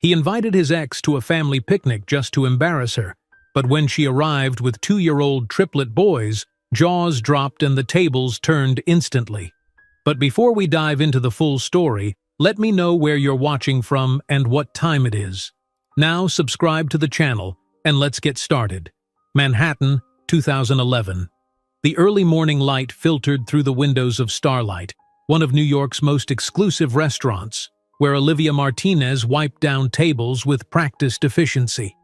He invited his ex to a family picnic just to embarrass her, but when she arrived with 2-year-old triplet boys, jaws dropped and the tables turned instantly. But before we dive into the full story, let me know where you're watching from and what time it is. Now subscribe to the channel, and let's get started. Manhattan, 2011. The early morning light filtered through the windows of Starlight, one of New York's most exclusive restaurants, where Olivia Martinez wiped down tables with practiced efficiency.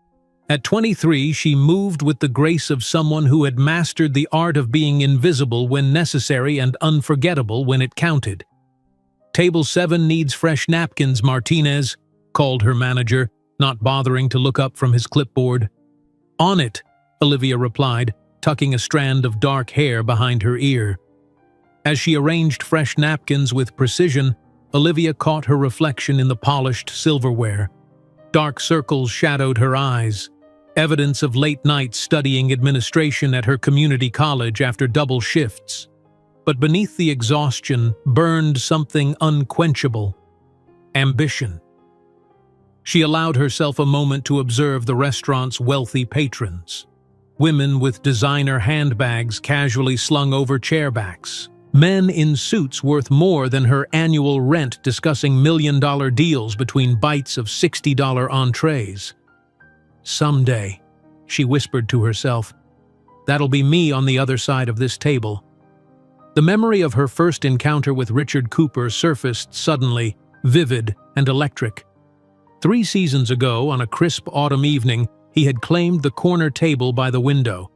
At 23, she moved with the grace of someone who had mastered the art of being invisible when necessary and unforgettable when it counted. "Table 7 needs fresh napkins, Martinez," called her manager, not bothering to look up from his clipboard. "On it," Olivia replied, tucking a strand of dark hair behind her ear. As she arranged fresh napkins with precision, Olivia caught her reflection in the polished silverware. Dark circles shadowed her eyes, evidence of late nights studying administration at her community college after double shifts. But beneath the exhaustion burned something unquenchable: ambition. She allowed herself a moment to observe the restaurant's wealthy patrons. Women with designer handbags casually slung over chairbacks. Men in suits worth more than her annual rent discussing million-dollar deals between bites of $60 entrees. "Someday," she whispered to herself, "that'll be me on the other side of this table." The memory of her first encounter with Richard Cooper surfaced suddenly, vivid and electric. 3 seasons ago, on a crisp autumn evening, he had claimed the corner table by the window.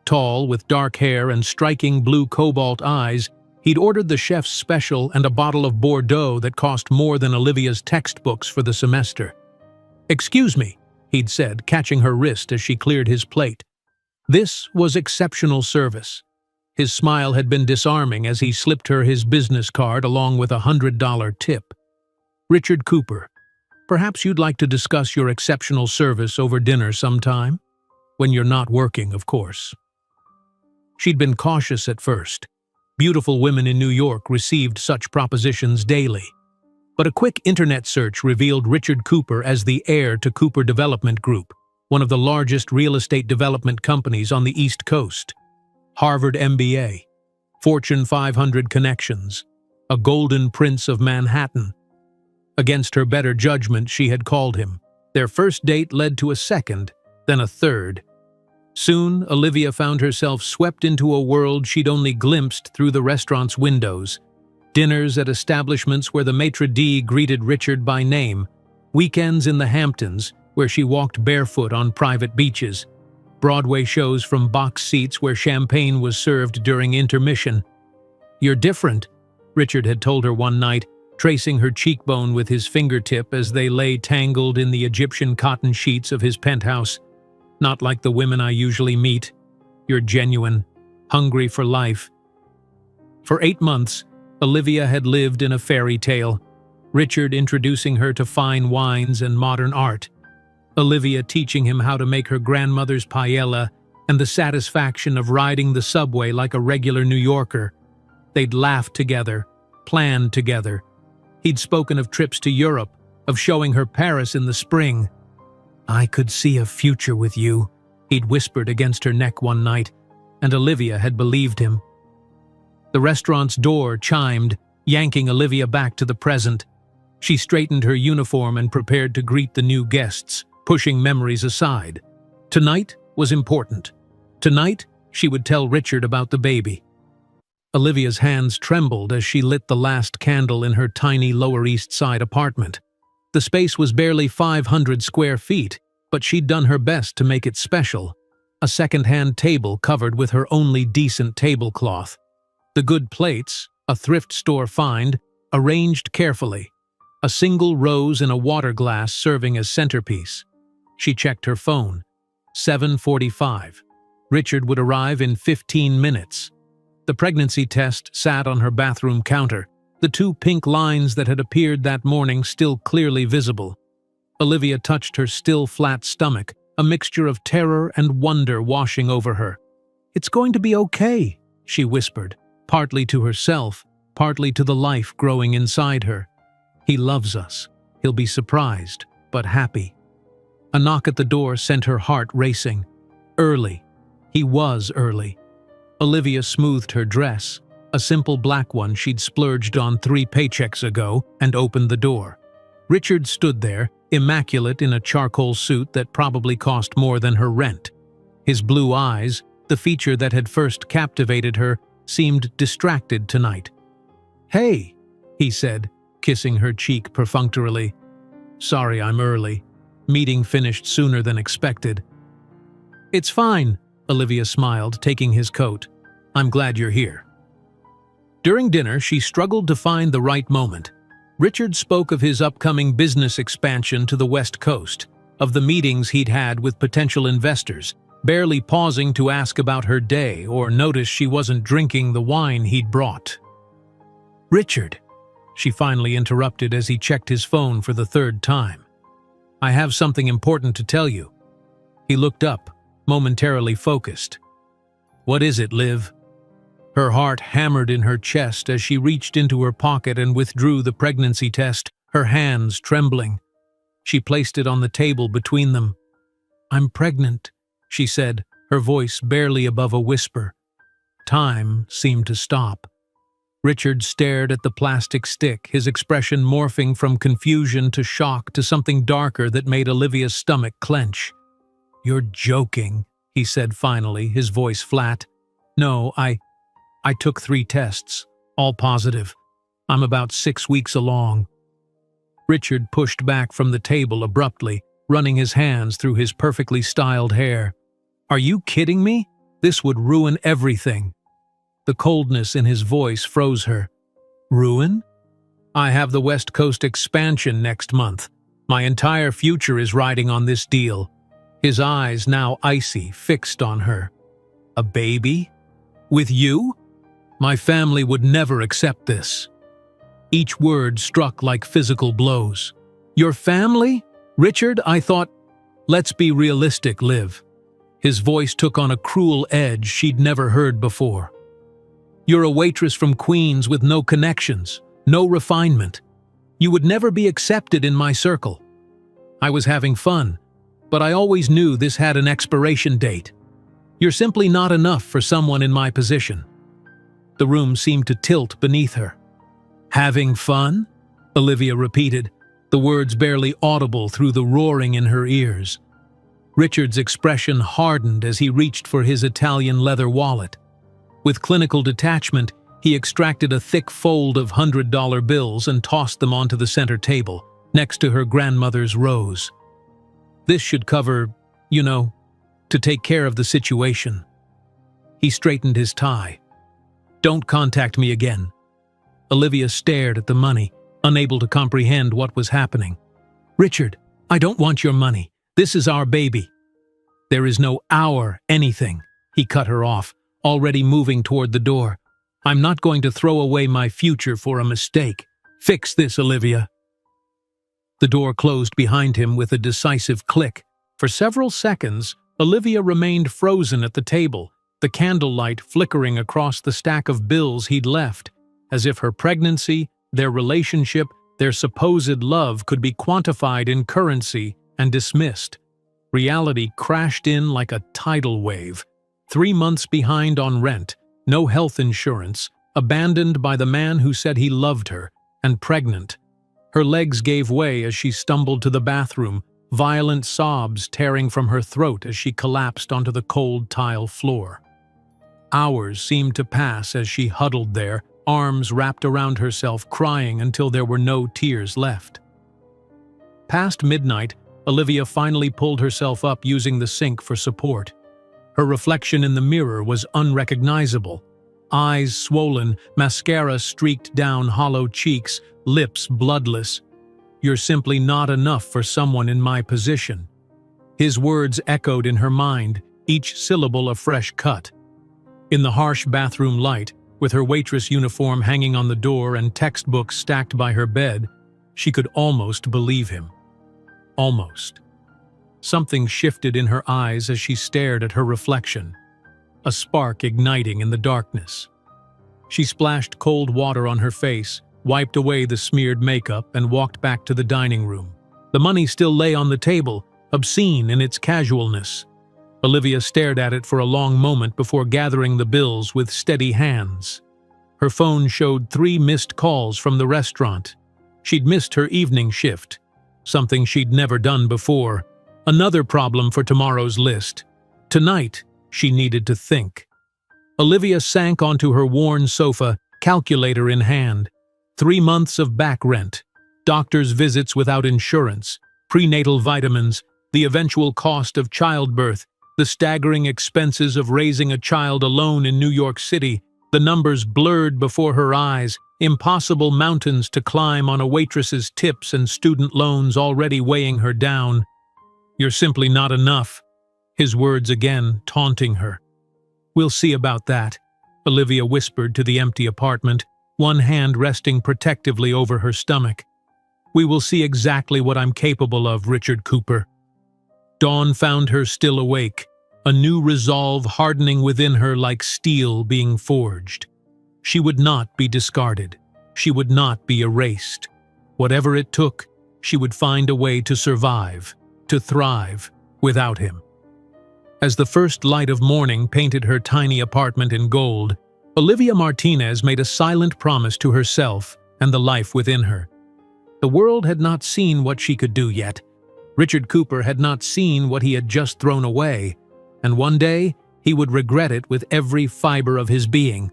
Tall, with dark hair and striking blue cobalt eyes, he'd ordered the chef's special and a bottle of Bordeaux that cost more than Olivia's textbooks for the semester. "Excuse me," he'd said, catching her wrist as she cleared his plate. This was exceptional service. His smile had been disarming as he slipped her his business card along with a $100 tip. "Richard Cooper, perhaps you'd like to discuss your exceptional service over dinner sometime? When you're not working, of course." She'd been cautious at first. Beautiful women in New York received such propositions daily. But a quick internet search revealed Richard Cooper as the heir to Cooper Development Group, one of the largest real estate development companies on the East Coast. Harvard MBA, Fortune 500 connections, a golden prince of Manhattan. Against her better judgment, she had called him. Their first date led to a second, then a third. Soon, Olivia found herself swept into a world she'd only glimpsed through the restaurant's windows. Dinners at establishments where the maitre d' greeted Richard by name. Weekends in the Hamptons, where she walked barefoot on private beaches. Broadway shows from box seats where champagne was served during intermission. "You're different," Richard had told her one night, tracing her cheekbone with his fingertip as they lay tangled in the Egyptian cotton sheets of his penthouse. "Not like the women I usually meet. You're genuine, hungry for life." For 8 months, Olivia had lived in a fairy tale, Richard introducing her to fine wines and modern art, Olivia teaching him how to make her grandmother's paella, and the satisfaction of riding the subway like a regular New Yorker. They'd laughed together, planned together. He'd spoken of trips to Europe, of showing her Paris in the spring. "I could see a future with you," he'd whispered against her neck one night, and Olivia had believed him. The restaurant's door chimed, yanking Olivia back to the present. She straightened her uniform and prepared to greet the new guests, pushing memories aside. Tonight was important. Tonight, she would tell Richard about the baby. Olivia's hands trembled as she lit the last candle in her tiny Lower East Side apartment. The space was barely 500 square feet, but she'd done her best to make it special. A second-hand table covered with her only decent tablecloth. The good plates, a thrift store find, arranged carefully. A single rose in a water glass serving as centerpiece. She checked her phone. 7:45. Richard would arrive in 15 minutes. The pregnancy test sat on her bathroom counter, the 2 pink lines that had appeared that morning still clearly visible. Olivia touched her still flat stomach, a mixture of terror and wonder washing over her. "It's going to be okay," she whispered, partly to herself, partly to the life growing inside her. "He loves us. He'll be surprised. but happy. A knock at the door sent her heart racing. Early. He was early. Olivia smoothed her dress, a simple black one she'd splurged on 3 paychecks ago, and opened the door. Richard stood there, immaculate in a charcoal suit that probably cost more than her rent. His blue eyes, the feature that had first captivated her, seemed distracted tonight. "Hey," he said, kissing her cheek perfunctorily. "Sorry I'm early. Meeting finished sooner than expected." "It's fine," Olivia smiled, taking his coat. "I'm glad you're here." During dinner, she struggled to find the right moment. Richard spoke of his upcoming business expansion to the West Coast, of the meetings he'd had with potential investors, barely pausing to ask about her day or notice she wasn't drinking the wine he'd brought. "Richard," she finally interrupted as he checked his phone for the 3rd time. "I have something important to tell you." He looked up, momentarily focused. "What is it, Liv?" Her heart hammered in her chest as she reached into her pocket and withdrew the pregnancy test, her hands trembling. She placed it on the table between them. "I'm pregnant," she said, her voice barely above a whisper. Time seemed to stop. Richard stared at the plastic stick, his expression morphing from confusion to shock to something darker that made Olivia's stomach clench. "You're joking," he said finally, his voice flat. "No, I took 3 tests, all positive. I'm about 6 weeks along." Richard pushed back from the table abruptly, running his hands through his perfectly styled hair. "Are you kidding me? This would ruin everything." The coldness in his voice froze her. "Ruin? I have the West Coast expansion next month. My entire future is riding on this deal." His eyes, now icy, fixed on her. "A baby? With you? My family would never accept this." Each word struck like physical blows. "Your family? Richard, I thought—" "Let's be realistic, Liv." His voice took on a cruel edge she'd never heard before. "You're a waitress from Queens with no connections, no refinement. You would never be accepted in my circle. I was having fun, but I always knew this had an expiration date. You're simply not enough for someone in my position." The room seemed to tilt beneath her. "Having fun?" Olivia repeated, the words barely audible through the roaring in her ears. Richard's expression hardened as he reached for his Italian leather wallet. With clinical detachment, he extracted a thick fold of $100 bills and tossed them onto the center table, next to her grandmother's rose. "This should cover, to take care of the situation." He straightened his tie. "Don't contact me again." Olivia stared at the money, unable to comprehend what was happening. "Richard, I don't want your money. This is our baby." "There is no our anything," he cut her off, already moving toward the door. "I'm not going to throw away my future for a mistake. Fix this, Olivia." The door closed behind him with a decisive click. For several seconds, Olivia remained frozen at the table, the candlelight flickering across the stack of bills he'd left, as if her pregnancy, their relationship, their supposed love could be quantified in currency and dismissed. Reality crashed in like a tidal wave. 3 months behind on rent, no health insurance, abandoned by the man who said he loved her, and pregnant. Her legs gave way as she stumbled to the bathroom, violent sobs tearing from her throat as she collapsed onto the cold tile floor. Hours seemed to pass as she huddled there, arms wrapped around herself, crying until there were no tears left. Past midnight, Olivia finally pulled herself up using the sink for support. Her reflection in the mirror was unrecognizable. Eyes swollen, mascara streaked down hollow cheeks, lips bloodless. "You're simply not enough for someone in my position." His words echoed in her mind, each syllable a fresh cut. In the harsh bathroom light, with her waitress uniform hanging on the door and textbooks stacked by her bed, she could almost believe him. Almost. Something shifted in her eyes as she stared at her reflection, a spark igniting in the darkness. She splashed cold water on her face, wiped away the smeared makeup, and walked back to the dining room. The money still lay on the table, obscene in its casualness. Olivia stared at it for a long moment before gathering the bills with steady hands. Her phone showed 3 missed calls from the restaurant. She'd missed her evening shift, something she'd never done before. Another problem for tomorrow's list. Tonight, she needed to think. Olivia sank onto her worn sofa, calculator in hand. 3 months of back rent, doctor's visits without insurance, prenatal vitamins, the eventual cost of childbirth, the staggering expenses of raising a child alone in New York City. The numbers blurred before her eyes, impossible mountains to climb on a waitress's tips and student loans already weighing her down. "You're simply not enough," his words again taunting her. "We'll see about that," Olivia whispered to the empty apartment, one hand resting protectively over her stomach. "We will see exactly what I'm capable of, Richard Cooper." Dawn found her still awake, a new resolve hardening within her like steel being forged. She would not be discarded. She would not be erased. Whatever it took, she would find a way to survive, to thrive, without him. As the first light of morning painted her tiny apartment in gold, Olivia Martinez made a silent promise to herself and the life within her. The world had not seen what she could do yet. Richard Cooper had not seen what he had just thrown away, and one day he would regret it with every fiber of his being.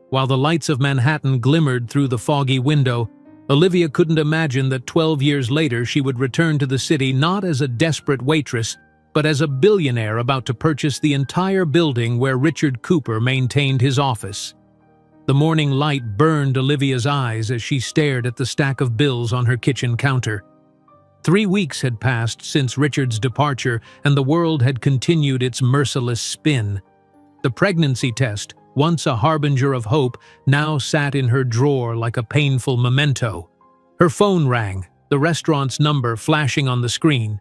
While the lights of Manhattan glimmered through the foggy window, Olivia couldn't imagine that 12 years later she would return to the city not as a desperate waitress, but as a billionaire about to purchase the entire building where Richard Cooper maintained his office. The morning light burned Olivia's eyes as she stared at the stack of bills on her kitchen counter. 3 weeks had passed since Richard's departure, and the world had continued its merciless spin. The pregnancy test, once a harbinger of hope, now sat in her drawer like a painful memento. Her phone rang, the restaurant's number flashing on the screen.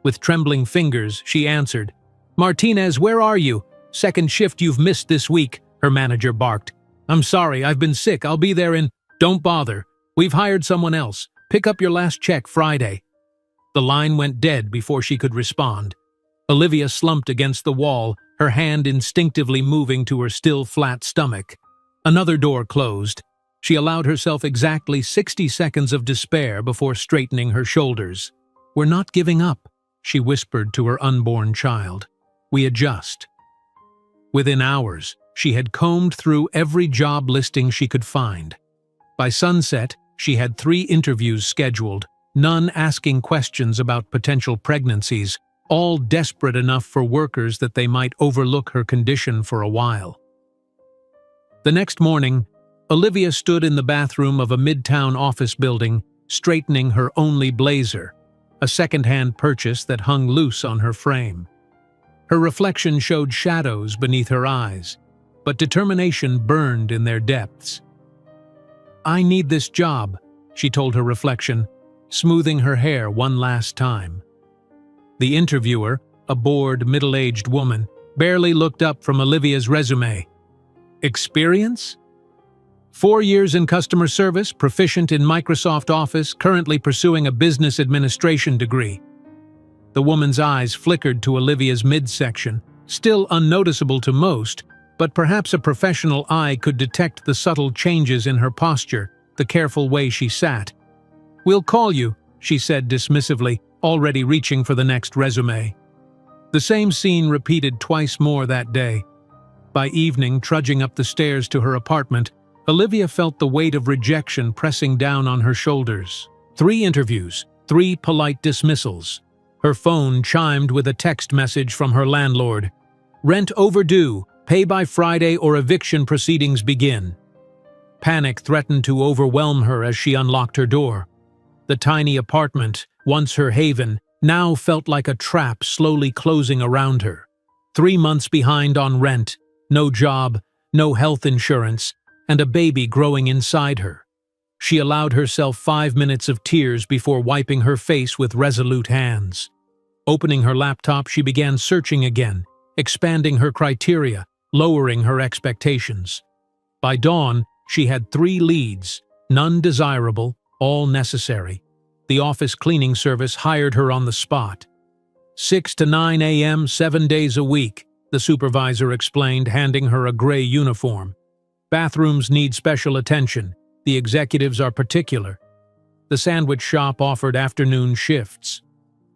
With trembling fingers, she answered. "Martinez, where are you? Second shift you've missed this week," her manager barked. "I'm sorry, I've been sick. I'll be there in—" "Don't bother. We've hired someone else. Pick up your last check Friday." The line went dead before she could respond. Olivia slumped against the wall, her hand instinctively moving to her still flat stomach. Another door closed. She allowed herself exactly 60 seconds of despair before straightening her shoulders. "We're not giving up," she whispered to her unborn child. "We adjust." Within hours, she had combed through every job listing she could find. By sunset, she had 3 interviews scheduled, none asking questions about potential pregnancies, all desperate enough for workers that they might overlook her condition for a while. The next morning, Olivia stood in the bathroom of a midtown office building, straightening her only blazer, a second-hand purchase that hung loose on her frame. Her reflection showed shadows beneath her eyes, but determination burned in their depths. "I need this job," she told her reflection, smoothing her hair one last time. The interviewer, a bored, middle-aged woman, barely looked up from Olivia's resume. "Experience?" 4 years in customer service, proficient in Microsoft Office, currently pursuing a business administration degree. The woman's eyes flickered to Olivia's midsection, still unnoticeable to most, but perhaps a professional eye could detect the subtle changes in her posture, the careful way she sat. "We'll call you," she said dismissively, already reaching for the next resume. The same scene repeated twice more that day. By evening, trudging up the stairs to her apartment, Olivia felt the weight of rejection pressing down on her shoulders. 3 interviews, 3 polite dismissals. Her phone chimed with a text message from her landlord. "Rent overdue. Pay by Friday or eviction proceedings begin." Panic threatened to overwhelm her as she unlocked her door. The tiny apartment, once her haven, now felt like a trap slowly closing around her. 3 months behind on rent, no job, no health insurance, and a baby growing inside her. She allowed herself 5 minutes of tears before wiping her face with resolute hands. Opening her laptop, she began searching again, expanding her criteria, lowering her expectations. By dawn, she had 3 leads, none desirable, all necessary. The office cleaning service hired her on the spot. 6 to 9 a.m., 7 days a week, the supervisor explained, handing her a gray uniform. Bathrooms need special attention. The executives are particular. The sandwich shop offered afternoon shifts.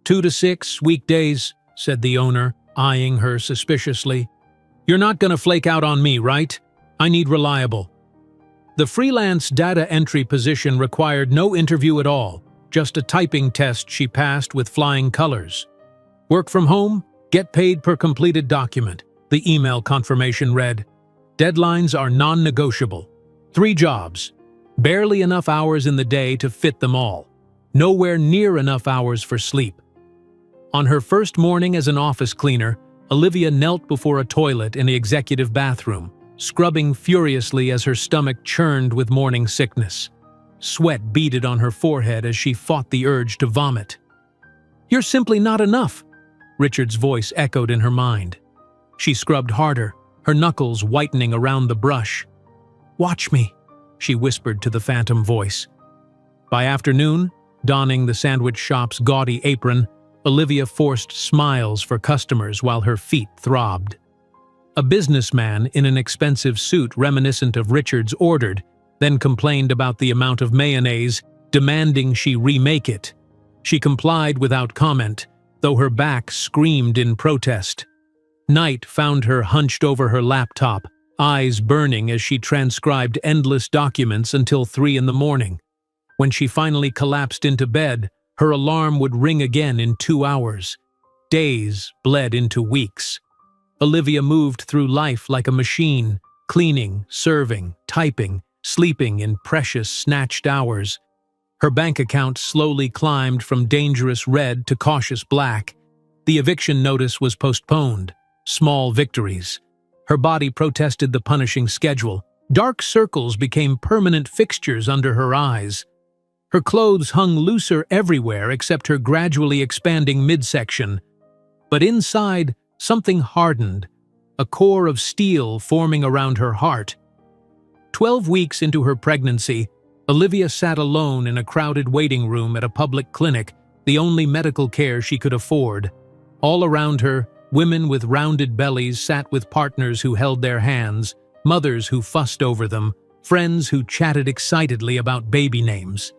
2 to 6, weekdays, said the owner, eyeing her suspiciously. You're not gonna flake out on me, right? I need reliable. The freelance data entry position required no interview at all, just a typing test she passed with flying colors. Work from home, get paid per completed document, the email confirmation read. Deadlines are non-negotiable. 3 jobs. Barely enough hours in the day to fit them all. Nowhere near enough hours for sleep. On her first morning as an office cleaner, Olivia knelt before a toilet in the executive bathroom, scrubbing furiously as her stomach churned with morning sickness. Sweat beaded on her forehead as she fought the urge to vomit. You're simply not enough, Richard's voice echoed in her mind. She scrubbed harder, her knuckles whitening around the brush. Watch me, she whispered to the phantom voice. By afternoon, donning the sandwich shop's gaudy apron, Olivia forced smiles for customers while her feet throbbed. A businessman in an expensive suit reminiscent of Richard's ordered, then complained about the amount of mayonnaise, demanding she remake it. She complied without comment, though her back screamed in protest. Night found her hunched over her laptop, eyes burning as she transcribed endless documents until 3 in the morning. When she finally collapsed into bed, her alarm would ring again in 2 hours. Days bled into weeks. Olivia moved through life like a machine, cleaning, serving, typing, sleeping in precious snatched hours. Her bank account slowly climbed from dangerous red to cautious black. The eviction notice was postponed. Small victories. Her body protested the punishing schedule. Dark circles became permanent fixtures under her eyes. Her clothes hung looser everywhere except her gradually expanding midsection. But inside, something hardened, a core of steel forming around her heart. 12 weeks into her pregnancy, Olivia sat alone in a crowded waiting room at a public clinic, the only medical care she could afford. All around her, women with rounded bellies sat with partners who held their hands, mothers who fussed over them, friends who chatted excitedly about baby names.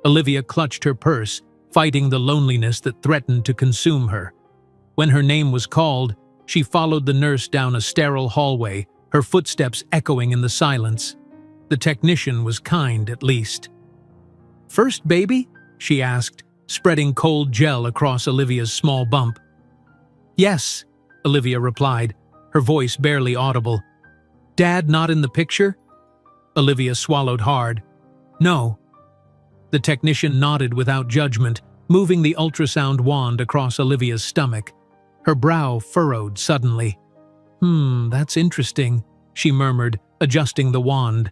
Olivia clutched her purse, fighting the loneliness that threatened to consume her. When her name was called, she followed the nurse down a sterile hallway, her footsteps echoing in the silence. The technician was kind, at least. "First baby?" she asked, spreading cold gel across Olivia's small bump. "Yes," Olivia replied, her voice barely audible. "Dad not in the picture?" Olivia swallowed hard. "No." The technician nodded without judgment, moving the ultrasound wand across Olivia's stomach. Her brow furrowed suddenly. That's interesting," she murmured, adjusting the wand.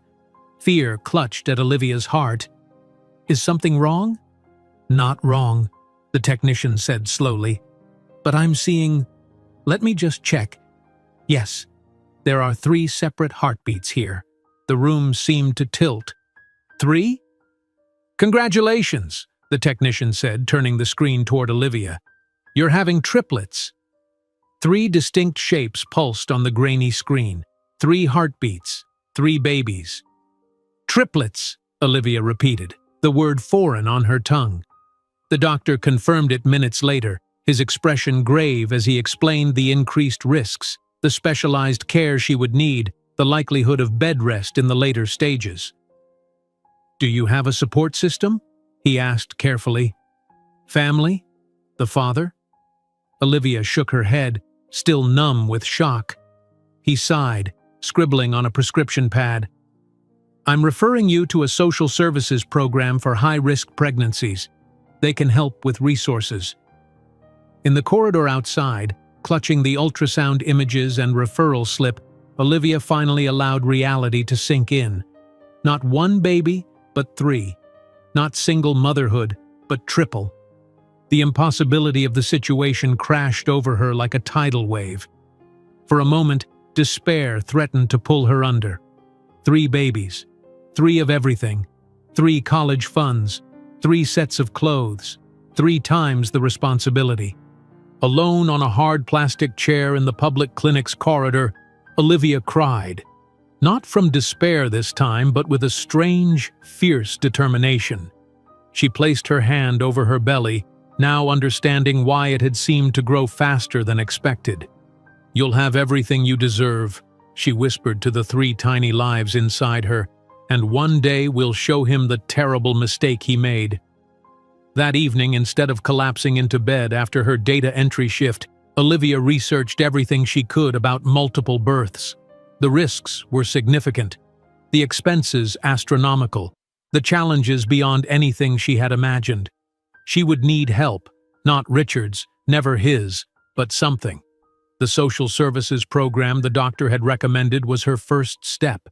Fear clutched at Olivia's heart. "Is something wrong?" "Not wrong," the technician said slowly. "But I'm seeing... Let me just check. Yes, there are 3 separate heartbeats here." The room seemed to tilt. 3? "Congratulations," the technician said, turning the screen toward Olivia. "You're having triplets." 3 distinct shapes pulsed on the grainy screen. 3 heartbeats. 3 babies. "Triplets," Olivia repeated, the word foreign on her tongue. The doctor confirmed it minutes later, his expression grave as he explained the increased risks, the specialized care she would need, the likelihood of bed rest in the later stages. "Do you have a support system?" he asked carefully. "Family? The father?" Olivia shook her head, still numb with shock. He sighed, scribbling on a prescription pad. "I'm referring you to a social services program for high-risk pregnancies. They can help with resources." In the corridor outside, clutching the ultrasound images and referral slip, Olivia finally allowed reality to sink in. Not 1 baby, but 3. Not single motherhood, but triple. The impossibility of the situation crashed over her like a tidal wave. For a moment, despair threatened to pull her under. 3 babies. 3 of everything. 3 college funds. 3 sets of clothes, 3 times the responsibility. Alone on a hard plastic chair in the public clinic's corridor, Olivia cried. Not from despair this time, but with a strange, fierce determination. She placed her hand over her belly, now understanding why it had seemed to grow faster than expected. "You'll have everything you deserve," she whispered to the 3 tiny lives inside her, "and one day we'll show him the terrible mistake he made." That evening, instead of collapsing into bed after her data entry shift, Olivia researched everything she could about multiple births. The risks were significant, the expenses astronomical, the challenges beyond anything she had imagined. She would need help, not Richard's, never his, but something. The social services program the doctor had recommended was her first step.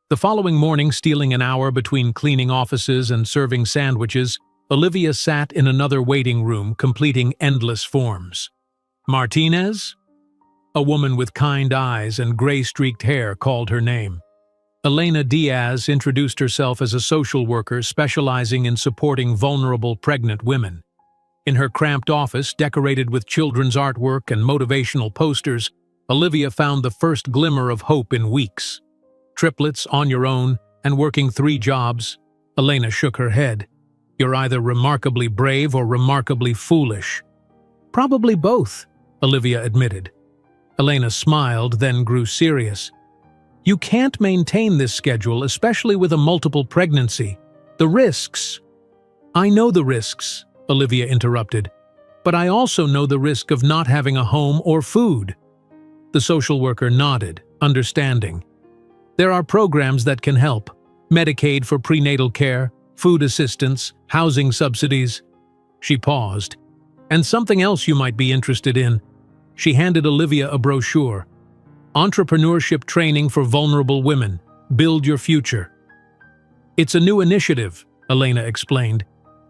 The following morning, stealing an hour between cleaning offices and serving sandwiches, Olivia sat in another waiting room completing endless forms. "Martinez?" A woman with kind eyes and gray-streaked hair called her name. Elena Diaz introduced herself as a social worker specializing in supporting vulnerable pregnant women. In her cramped office, decorated with children's artwork and motivational posters, Olivia found the first glimmer of hope in weeks. "Triplets on your own and working 3 jobs?" Elena shook her head. "You're either remarkably brave or remarkably foolish." "Probably both," Olivia admitted. Elena smiled, then grew serious. "You can't maintain this schedule, especially with a multiple pregnancy. The risks—" "I know the risks," Olivia interrupted, "but I also know the risk of not having a home or food." The social worker nodded, understanding. "There are programs that can help. Medicaid for prenatal care, food assistance, housing subsidies." She paused. "And something else you might be interested in." She handed Olivia a brochure. "Entrepreneurship Training for Vulnerable Women. Build Your Future." "It's a new initiative," Elena explained.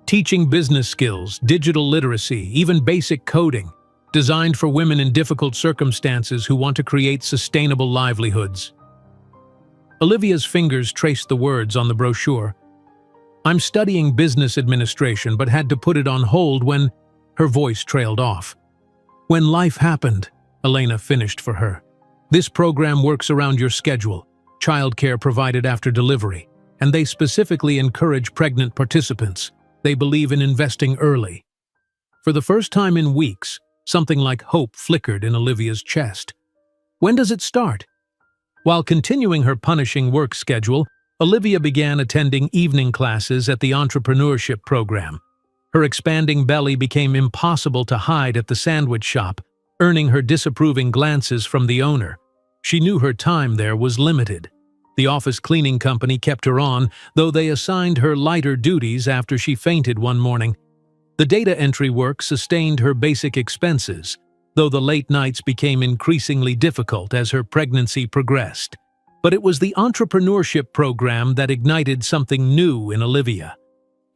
"Teaching business skills, digital literacy, even basic coding. Designed for women in difficult circumstances who want to create sustainable livelihoods." Olivia's fingers traced the words on the brochure. "I'm studying business administration but had to put it on hold when—" Her voice trailed off. "When life happened," Elena finished for her. "This program works around your schedule, childcare provided after delivery, and they specifically encourage pregnant participants. They believe in investing early." For the first time in weeks, something like hope flickered in Olivia's chest. "When does it start?" While continuing her punishing work schedule, Olivia began attending evening classes at the entrepreneurship program. Her expanding belly became impossible to hide at the sandwich shop, earning her disapproving glances from the owner. She knew her time there was limited. The office cleaning company kept her on, though they assigned her lighter duties after she fainted one morning. The data entry work sustained her basic expenses, though the late nights became increasingly difficult as her pregnancy progressed. But it was the entrepreneurship program that ignited something new in Olivia.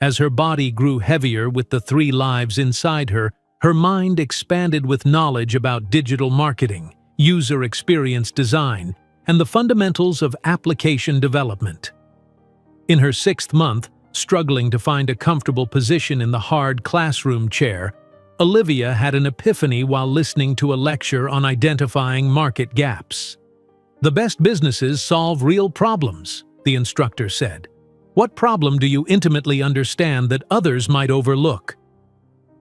As her body grew heavier with the 3 lives inside her, her mind expanded with knowledge about digital marketing, user experience design, and the fundamentals of application development. In her 6th month, struggling to find a comfortable position in the hard classroom chair, Olivia had an epiphany while listening to a lecture on identifying market gaps. "The best businesses solve real problems," the instructor said. "What problem do you intimately understand that others might overlook?"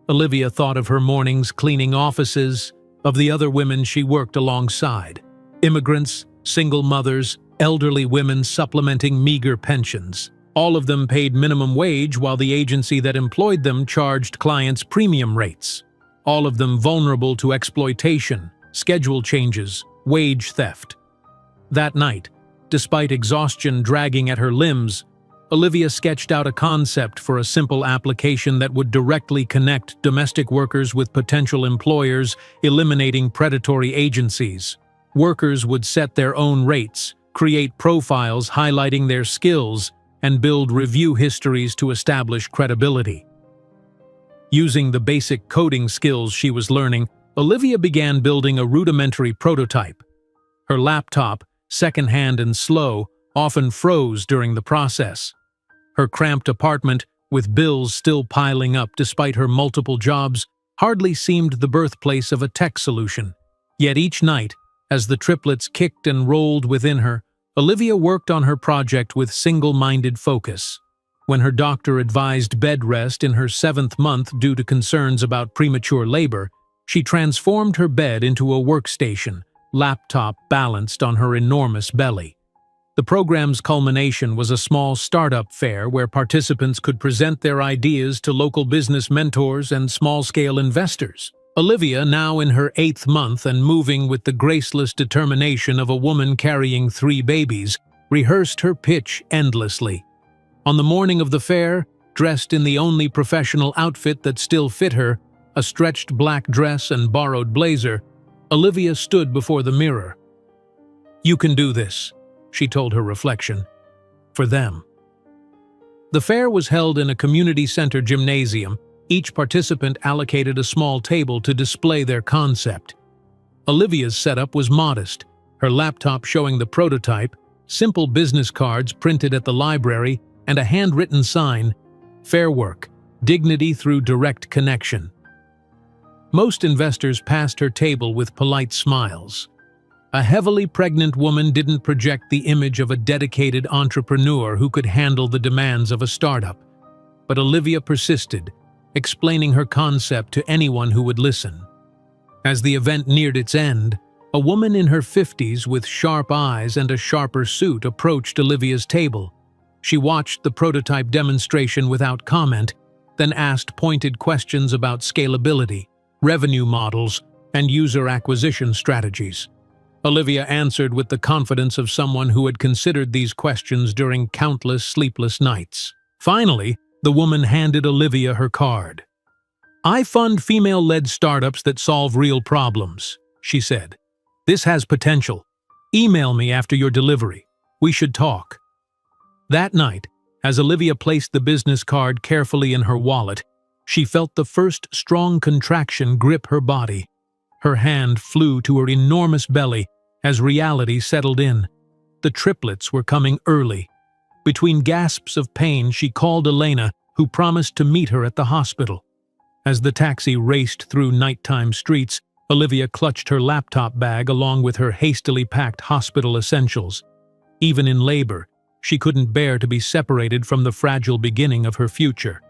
Olivia thought of her mornings cleaning offices, of the other women she worked alongside. Immigrants, single mothers, elderly women supplementing meager pensions. All of them paid minimum wage while the agency that employed them charged clients premium rates. All of them vulnerable to exploitation, schedule changes, wage theft. That night, despite exhaustion dragging at her limbs, Olivia sketched out a concept for a simple application that would directly connect domestic workers with potential employers, eliminating predatory agencies. Workers would set their own rates, create profiles highlighting their skills, and build review histories to establish credibility. Using the basic coding skills she was learning, Olivia began building a rudimentary prototype. Her laptop, secondhand and slow, often froze during the process. Her cramped apartment, with bills still piling up despite her multiple jobs, hardly seemed the birthplace of a tech solution. Yet each night, as the triplets kicked and rolled within her, Olivia worked on her project with single-minded focus. When her doctor advised bed rest in her 7th month due to concerns about premature labor, she transformed her bed into a workstation, laptop balanced on her enormous belly. The program's culmination was a small startup fair where participants could present their ideas to local business mentors and small-scale investors. Olivia, now in her 8th month and moving with the graceless determination of a woman carrying 3 babies, rehearsed her pitch endlessly. On the morning of the fair, dressed in the only professional outfit that still fit her, a stretched black dress and borrowed blazer, Olivia stood before the mirror. "You can do this," she told her reflection. "For them." The fair was held in a community center gymnasium. Each participant allocated a small table to display their concept. Olivia's setup was modest, her laptop showing the prototype, simple business cards printed at the library, and a handwritten sign, "Fair work, dignity through direct connection." Most investors passed her table with polite smiles. A heavily pregnant woman didn't project the image of a dedicated entrepreneur who could handle the demands of a startup. But Olivia persisted, explaining her concept to anyone who would listen. As the event neared its end, a woman in her 50s with sharp eyes and a sharper suit approached Olivia's table. She watched the prototype demonstration without comment, then asked pointed questions about scalability, revenue models, and user acquisition strategies. Olivia answered with the confidence of someone who had considered these questions during countless sleepless nights. Finally, the woman handed Olivia her card. "I fund female-led startups that solve real problems," she said. "This has potential. Email me after your delivery. We should talk." That night, as Olivia placed the business card carefully in her wallet, she felt the first strong contraction grip her body. Her hand flew to her enormous belly as reality settled in. The triplets were coming early. Between gasps of pain, she called Elena, who promised to meet her at the hospital. As the taxi raced through nighttime streets, Olivia clutched her laptop bag along with her hastily packed hospital essentials. Even in labor, she couldn't bear to be separated from the fragile beginning of her future.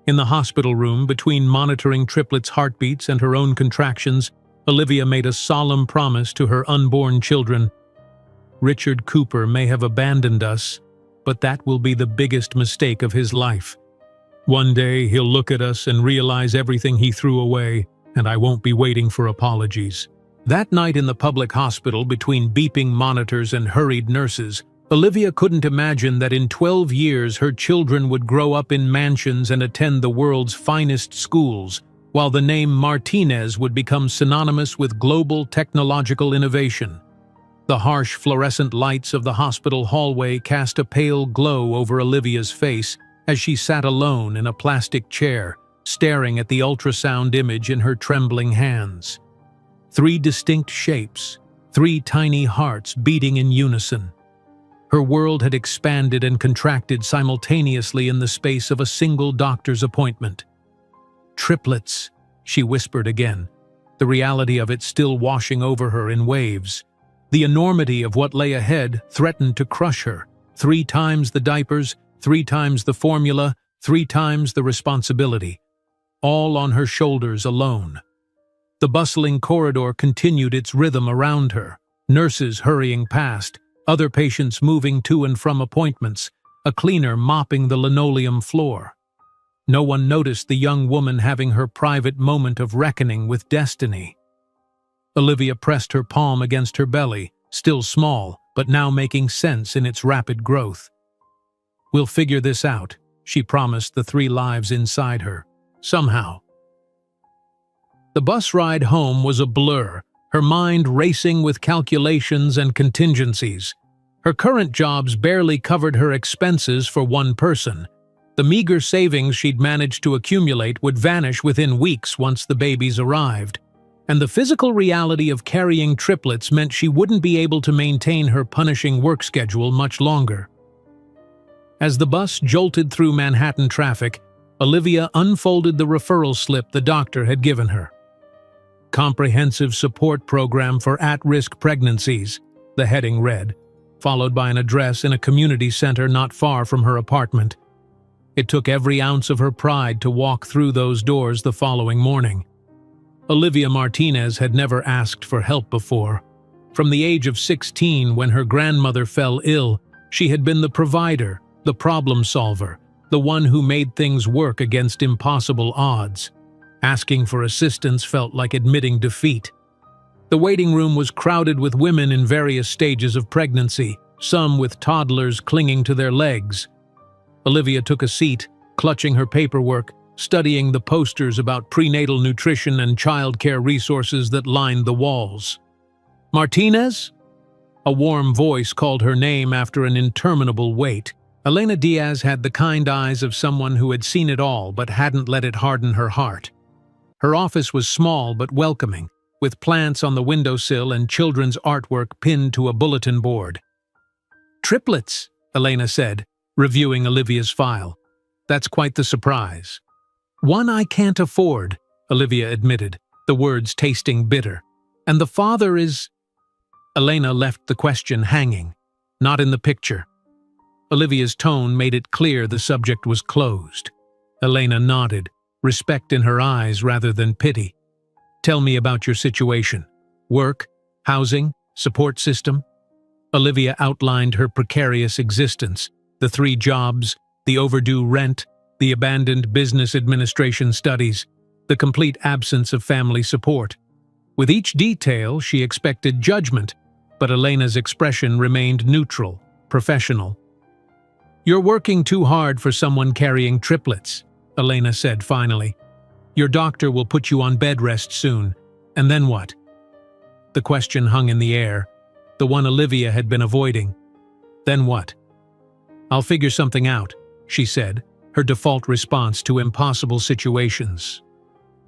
In the hospital room, between monitoring triplets' heartbeats and her own contractions, Olivia made a solemn promise to her unborn children. "Richard Cooper may have abandoned us, but that will be the biggest mistake of his life. One day he'll look at us and realize everything he threw away, and I won't be waiting for apologies." That night in the public hospital, between beeping monitors and hurried nurses, Olivia couldn't imagine that in 12 years her children would grow up in mansions and attend the world's finest schools, while the name Martinez would become synonymous with global technological innovation. The harsh fluorescent lights of the hospital hallway cast a pale glow over Olivia's face as she sat alone in a plastic chair, staring at the ultrasound image in her trembling hands. 3 distinct shapes, 3 tiny hearts beating in unison. Her world had expanded and contracted simultaneously in the space of a single doctor's appointment. "Triplets," she whispered again, the reality of it still washing over her in waves. The enormity of what lay ahead threatened to crush her. 3 times the diapers, 3 times the formula, 3 times the responsibility. All on her shoulders alone. The bustling corridor continued its rhythm around her, nurses hurrying past, other patients moving to and from appointments, a cleaner mopping the linoleum floor. No one noticed the young woman having her private moment of reckoning with destiny. Olivia pressed her palm against her belly, still small, but now making sense in its rapid growth. "We'll figure this out," she promised the 3 lives inside her. "Somehow." The bus ride home was a blur, her mind racing with calculations and contingencies. Her current jobs barely covered her expenses for one person. The meager savings she'd managed to accumulate would vanish within weeks once the babies arrived. And the physical reality of carrying triplets meant she wouldn't be able to maintain her punishing work schedule much longer. As the bus jolted through Manhattan traffic, Olivia unfolded the referral slip the doctor had given her. Comprehensive Support Program for At-Risk Pregnancies, the heading read, followed by an address in a community center not far from her apartment. It took every ounce of her pride to walk through those doors the following morning. Olivia Martinez had never asked for help before. From the age of 16, when her grandmother fell ill, she had been the provider, the problem solver, the one who made things work against impossible odds. Asking for assistance felt like admitting defeat. The waiting room was crowded with women in various stages of pregnancy, some with toddlers clinging to their legs. Olivia took a seat, clutching her paperwork, studying the posters about prenatal nutrition and childcare resources that lined the walls. "Martinez?" A warm voice called her name after an interminable wait. Elena Diaz had the kind eyes of someone who had seen it all but hadn't let it harden her heart. Her office was small but welcoming, with plants on the windowsill and children's artwork pinned to a bulletin board. "Triplets," Elena said, reviewing Olivia's file. "That's quite the surprise." "One I can't afford," Olivia admitted, the words tasting bitter. "And the father is—" Elena left the question hanging. "Not in the picture." Olivia's tone made it clear the subject was closed. Elena nodded, respect in her eyes rather than pity. "Tell me about your situation. Work, housing, support system?" Olivia outlined her precarious existence, the 3 jobs, the overdue rent, the abandoned business administration studies, the complete absence of family support. With each detail, she expected judgment, but Elena's expression remained neutral, professional. "You're working too hard for someone carrying triplets," Elena said finally. "Your doctor will put you on bed rest soon. And then what?" The question hung in the air, the one Olivia had been avoiding. "Then what?" "I'll figure something out," she said, her default response to impossible situations.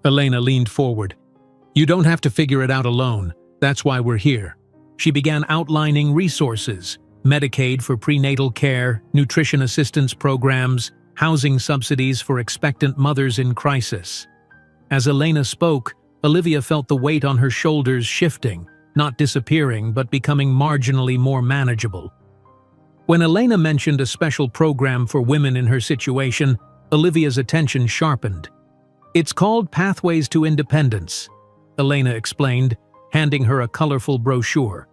Elena leaned forward. "You don't have to figure it out alone. That's why we're here." She began outlining resources: Medicaid for prenatal care, nutrition assistance programs, housing subsidies for expectant mothers in crisis. As Elena spoke, Olivia felt the weight on her shoulders shifting, not disappearing but becoming marginally more manageable. When Elena mentioned a special program for women in her situation, Olivia's attention sharpened. "It's called Pathways to Independence," Elena explained, handing her a colorful brochure.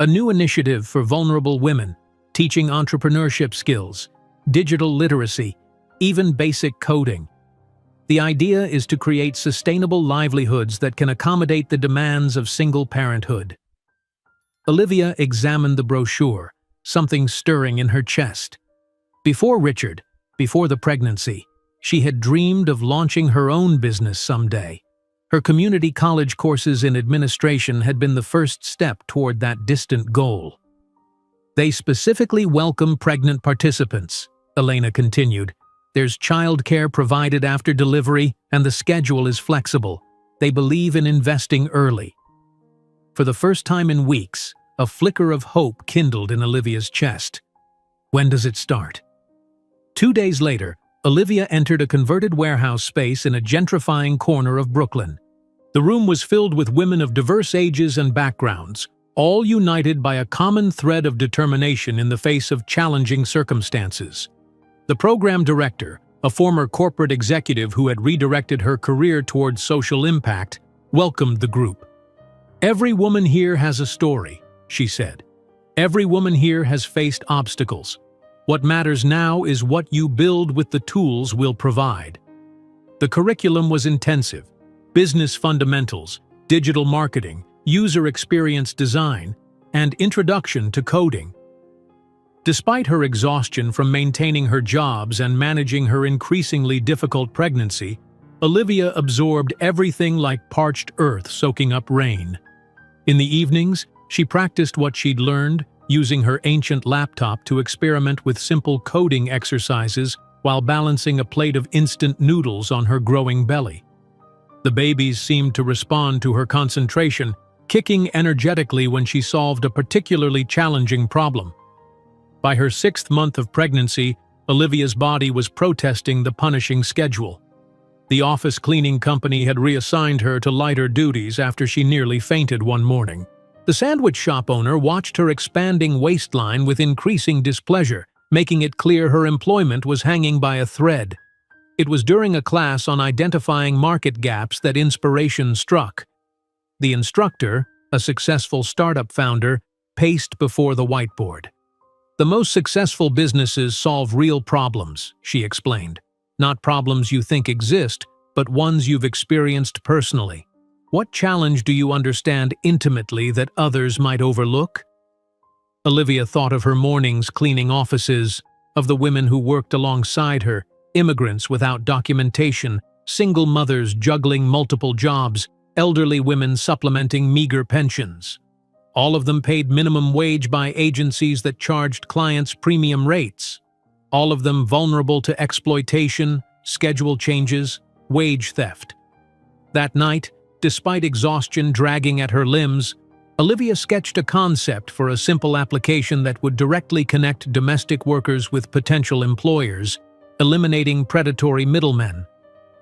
"A new initiative for vulnerable women, teaching entrepreneurship skills, digital literacy, even basic coding. The idea is to create sustainable livelihoods that can accommodate the demands of single parenthood." Olivia examined the brochure, something stirring in her chest. Before Richard, before the pregnancy, she had dreamed of launching her own business someday. Her community college courses in administration had been the first step toward that distant goal. "They specifically welcome pregnant participants," Elena continued. "There's childcare provided after delivery, and the schedule is flexible. They believe in investing early." For the first time in weeks, a flicker of hope kindled in Olivia's chest. "When does it start?" 2 days later, Olivia entered a converted warehouse space in a gentrifying corner of Brooklyn. The room was filled with women of diverse ages and backgrounds, all united by a common thread of determination in the face of challenging circumstances. The program director, a former corporate executive who had redirected her career towards social impact, welcomed the group. "Every woman here has a story," she said. "Every woman here has faced obstacles. What matters now is what you build with the tools we'll provide." The curriculum was intensive: business fundamentals, digital marketing, user experience design, and introduction to coding. Despite her exhaustion from maintaining her jobs and managing her increasingly difficult pregnancy, Olivia absorbed everything like parched earth soaking up rain. In the evenings, she practiced what she'd learned, using her ancient laptop to experiment with simple coding exercises while balancing a plate of instant noodles on her growing belly. The babies seemed to respond to her concentration, kicking energetically when she solved a particularly challenging problem. By her 6th month of pregnancy, Olivia's body was protesting the punishing schedule. The office cleaning company had reassigned her to lighter duties after she nearly fainted one morning. The sandwich shop owner watched her expanding waistline with increasing displeasure, making it clear her employment was hanging by a thread. It was during a class on identifying market gaps that inspiration struck. The instructor, a successful startup founder, paced before the whiteboard. "The most successful businesses solve real problems," she explained. "Not problems you think exist, but ones you've experienced personally. What challenge do you understand intimately that others might overlook?" Olivia thought of her mornings cleaning offices, of the women who worked alongside her, immigrants without documentation, single mothers juggling multiple jobs, elderly women supplementing meager pensions. All of them paid minimum wage by agencies that charged clients premium rates. All of them vulnerable to exploitation, schedule changes, wage theft. That night, despite exhaustion dragging at her limbs, Olivia sketched a concept for a simple application that would directly connect domestic workers with potential employers, eliminating predatory middlemen.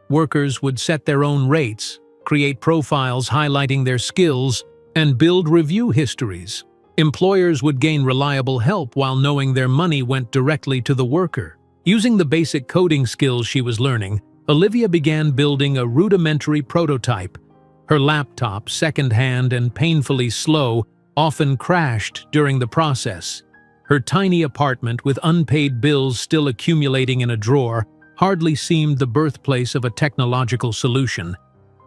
Workers would set their own rates, create profiles highlighting their skills, and build review histories. Employers would gain reliable help while knowing their money went directly to the worker. Using the basic coding skills she was learning, Olivia began building a rudimentary prototype. Her laptop, second-hand and painfully slow, often crashed during the process. Her tiny apartment, with unpaid bills still accumulating in a drawer, hardly seemed the birthplace of a technological solution.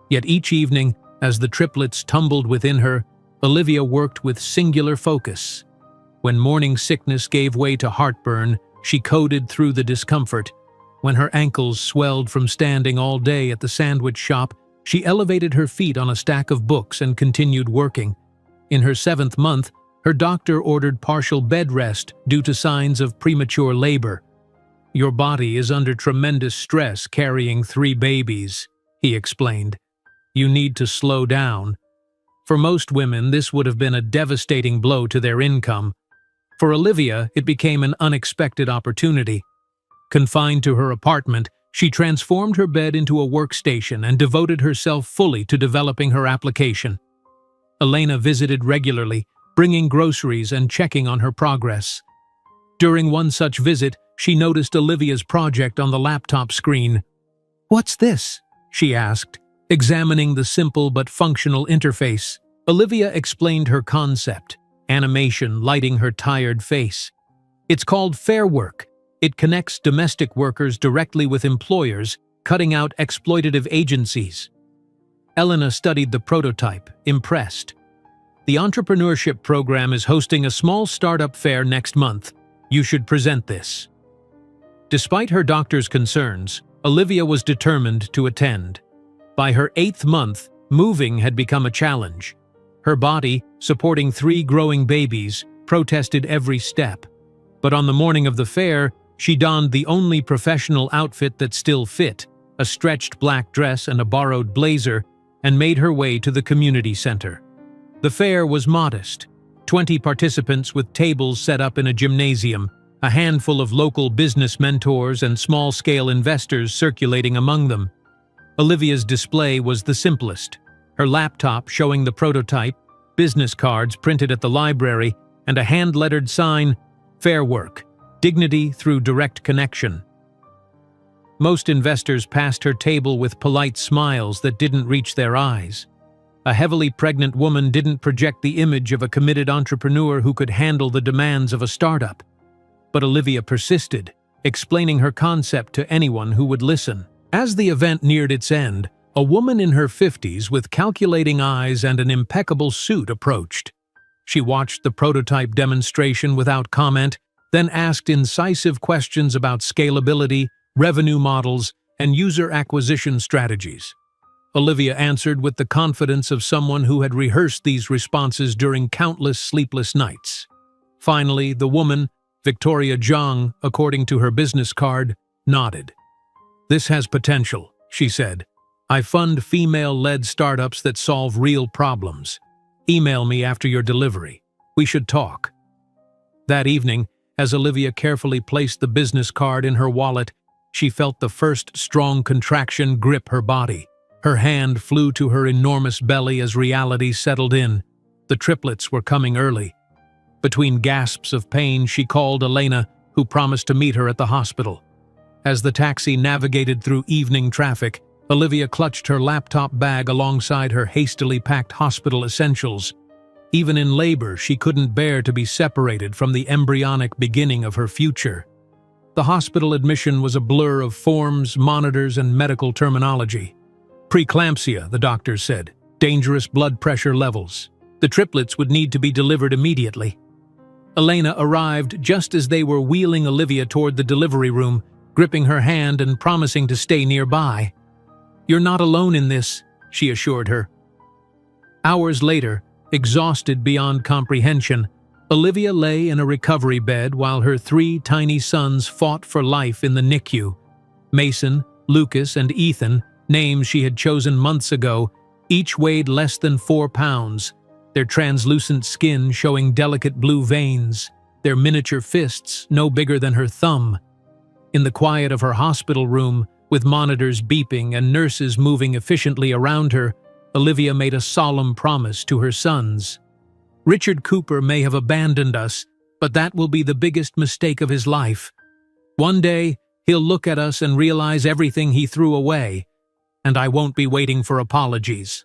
Yet each evening, as the triplets tumbled within her, Olivia worked with singular focus. When morning sickness gave way to heartburn, she coded through the discomfort. When her ankles swelled from standing all day at the sandwich shop, she elevated her feet on a stack of books and continued working. In her 7th month, her doctor ordered partial bed rest due to signs of premature labor. "Your body is under tremendous stress carrying 3 babies," he explained. "You need to slow down." For most women, this would have been a devastating blow to their income. For Olivia, it became an unexpected opportunity. Confined to her apartment, she transformed her bed into a workstation and devoted herself fully to developing her application. Elena visited regularly, bringing groceries and checking on her progress. During one such visit, she noticed Olivia's project on the laptop screen. "What's this?" she asked, examining the simple but functional interface. Olivia explained her concept, animation lighting her tired face. "It's called Fair Work. It connects domestic workers directly with employers, cutting out exploitative agencies." Elena studied the prototype, impressed. "The entrepreneurship program is hosting a small startup fair next month. You should present this." Despite her doctor's concerns, Olivia was determined to attend. By her 8th month, moving had become a challenge. Her body, supporting 3 growing babies, protested every step. But on the morning of the fair, she donned the only professional outfit that still fit, a stretched black dress and a borrowed blazer, and made her way to the community center. The fair was modest. 20 participants with tables set up in a gymnasium, a handful of local business mentors and small-scale investors circulating among them. Olivia's display was the simplest. Her laptop showing the prototype, business cards printed at the library, and a hand-lettered sign, "Fair Work, Dignity through Direct Connection." Most investors passed her table with polite smiles that didn't reach their eyes. A heavily pregnant woman didn't project the image of a committed entrepreneur who could handle the demands of a startup. But Olivia persisted, explaining her concept to anyone who would listen. As the event neared its end, a woman in her 50s with calculating eyes and an impeccable suit approached. She watched the prototype demonstration without comment, then asked incisive questions about scalability, revenue models, and user acquisition strategies. Olivia answered with the confidence of someone who had rehearsed these responses during countless sleepless nights. Finally, the woman, Victoria Zhang, according to her business card, nodded. "This has potential," she said. "I fund female-led startups that solve real problems. Email me after your delivery. We should talk." That evening, As Olivia carefully placed the business card in her wallet, she felt the first strong contraction grip her body. Her hand flew to her enormous belly as reality settled in. The triplets were coming early. Between gasps of pain, she called Elena, who promised to meet her at the hospital. As the taxi navigated through evening traffic, Olivia clutched her laptop bag alongside her hastily packed hospital essentials. Even in labor, she couldn't bear to be separated from the embryonic beginning of her future. The hospital admission was a blur of forms, monitors, and medical terminology. Preeclampsia, the doctor said. Dangerous blood pressure levels. The triplets would need to be delivered immediately. Elena arrived just as they were wheeling Olivia toward the delivery room, gripping her hand and promising to stay nearby. "You're not alone in this," she assured her. Hours later, exhausted beyond comprehension, Olivia lay in a recovery bed while her 3 tiny sons fought for life in the NICU. Mason, Lucas, and Ethan, names she had chosen months ago, each weighed less than 4 pounds, their translucent skin showing delicate blue veins, their miniature fists no bigger than her thumb. In the quiet of her hospital room, with monitors beeping and nurses moving efficiently around her, Olivia made a solemn promise to her sons. "Richard Cooper may have abandoned us, but that will be the biggest mistake of his life. One day, he'll look at us and realize everything he threw away, and I won't be waiting for apologies."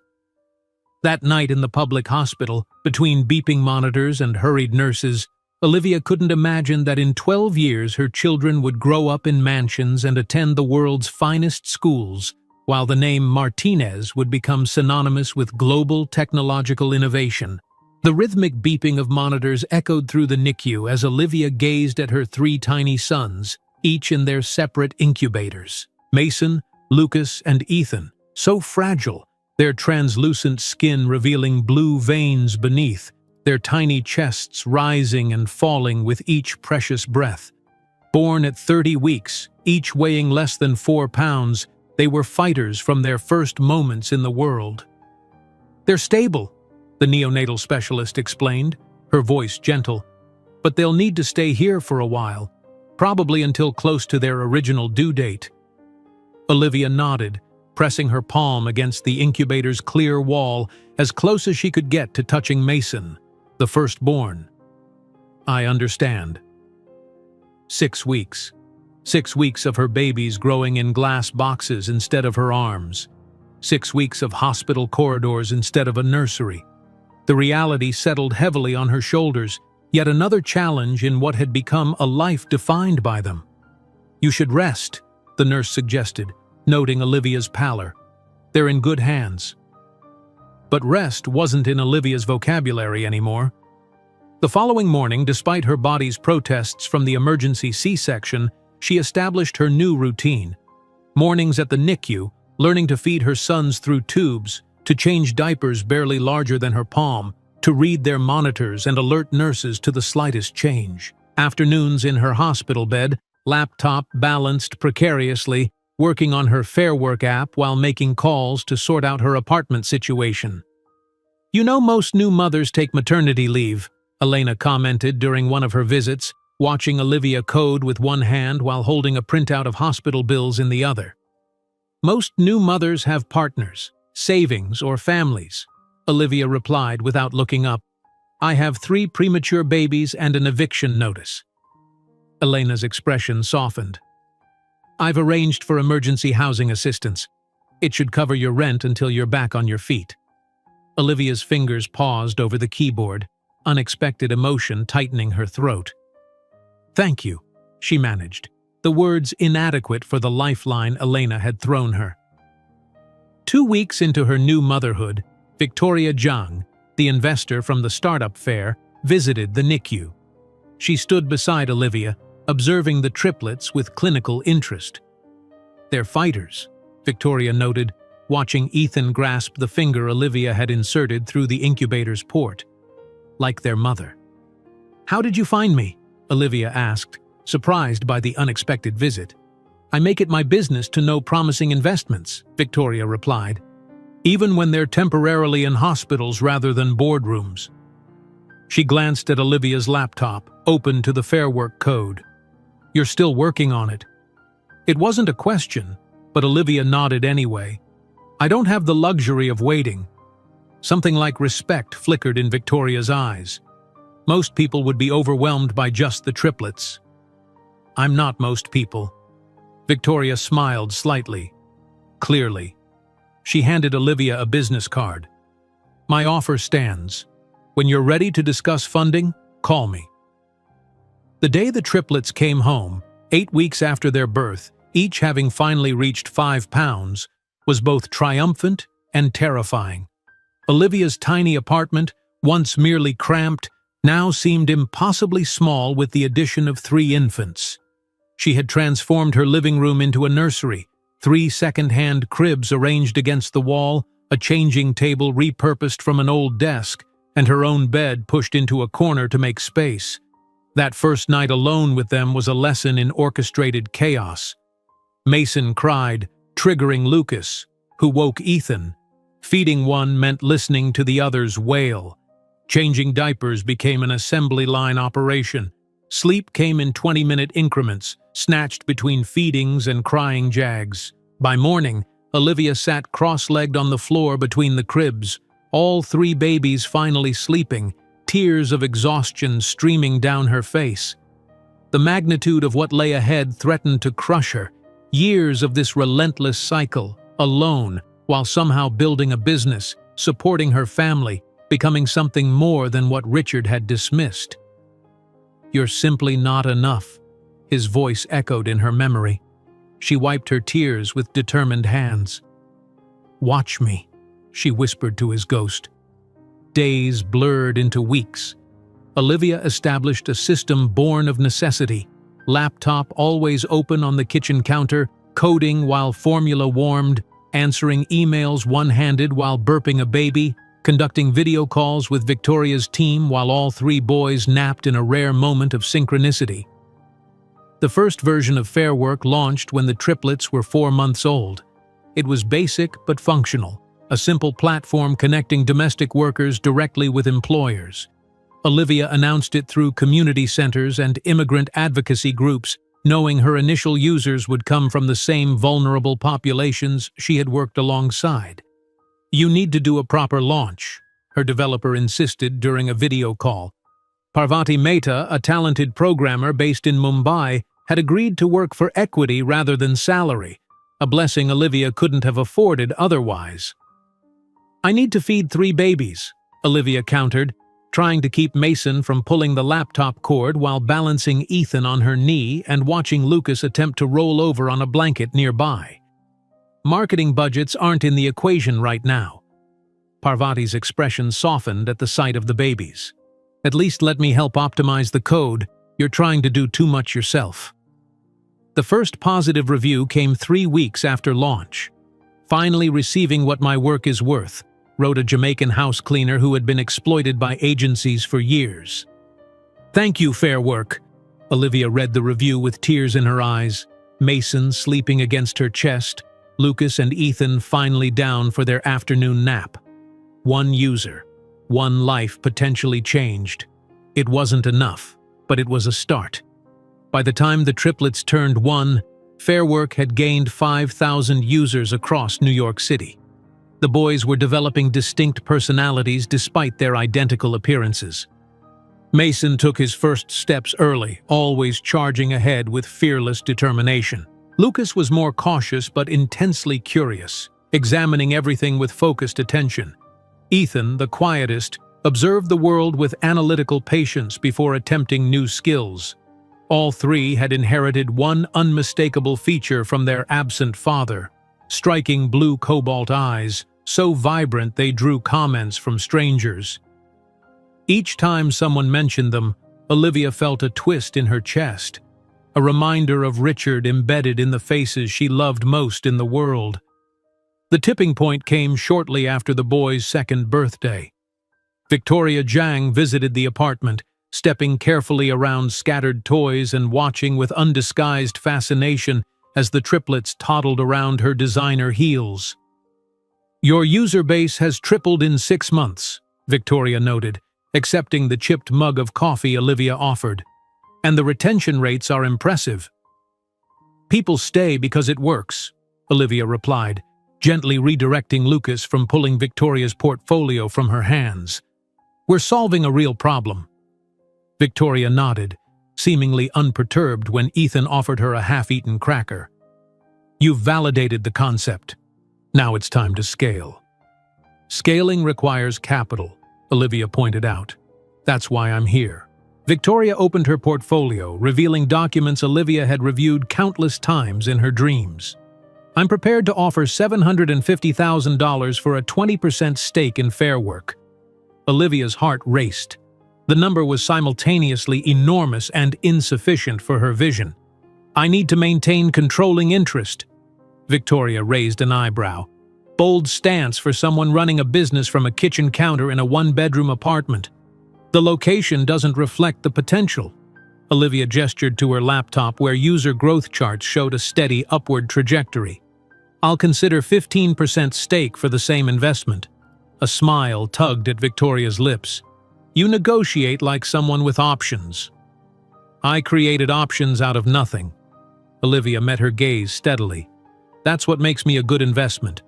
That night in the public hospital, between beeping monitors and hurried nurses, Olivia couldn't imagine that in 12 years her children would grow up in mansions and attend the world's finest schools, while the name Martinez would become synonymous with global technological innovation. The rhythmic beeping of monitors echoed through the NICU as Olivia gazed at her 3 tiny sons, each in their separate incubators. Mason, Lucas, and Ethan, so fragile, their translucent skin revealing blue veins beneath, their tiny chests rising and falling with each precious breath. Born at 30 weeks, each weighing less than 4 pounds, they were fighters from their first moments in the world. "They're stable," the neonatal specialist explained, her voice gentle, "but they'll need to stay here for a while, probably until close to their original due date." Olivia nodded, pressing her palm against the incubator's clear wall as close as she could get to touching Mason, the firstborn. "I understand." 6 weeks. 6 weeks of her babies growing in glass boxes instead of her arms. 6 weeks of hospital corridors instead of a nursery. The reality settled heavily on her shoulders, yet another challenge in what had become a life defined by them. "You should rest," the nurse suggested, noting Olivia's pallor. "They're in good hands." But rest wasn't in Olivia's vocabulary anymore. The following morning, despite her body's protests from the emergency C-section, she established her new routine. Mornings at the NICU, learning to feed her sons through tubes, to change diapers barely larger than her palm, to read their monitors and alert nurses to the slightest change. Afternoons in her hospital bed, laptop balanced precariously, working on her Fair Work app while making calls to sort out her apartment situation. "You know most new mothers take maternity leave," Elena commented during one of her visits, watching Olivia code with one hand while holding a printout of hospital bills in the other. "Most new mothers have partners, savings, or families," Olivia replied without looking up. "I have 3 premature babies and an eviction notice." Elena's expression softened. "I've arranged for emergency housing assistance. It should cover your rent until you're back on your feet." Olivia's fingers paused over the keyboard, unexpected emotion tightening her throat. "Thank you," she managed, the words inadequate for the lifeline Elena had thrown her. 2 weeks into her new motherhood, Victoria Zhang, the investor from the startup fair, visited the NICU. She stood beside Olivia, observing the triplets with clinical interest. "They're fighters," Victoria noted, watching Ethan grasp the finger Olivia had inserted through the incubator's port. "Like their mother." "How did you find me?" Olivia asked, surprised by the unexpected visit. "I make it my business to know promising investments," Victoria replied, "even when they're temporarily in hospitals rather than boardrooms." She glanced at Olivia's laptop, open to the Fair Work code. "You're still working on it." It wasn't a question, but Olivia nodded anyway. "I don't have the luxury of waiting." Something like respect flickered in Victoria's eyes. Most people would be overwhelmed by just the triplets. "I'm not most people." Victoria smiled slightly. Clearly. She handed Olivia a business card. "My offer stands. When you're ready to discuss funding, call me." The day the triplets came home, 8 weeks after their birth, each having finally reached 5 pounds, was both triumphant and terrifying. Olivia's tiny apartment, once merely cramped, now seemed impossibly small with the addition of 3 infants. She had transformed her living room into a nursery, 3 second-hand cribs arranged against the wall, a changing table repurposed from an old desk, and her own bed pushed into a corner to make space. That first night alone with them was a lesson in orchestrated chaos. Mason cried, triggering Lucas, who woke Ethan. Feeding one meant listening to the others wail. Changing diapers became an assembly line operation. Sleep came in 20-minute increments, snatched between feedings and crying jags. By morning, Olivia sat cross-legged on the floor between the cribs, all 3 babies finally sleeping, tears of exhaustion streaming down her face. The magnitude of what lay ahead threatened to crush her. Years of this relentless cycle, alone, while somehow building a business, supporting her family, becoming something more than what Richard had dismissed. "You're simply not enough," his voice echoed in her memory. She wiped her tears with determined hands. "Watch me," she whispered to his ghost. Days blurred into weeks. Olivia established a system born of necessity. Laptop always open on the kitchen counter, coding while formula warmed, answering emails one-handed while burping a baby, conducting video calls with Victoria's team while all 3 boys napped in a rare moment of synchronicity. The first version of Fair Work launched when the triplets were 4 months old. It was basic but functional, a simple platform connecting domestic workers directly with employers. Olivia announced it through community centers and immigrant advocacy groups, knowing her initial users would come from the same vulnerable populations she had worked alongside. "You need to do a proper launch," her developer insisted during a video call. Parvati Mehta, a talented programmer based in Mumbai, had agreed to work for equity rather than salary, a blessing Olivia couldn't have afforded otherwise. "I need to feed 3 babies," Olivia countered, trying to keep Mason from pulling the laptop cord while balancing Ethan on her knee and watching Lucas attempt to roll over on a blanket nearby. "Marketing budgets aren't in the equation right now." Parvati's expression softened at the sight of the babies. "At least let me help optimize the code. You're trying to do too much yourself." The first positive review came 3 weeks after launch. "Finally receiving what my work is worth," wrote a Jamaican house cleaner who had been exploited by agencies for years. "Thank you, Fair Work." Olivia read the review with tears in her eyes. Mason sleeping against her chest, Lucas and Ethan finally down for their afternoon nap. 1 user, 1 life potentially changed. It wasn't enough, but it was a start. By the time the triplets turned 1, Fair Work had gained 5,000 users across New York City. The boys were developing distinct personalities despite their identical appearances. Mason took his first steps early, always charging ahead with fearless determination. Lucas was more cautious but intensely curious, examining everything with focused attention. Ethan, the quietest, observed the world with analytical patience before attempting new skills. All 3 had inherited one unmistakable feature from their absent father: striking blue cobalt eyes, so vibrant they drew comments from strangers. Each time someone mentioned them, Olivia felt a twist in her chest, a reminder of Richard embedded in the faces she loved most in the world. The tipping point came shortly after the boy's 2nd birthday. Victoria Jiang visited the apartment, stepping carefully around scattered toys and watching with undisguised fascination as the triplets toddled around her designer heels. "Your user base has tripled in 6 months," Victoria noted, accepting the chipped mug of coffee Olivia offered. "And the retention rates are impressive." "People stay because it works," Olivia replied, gently redirecting Lucas from pulling Victoria's portfolio from her hands. "We're solving a real problem." Victoria nodded, seemingly unperturbed when Ethan offered her a half-eaten cracker. "You've validated the concept. Now it's time to scale." "Scaling requires capital," Olivia pointed out. "That's why I'm here." Victoria opened her portfolio, revealing documents Olivia had reviewed countless times in her dreams. "I'm prepared to offer $750,000 for a 20% stake in Fairwork." Olivia's heart raced. The number was simultaneously enormous and insufficient for her vision. "I need to maintain controlling interest." Victoria raised an eyebrow. Bold stance for someone running a business from a kitchen counter in a one-bedroom apartment. "The location doesn't reflect the potential." Olivia gestured to her laptop where user growth charts showed a steady upward trajectory. "I'll consider 15% stake for the same investment." A smile tugged at Victoria's lips. "You negotiate like someone with options." "I created options out of nothing." Olivia met her gaze steadily. "That's what makes me a good investment."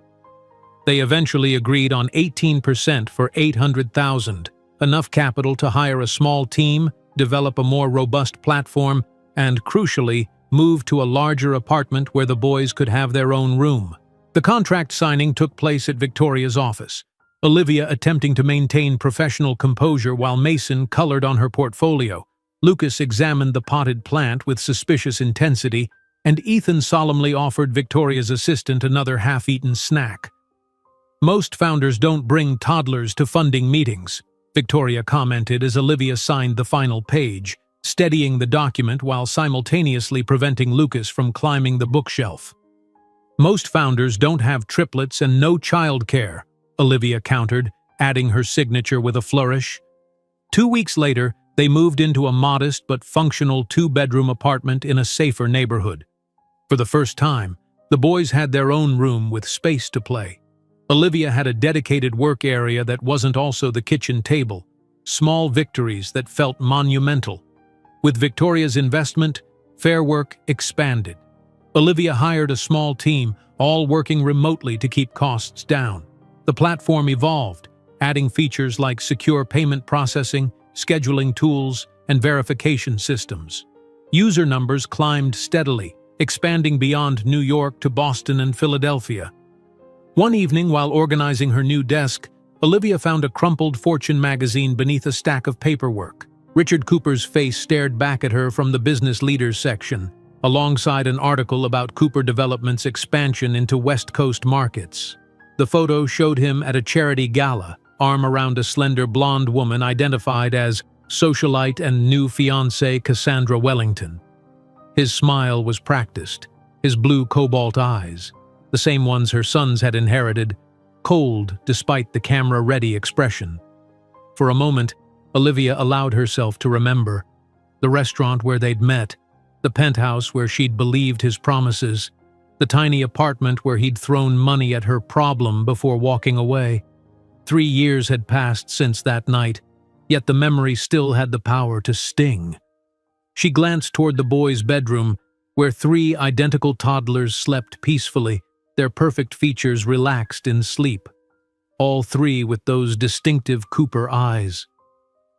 They eventually agreed on 18% for $800,000, enough capital to hire a small team, develop a more robust platform, and, crucially, move to a larger apartment where the boys could have their own room. The contract signing took place at Victoria's office, Olivia attempting to maintain professional composure while Mason colored on her portfolio. Lucas examined the potted plant with suspicious intensity, and Ethan solemnly offered Victoria's assistant another half-eaten snack. "Most founders don't bring toddlers to funding meetings," Victoria commented as Olivia signed the final page, steadying the document while simultaneously preventing Lucas from climbing the bookshelf. "Most founders don't have triplets and no childcare," Olivia countered, adding her signature with a flourish. 2 weeks later, they moved into a modest but functional 2-bedroom apartment in a safer neighborhood. For the first time, the boys had their own room with space to play. Olivia had a dedicated work area that wasn't also the kitchen table, small victories that felt monumental. With Victoria's investment, Fairwork expanded. Olivia hired a small team, all working remotely to keep costs down. The platform evolved, adding features like secure payment processing, scheduling tools, and verification systems. User numbers climbed steadily, expanding beyond New York to Boston and Philadelphia. One evening, while organizing her new desk, Olivia found a crumpled Fortune magazine beneath a stack of paperwork. Richard Cooper's face stared back at her from the business leaders section, alongside an article about Cooper Development's expansion into West Coast markets. The photo showed him at a charity gala, arm around a slender blonde woman identified as socialite and new fiancée Cassandra Wellington. His smile was practiced, his blue cobalt eyes, the same ones her sons had inherited, cold despite the camera-ready expression. For a moment, Olivia allowed herself to remember the restaurant where they'd met, the penthouse where she'd believed his promises, the tiny apartment where he'd thrown money at her problem before walking away. 3 years had passed since that night, yet the memory still had the power to sting. She glanced toward the boys' bedroom, where 3 identical toddlers slept peacefully, their perfect features relaxed in sleep. All 3 with those distinctive Cooper eyes.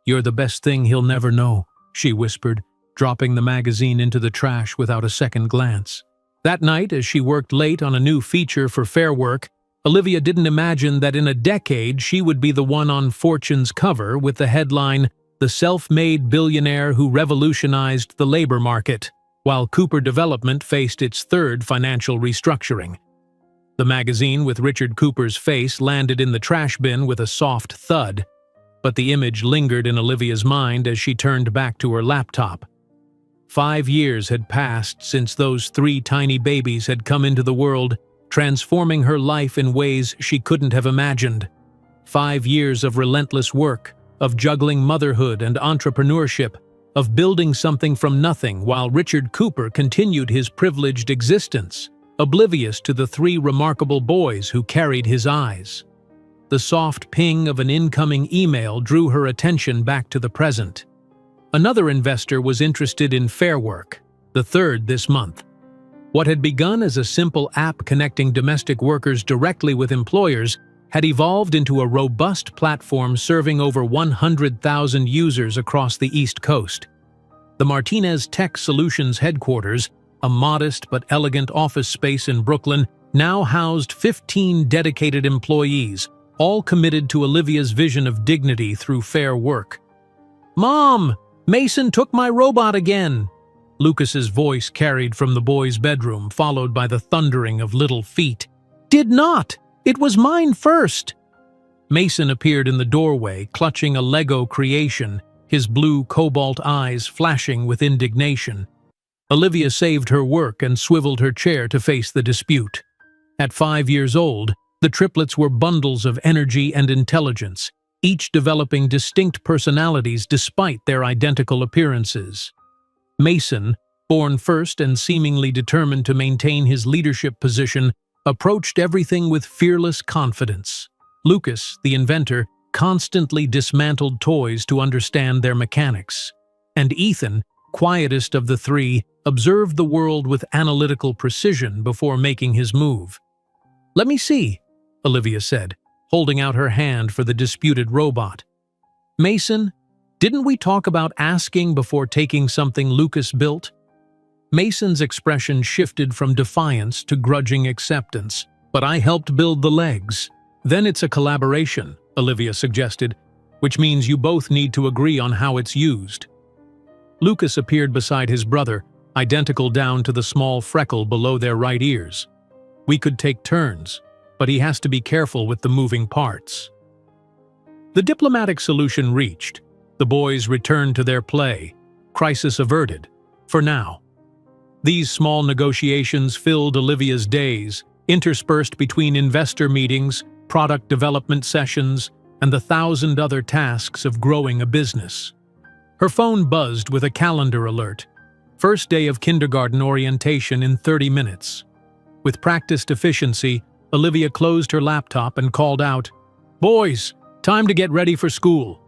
"You're the best thing he'll never know," she whispered, dropping the magazine into the trash without a second glance. That night, as she worked late on a new feature for Fairwork, Olivia didn't imagine that in a decade she would be the one on Fortune's cover with the headline, "The Self-Made Billionaire Who Revolutionized the Labor Market," while Cooper Development faced its 3rd financial restructuring. The magazine with Richard Cooper's face landed in the trash bin with a soft thud, but the image lingered in Olivia's mind as she turned back to her laptop. 5 years had passed since those 3 tiny babies had come into the world, transforming her life in ways she couldn't have imagined. 5 years of relentless work, of juggling motherhood and entrepreneurship, of building something from nothing while Richard Cooper continued his privileged existence, oblivious to the 3 remarkable boys who carried his eyes. The soft ping of an incoming email drew her attention back to the present. Another investor was interested in Fair Work, the third this month. What had begun as a simple app connecting domestic workers directly with employers had evolved into a robust platform serving over 100,000 users across the East Coast. The Martinez Tech Solutions headquarters, a modest but elegant office space in Brooklyn, now housed 15 dedicated employees, all committed to Olivia's vision of dignity through fair work. "Mom! Mason took my robot again!" Lucas's voice carried from the boy's bedroom, followed by the thundering of little feet. "Did not! It was mine first!" Mason appeared in the doorway, clutching a Lego creation, his blue cobalt eyes flashing with indignation. Olivia saved her work and swiveled her chair to face the dispute. At 5 years old, the triplets were bundles of energy and intelligence, each developing distinct personalities despite their identical appearances. Mason, born first and seemingly determined to maintain his leadership position, approached everything with fearless confidence. Lucas, the inventor, constantly dismantled toys to understand their mechanics. And Ethan, quietest of the three, observed the world with analytical precision before making his move. "Let me see," Olivia said, holding out her hand for the disputed robot. "Mason, didn't we talk about asking before taking something Lucas built?" Mason's expression shifted from defiance to grudging acceptance. "But I helped build the legs." "Then it's a collaboration," Olivia suggested, "which means you both need to agree on how it's used." Lucas appeared beside his brother, identical down to the small freckle below their right ears. "We could take turns, but he has to be careful with the moving parts." The diplomatic solution reached. The boys returned to their play, crisis averted, for now. These small negotiations filled Olivia's days, interspersed between investor meetings, product development sessions, and the 1,000 other tasks of growing a business. Her phone buzzed with a calendar alert. First day of kindergarten orientation in 30 minutes. With practiced efficiency, Olivia closed her laptop and called out, "Boys, time to get ready for school."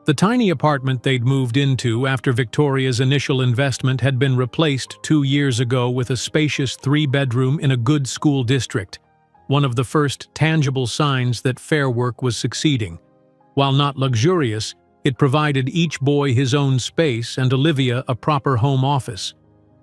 The tiny apartment they'd moved into after Victoria's initial investment had been replaced 2 years ago with a spacious 3-bedroom in a good school district, one of the first tangible signs that Fair Work was succeeding. While not luxurious, it provided each boy his own space and Olivia a proper home office.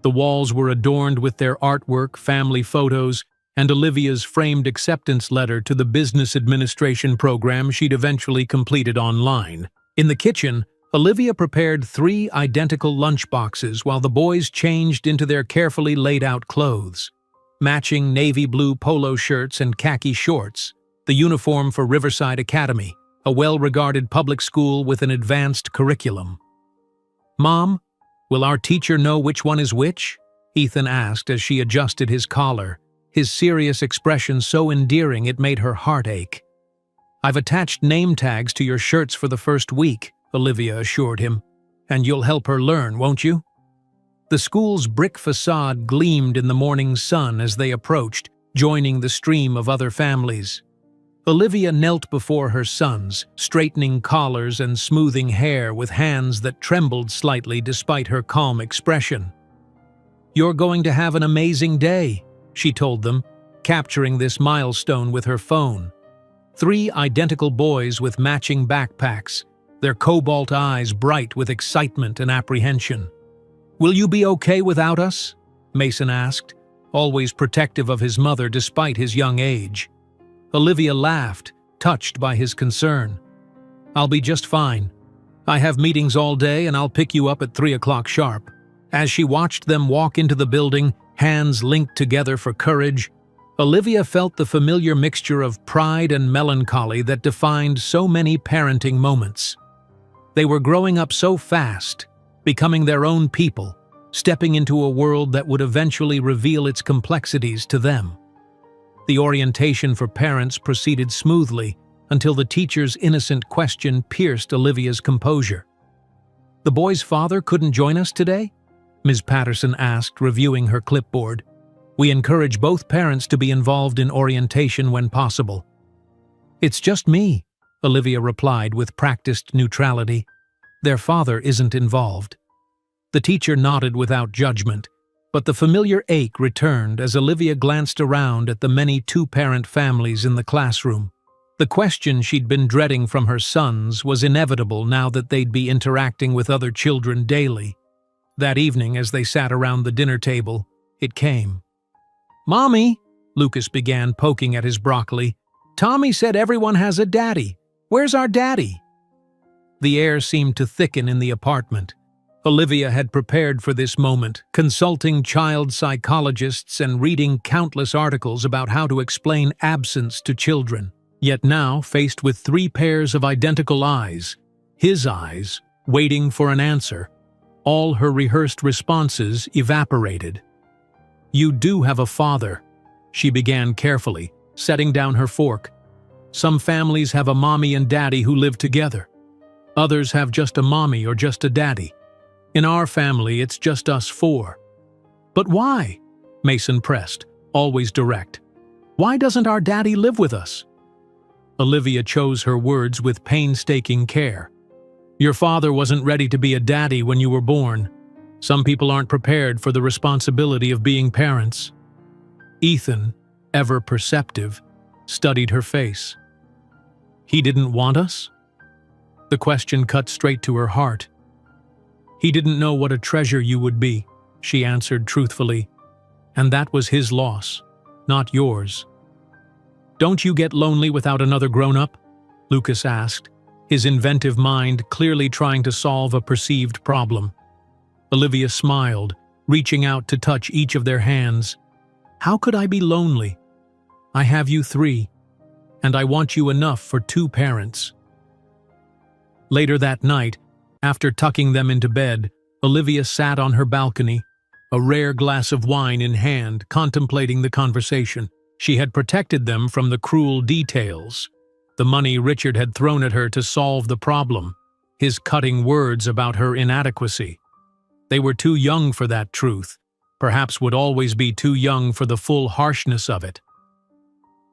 The walls were adorned with their artwork, family photos, and Olivia's framed acceptance letter to the business administration program she'd eventually completed online. In the kitchen, Olivia prepared 3 identical lunchboxes while the boys changed into their carefully laid-out clothes. Matching navy blue polo shirts and khaki shorts, the uniform for Riverside Academy, a well-regarded public school with an advanced curriculum. "Mom, will our teacher know which one is which?" Ethan asked as she adjusted his collar, his serious expression so endearing it made her heart ache. "I've attached name tags to your shirts for the first week," Olivia assured him, "and you'll help her learn, won't you?" The school's brick facade gleamed in the morning sun as they approached, joining the stream of other families. Olivia knelt before her sons, straightening collars and smoothing hair with hands that trembled slightly despite her calm expression. "You're going to have an amazing day," she told them, capturing this milestone with her phone. 3 identical boys with matching backpacks, their cobalt eyes bright with excitement and apprehension. "Will you be okay without us?" Mason asked, always protective of his mother despite his young age. Olivia laughed, touched by his concern. "I'll be just fine. I have meetings all day and I'll pick you up at 3 o'clock sharp." As she watched them walk into the building, hands linked together for courage, Olivia felt the familiar mixture of pride and melancholy that defined so many parenting moments. They were growing up so fast, becoming their own people, stepping into a world that would eventually reveal its complexities to them. The orientation for parents proceeded smoothly until the teacher's innocent question pierced Olivia's composure. "The boy's father couldn't join us today?" Ms. Patterson asked, reviewing her clipboard. "We encourage both parents to be involved in orientation when possible." "It's just me," Olivia replied with practiced neutrality. "Their father isn't involved." The teacher nodded without judgment, but the familiar ache returned as Olivia glanced around at the many two-parent families in the classroom. The question she'd been dreading from her sons was inevitable now that they'd be interacting with other children daily. That evening, as they sat around the dinner table, it came. "Mommy," Lucas began, poking at his broccoli, "Tommy said everyone has a daddy. Where's our daddy?" The air seemed to thicken in the apartment. Olivia had prepared for this moment, consulting child psychologists and reading countless articles about how to explain absence to children. Yet now, faced with 3 pairs of identical eyes, his eyes, waiting for an answer, all her rehearsed responses evaporated. "You do have a father," she began carefully, setting down her fork. "Some families have a mommy and daddy who live together. Others have just a mommy or just a daddy. In our family, it's just us 4. "But why?" Mason pressed, always direct. "Why doesn't our daddy live with us?" Olivia chose her words with painstaking care. "Your father wasn't ready to be a daddy when you were born. Some people aren't prepared for the responsibility of being parents." Ethan, ever perceptive, studied her face. "He didn't want us?" The question cut straight to her heart. "He didn't know what a treasure you would be," she answered truthfully. "And that was his loss, not yours." "Don't you get lonely without another grown-up?" Lucas asked, his inventive mind clearly trying to solve a perceived problem. Olivia smiled, reaching out to touch each of their hands. "How could I be lonely? I have you 3, and I want you enough for 2 parents." Later that night, after tucking them into bed, Olivia sat on her balcony, a rare glass of wine in hand, contemplating the conversation. She had protected them from the cruel details, the money Richard had thrown at her to solve the problem, his cutting words about her inadequacy. They were too young for that truth, perhaps would always be too young for the full harshness of it.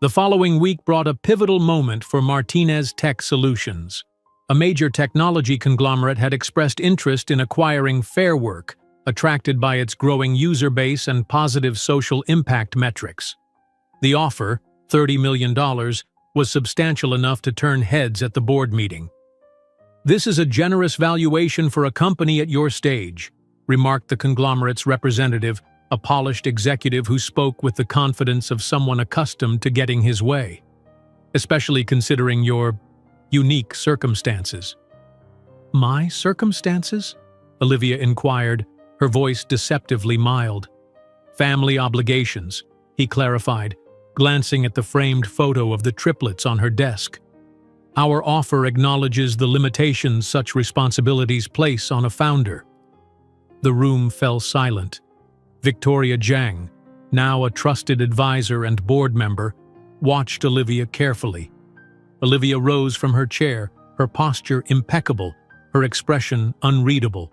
The following week brought a pivotal moment for Martinez Tech Solutions. A major technology conglomerate had expressed interest in acquiring Fairwork, attracted by its growing user base and positive social impact metrics. The offer, $30 million, was substantial enough to turn heads at the board meeting. "This is a generous valuation for a company at your stage," remarked the conglomerate's representative, a polished executive who spoke with the confidence of someone accustomed to getting his way. "Especially considering your unique circumstances." "My circumstances?" Olivia inquired, her voice deceptively mild. "Family obligations," he clarified, glancing at the framed photo of the triplets on her desk. "Our offer acknowledges the limitations such responsibilities place on a founder." The room fell silent. Victoria Jiang, now a trusted advisor and board member, watched Olivia carefully. Olivia rose from her chair, her posture impeccable, her expression unreadable.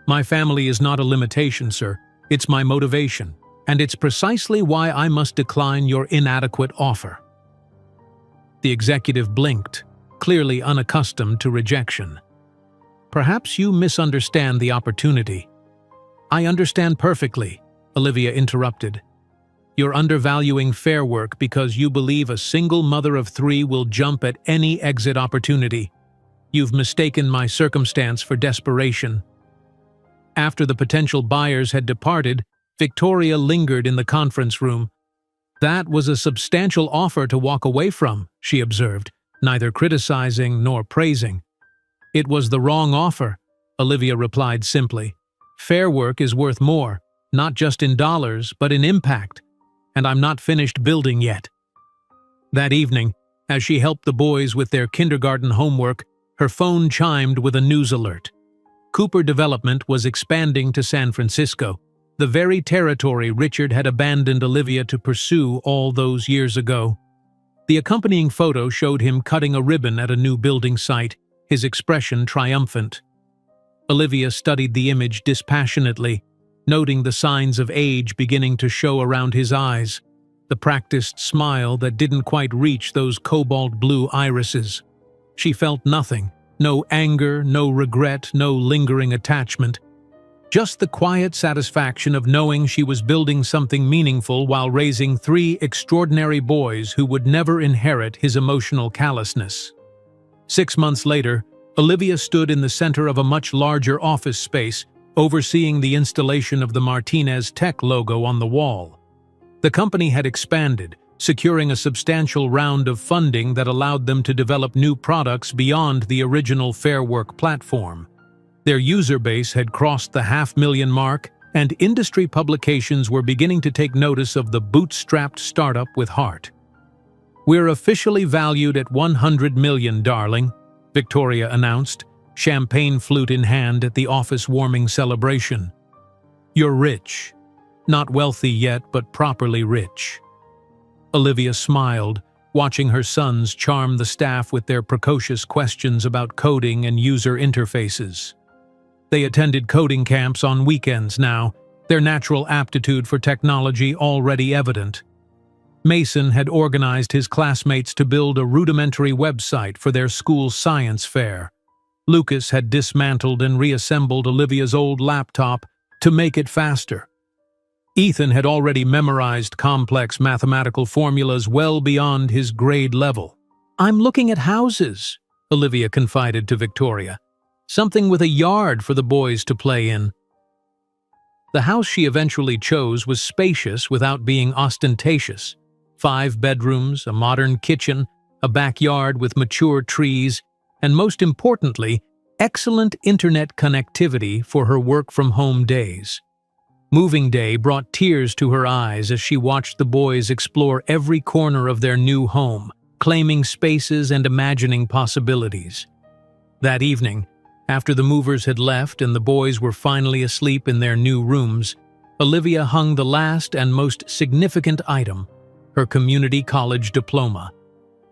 "My family is not a limitation, sir. It's my motivation, and it's precisely why I must decline your inadequate offer." The executive blinked, clearly unaccustomed to rejection. "Perhaps you misunderstand the opportunity." "I understand perfectly," Olivia interrupted. "You're undervaluing Fairwork because you believe a single mother of 3 will jump at any exit opportunity. You've mistaken my circumstance for desperation." After the potential buyers had departed, Victoria lingered in the conference room. "That was a substantial offer to walk away from," she observed, neither criticizing nor praising. "It was the wrong offer," Olivia replied simply. "Fairwork is worth more, not just in dollars, but in impact, and I'm not finished building yet." That evening, as she helped the boys with their kindergarten homework, her phone chimed with a news alert. Cooper Development was expanding to San Francisco, the very territory Richard had abandoned Olivia to pursue all those years ago. The accompanying photo showed him cutting a ribbon at a new building site, his expression triumphant. Olivia studied the image dispassionately, noting the signs of age beginning to show around his eyes. the practiced smile that didn't quite reach those cobalt-blue irises. She felt nothing, no anger, no regret, no lingering attachment. Just the quiet satisfaction of knowing she was building something meaningful while raising 3 extraordinary boys who would never inherit his emotional callousness. 6 months later, Olivia stood in the center of a much larger office space, overseeing the installation of the Martinez Tech logo on the wall. The company had expanded, securing a substantial round of funding that allowed them to develop new products beyond the original Fair Work platform. Their user base had crossed the 500,000 mark, and industry publications were beginning to take notice of the bootstrapped startup with heart. "We're officially valued at 100 million, darling," Victoria announced, champagne flute in hand at the office-warming celebration. "You're rich. Not wealthy yet, but properly rich." Olivia smiled, watching her sons charm the staff with their precocious questions about coding and user interfaces. They attended coding camps on weekends now, their natural aptitude for technology already evident. Mason had organized his classmates to build a rudimentary website for their school science fair. Lucas had dismantled and reassembled Olivia's old laptop to make it faster. Ethan had already memorized complex mathematical formulas well beyond his grade level. "I'm looking at houses," Olivia confided to Victoria. "Something with a yard for the boys to play in." The house she eventually chose was spacious without being ostentatious. 5 bedrooms, a modern kitchen, a backyard with mature trees, and most importantly, excellent internet connectivity for her work-from-home days. Moving day brought tears to her eyes as she watched the boys explore every corner of their new home, claiming spaces and imagining possibilities. That evening, after the movers had left and the boys were finally asleep in their new rooms, Olivia hung the last and most significant item, her community college diploma.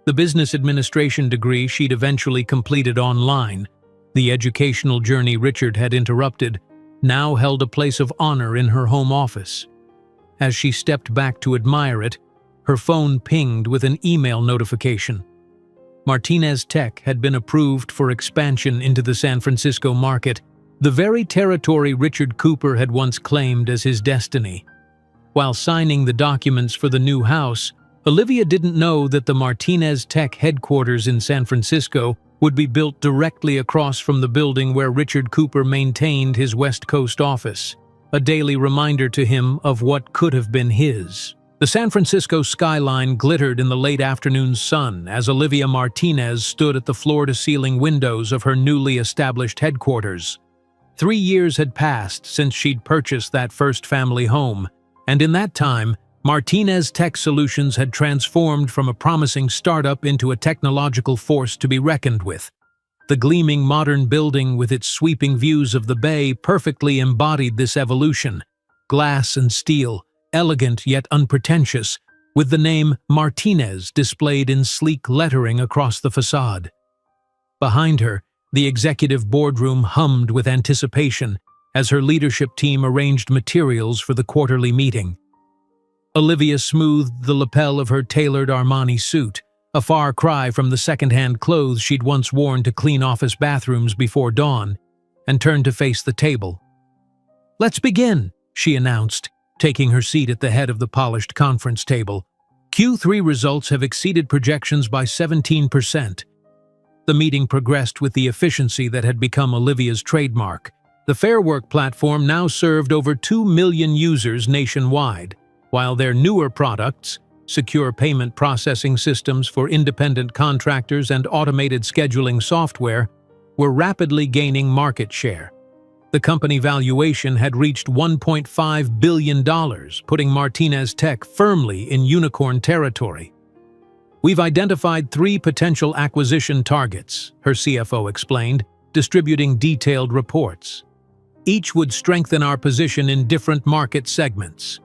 The business administration degree she'd eventually completed online, the educational journey Richard had interrupted, now held a place of honor in her home office. As she stepped back to admire it, her phone pinged with an email notification. Martinez Tech had been approved for expansion into the San Francisco market, the very territory Richard Cooper had once claimed as his destiny. While signing the documents for the new house, Olivia didn't know that the Martinez Tech headquarters in San Francisco would be built directly across from the building where Richard Cooper maintained his West Coast office, a daily reminder to him of what could have been his. The San Francisco skyline glittered in the late afternoon sun as Olivia Martinez stood at the floor-to-ceiling windows of her newly established headquarters. 3 years had passed since she'd purchased that first family home, and in that time, Martinez Tech Solutions had transformed from a promising startup into a technological force to be reckoned with. The gleaming modern building with its sweeping views of the bay perfectly embodied this evolution. Glass and steel, elegant yet unpretentious, with the name Martinez displayed in sleek lettering across the facade. Behind her, the executive boardroom hummed with anticipation as her leadership team arranged materials for the quarterly meeting. Olivia smoothed the lapel of her tailored Armani suit, a far cry from the second-hand clothes she'd once worn to clean office bathrooms before dawn, and turned to face the table. "Let's begin," she announced, taking her seat at the head of the polished conference table. "Q3 results have exceeded projections by 17%. The meeting progressed with the efficiency that had become Olivia's trademark. The Fair Work platform now served over 2 million users nationwide, while their newer products, secure payment processing systems for independent contractors and automated scheduling software, were rapidly gaining market share. The company valuation had reached $1.5 billion, putting Martinez Tech firmly in unicorn territory. "We've identified 3 potential acquisition targets," her CFO explained, distributing detailed reports. "Each would strengthen our position in different market segments."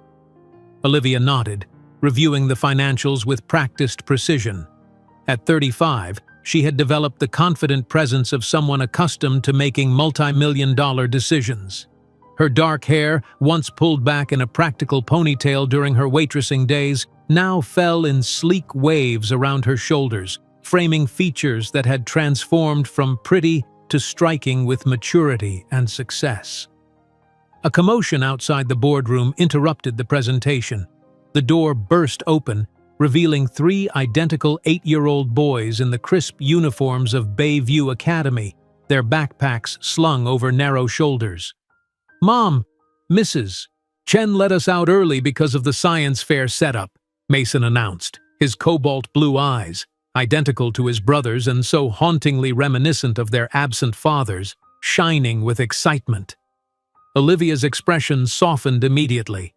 Olivia nodded, reviewing the financials with practiced precision. At 35, she had developed the confident presence of someone accustomed to making multi-million-dollar decisions. Her dark hair, once pulled back in a practical ponytail during her waitressing days, now fell in sleek waves around her shoulders, framing features that had transformed from pretty to striking with maturity and success. A commotion outside the boardroom interrupted the presentation. The door burst open, revealing 3 identical 8-year-old boys in the crisp uniforms of Bayview Academy, their backpacks slung over narrow shoulders. "Mom, Mrs. Chen let us out early because of the science fair setup," Mason announced, his cobalt blue eyes, identical to his brothers and so hauntingly reminiscent of their absent fathers, shining with excitement. Olivia's expression softened immediately.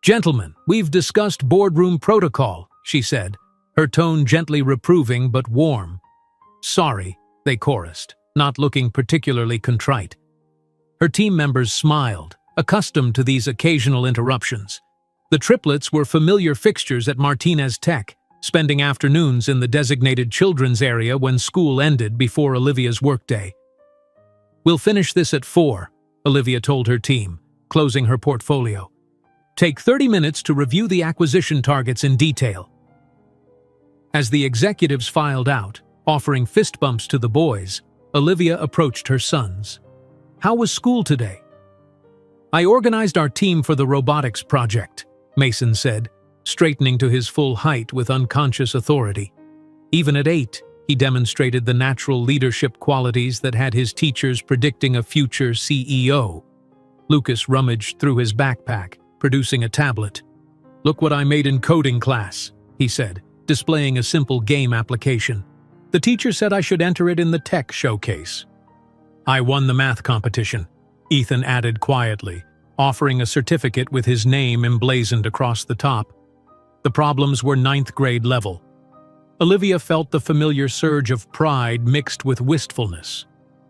"Gentlemen, we've discussed boardroom protocol," she said, her tone gently reproving but warm. "Sorry," they chorused, not looking particularly contrite. Her team members smiled, accustomed to these occasional interruptions. The triplets were familiar fixtures at Martinez Tech, spending afternoons in the designated children's area when school ended before Olivia's workday. "We'll finish this at 4, Olivia told her team, closing her portfolio. "Take 30 minutes to review the acquisition targets in detail." As the executives filed out, offering fist bumps to the boys, Olivia approached her sons. "How was school today?" "I organized our team for the robotics project," Mason said, straightening to his full height with unconscious authority. Even at 8, he demonstrated the natural leadership qualities that had his teachers predicting a future CEO. Lucas rummaged through his backpack, producing a tablet. "Look what I made in coding class," he said, displaying a simple game application. "The teacher said I should enter it in the tech showcase." "I won the math competition," Ethan added quietly, offering a certificate with his name emblazoned across the top. The problems were 9th grade level. Olivia felt the familiar surge of pride mixed with wistfulness.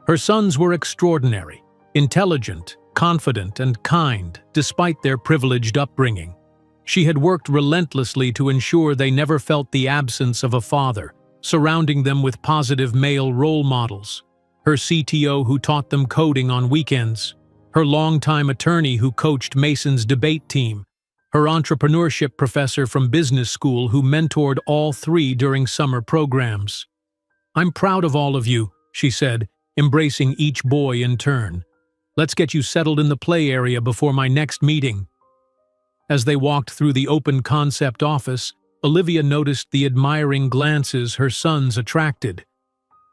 Her sons were extraordinary, intelligent, confident, and kind, despite their privileged upbringing. She had worked relentlessly to ensure they never felt the absence of a father, surrounding them with positive male role models. Her CTO who taught them coding on weekends, her longtime attorney who coached Mason's debate team, her entrepreneurship professor from business school who mentored all 3 during summer programs. "I'm proud of all of you," she said, embracing each boy in turn. "Let's get you settled in the play area before my next meeting." As they walked through the open concept office, Olivia noticed the admiring glances her sons attracted.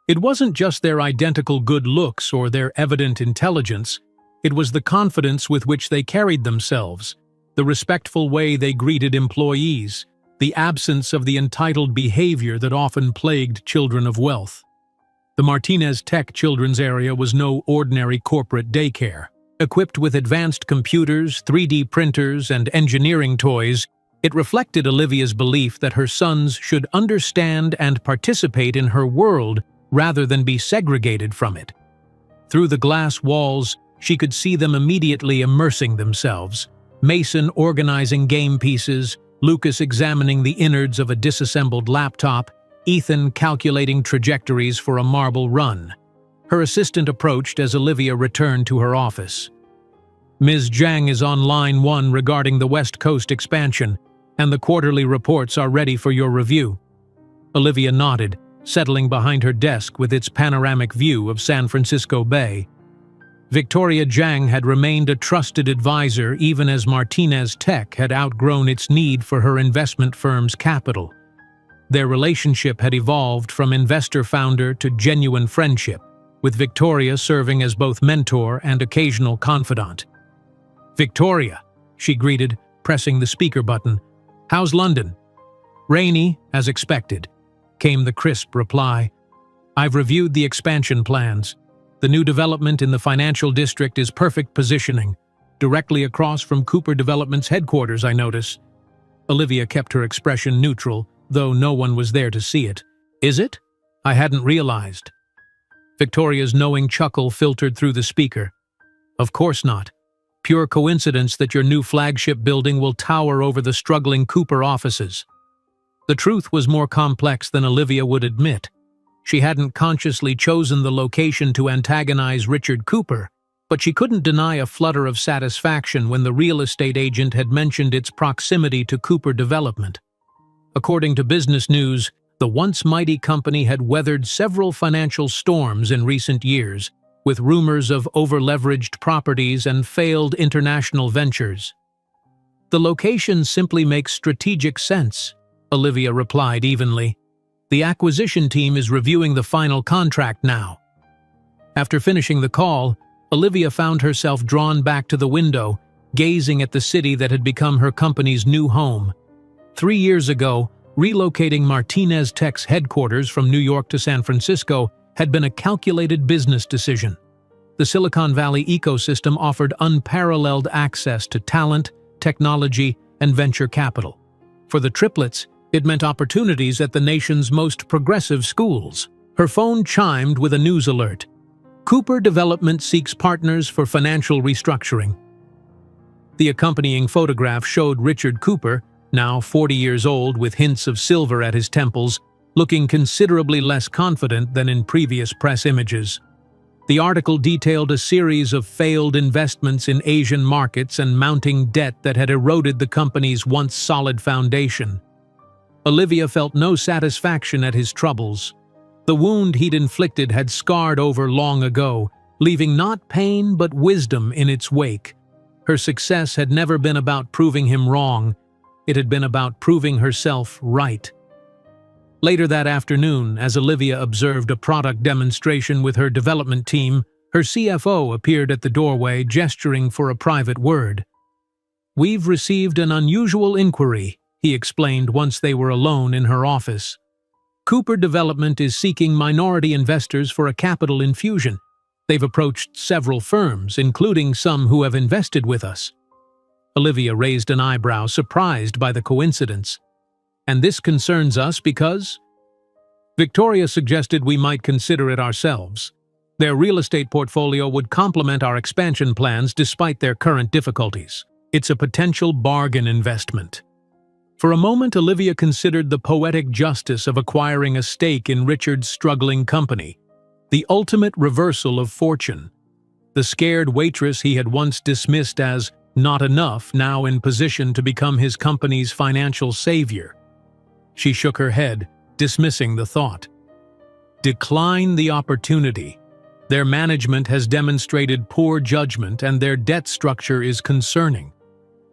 It wasn't just their identical good looks or their evident intelligence, it was the confidence with which they carried themselves, the respectful way they greeted employees, the absence of the entitled behavior that often plagued children of wealth. The Martinez Tech children's area was no ordinary corporate daycare. Equipped with advanced computers, 3D printers, and engineering toys, it reflected Olivia's belief that her sons should understand and participate in her world rather than be segregated from it. Through the glass walls, she could see them immediately immersing themselves, Mason organizing game pieces, Lucas examining the innards of a disassembled laptop, Ethan calculating trajectories for a marble run. Her assistant approached as Olivia returned to her office. "Ms. Zhang is on line 1 regarding the West Coast expansion, and the quarterly reports are ready for your review." Olivia nodded, settling behind her desk with its panoramic view of San Francisco Bay. Victoria Zhang had remained a trusted advisor even as Martinez Tech had outgrown its need for her investment firm's capital. Their relationship had evolved from investor-founder to genuine friendship, with Victoria serving as both mentor and occasional confidant. "Victoria," she greeted, pressing the speaker button. "How's London?" "Rainy, as expected," came the crisp reply. "I've reviewed the expansion plans. The new development in the financial district is perfect positioning, directly across from Cooper Development's headquarters, I notice." Olivia kept her expression neutral, though no one was there to see it. "Is it? I hadn't realized." Victoria's knowing chuckle filtered through the speaker. "Of course not. Pure coincidence that your new flagship building will tower over the struggling Cooper offices." The truth was more complex than Olivia would admit. She hadn't consciously chosen the location to antagonize Richard Cooper, but she couldn't deny a flutter of satisfaction when the real estate agent had mentioned its proximity to Cooper Development. According to Business News, the once mighty company had weathered several financial storms in recent years, with rumors of over-leveraged properties and failed international ventures. "The location simply makes strategic sense," Olivia replied evenly. "The acquisition team is reviewing the final contract now." After finishing the call, Olivia found herself drawn back to the window, gazing at the city that had become her company's new home. 3 years ago, relocating Martinez Tech's headquarters from New York to San Francisco had been a calculated business decision. The Silicon Valley ecosystem offered unparalleled access to talent, technology, and venture capital. For the triplets, it meant opportunities at the nation's most progressive schools. Her phone chimed with a news alert. Cooper Development seeks partners for financial restructuring. The accompanying photograph showed Richard Cooper, now 40 years old with hints of silver at his temples, looking considerably less confident than in previous press images. The article detailed a series of failed investments in Asian markets and mounting debt that had eroded the company's once solid foundation. Olivia felt no satisfaction at his troubles. The wound he'd inflicted had scarred over long ago, leaving not pain but wisdom in its wake. Her success had never been about proving him wrong. It had been about proving herself right. Later that afternoon, as Olivia observed a product demonstration with her development team, her CFO appeared at the doorway, gesturing for a private word. "We've received an unusual inquiry," he explained once they were alone in her office. "Cooper Development is seeking minority investors for a capital infusion. They've approached several firms, including some who have invested with us." Olivia raised an eyebrow, surprised by the coincidence. "And this concerns us because?" "Victoria suggested we might consider it ourselves. Their real estate portfolio would complement our expansion plans despite their current difficulties. It's a potential bargain investment." For a moment, Olivia considered the poetic justice of acquiring a stake in Richard's struggling company. The ultimate reversal of fortune. The scared waitress he had once dismissed as not enough, now in position to become his company's financial savior. She shook her head, dismissing the thought. "Decline the opportunity. Their management has demonstrated poor judgment and their debt structure is concerning.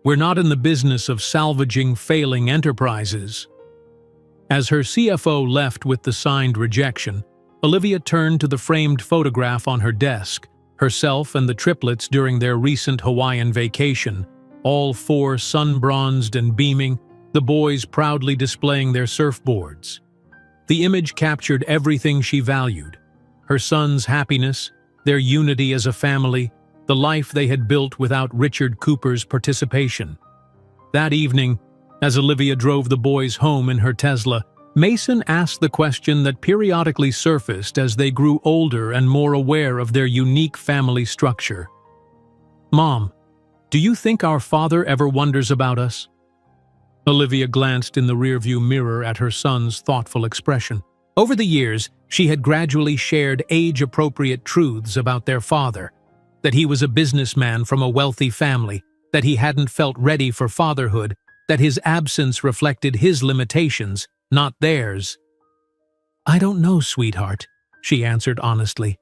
We're not in the business of salvaging failing enterprises." As her CFO left with the signed rejection, Olivia turned to the framed photograph on her desk, herself and the triplets during their recent Hawaiian vacation, all four sun-bronzed and beaming, the boys proudly displaying their surfboards. The image captured everything she valued: her son's happiness, their unity as a family, the life they had built without Richard Cooper's participation. That evening, as Olivia drove the boys home in her Tesla, Mason asked the question that periodically surfaced as they grew older and more aware of their unique family structure. "Mom, do you think our father ever wonders about us?" Olivia glanced in the rearview mirror at her son's thoughtful expression. Over the years, she had gradually shared age-appropriate truths about their father, that he was a businessman from a wealthy family, that he hadn't felt ready for fatherhood, that his absence reflected his limitations, not theirs. "I don't know, sweetheart," she answered honestly.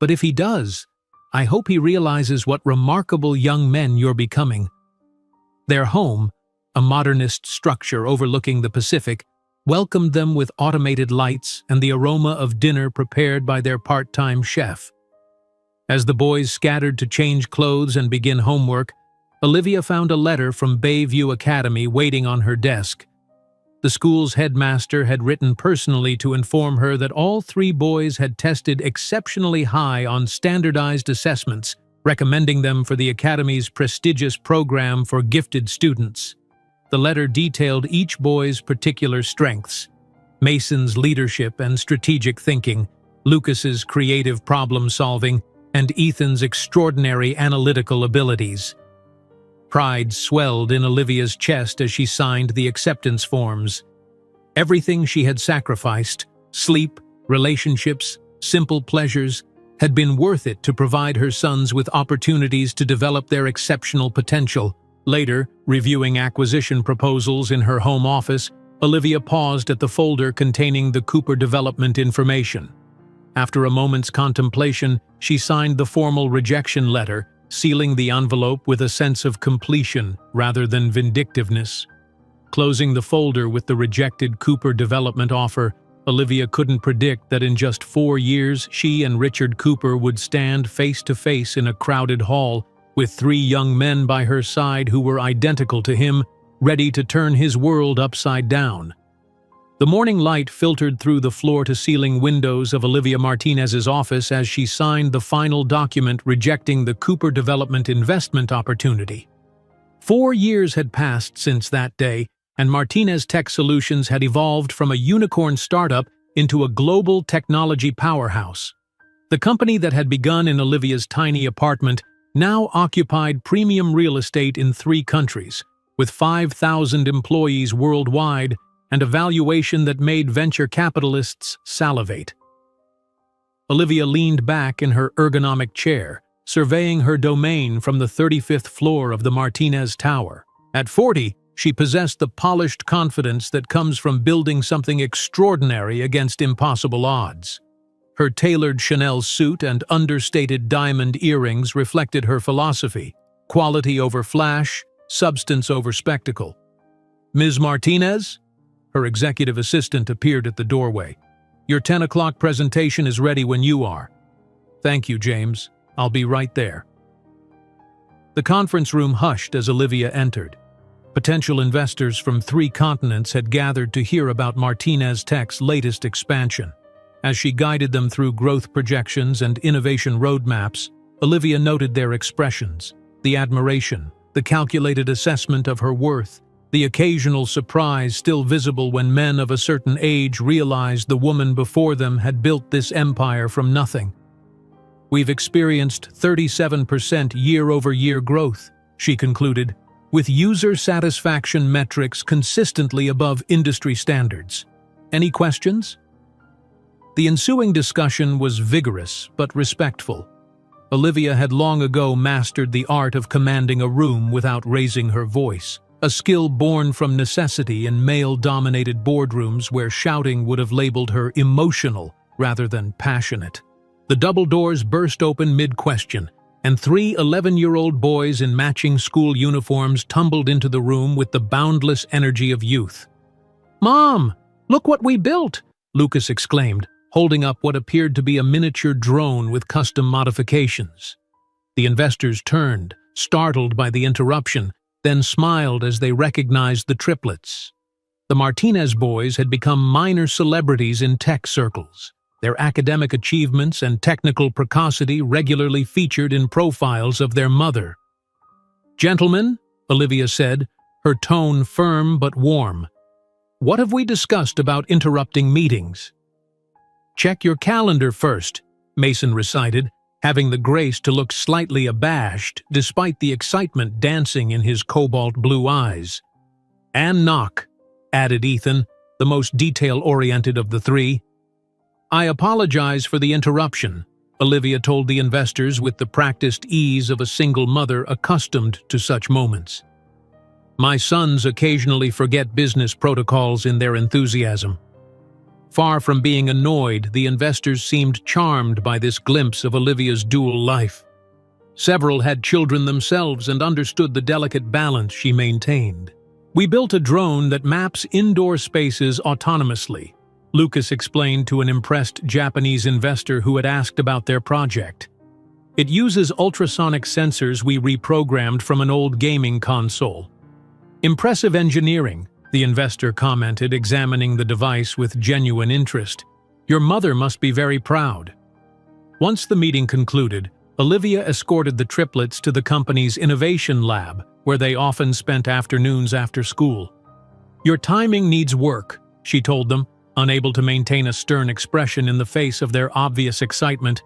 "But if he does, I hope he realizes what remarkable young men you're becoming." Their home, a modernist structure overlooking the Pacific, welcomed them with automated lights and the aroma of dinner prepared by their part-time chef. As the boys scattered to change clothes and begin homework, Olivia found a letter from Bayview Academy waiting on her desk. The school's headmaster had written personally to inform her that all 3 boys had tested exceptionally high on standardized assessments, recommending them for the academy's prestigious program for gifted students. The letter detailed each boy's particular strengths: Mason's leadership and strategic thinking, Lucas's creative problem-solving, and Ethan's extraordinary analytical abilities. Pride swelled in Olivia's chest as she signed the acceptance forms. Everything she had sacrificed, sleep, relationships, simple pleasures, had been worth it to provide her sons with opportunities to develop their exceptional potential. Later, reviewing acquisition proposals in her home office, Olivia paused at the folder containing the Cooper development information. After a moment's contemplation, she signed the formal rejection letter, sealing the envelope with a sense of completion rather than vindictiveness. Closing the folder with the rejected Cooper development offer, Olivia couldn't predict that in just 4 years she and Richard Cooper would stand face to face in a crowded hall with 3 young men by her side who were identical to him, ready to turn his world upside down. The morning light filtered through the floor-to-ceiling windows of Olivia Martinez's office as she signed the final document rejecting the Cooper development investment opportunity. 4 years had passed since that day, and Martinez Tech Solutions had evolved from a unicorn startup into a global technology powerhouse. The company that had begun in Olivia's tiny apartment now occupied premium real estate in 3 countries, with 5,000 employees worldwide and a valuation that made venture capitalists salivate. Olivia leaned back in her ergonomic chair, surveying her domain from the 35th floor of the Martinez Tower. At 40, she possessed the polished confidence that comes from building something extraordinary against impossible odds. Her tailored Chanel suit and understated diamond earrings reflected her philosophy: quality over flash, substance over spectacle. "Ms. Martinez?" Her executive assistant appeared at the doorway. "Your 10 o'clock presentation is ready when you are." "Thank you, James. I'll be right there." The conference room hushed as Olivia entered. Potential investors from 3 continents had gathered to hear about Martinez Tech's latest expansion. As she guided them through growth projections and innovation roadmaps, Olivia noted their expressions: the admiration, the calculated assessment of her worth, the occasional surprise still visible when men of a certain age realized the woman before them had built this empire from nothing. "We've experienced 37% year-over-year growth," she concluded, with user satisfaction metrics consistently above industry standards. "Any questions?" The ensuing discussion was vigorous but respectful. Olivia had long ago mastered the art of commanding a room without raising her voice, a skill born from necessity in male-dominated boardrooms where shouting would have labeled her emotional rather than passionate. The double doors burst open mid-question, and 3 11-year-old boys in matching school uniforms tumbled into the room with the boundless energy of youth. "Mom, look what we built!" Lucas exclaimed, holding up what appeared to be a miniature drone with custom modifications. The investors turned, startled by the interruption, then smiled as they recognized the triplets. The Martinez boys had become minor celebrities in tech circles. Their academic achievements and technical precocity regularly featured in profiles of their mother. "Gentlemen," Olivia said, her tone firm but warm, "what have we discussed about interrupting meetings?" "Check your calendar first," Mason recited, having the grace to look slightly abashed despite the excitement dancing in his cobalt blue eyes. "And knock," added Ethan, the most detail-oriented of the 3. "I apologize for the interruption," Olivia told the investors with the practiced ease of a single mother accustomed to such moments. "My sons occasionally forget business protocols in their enthusiasm." Far from being annoyed, the investors seemed charmed by this glimpse of Olivia's dual life. Several had children themselves and understood the delicate balance she maintained. "We built a drone that maps indoor spaces autonomously," Lucas explained to an impressed Japanese investor who had asked about their project. "It uses ultrasonic sensors we reprogrammed from an old gaming console." "Impressive engineering," the investor commented, examining the device with genuine interest. "Your mother must be very proud." Once the meeting concluded, Olivia escorted the triplets to the company's innovation lab, where they often spent afternoons after school. "Your timing needs work," she told them, unable to maintain a stern expression in the face of their obvious excitement.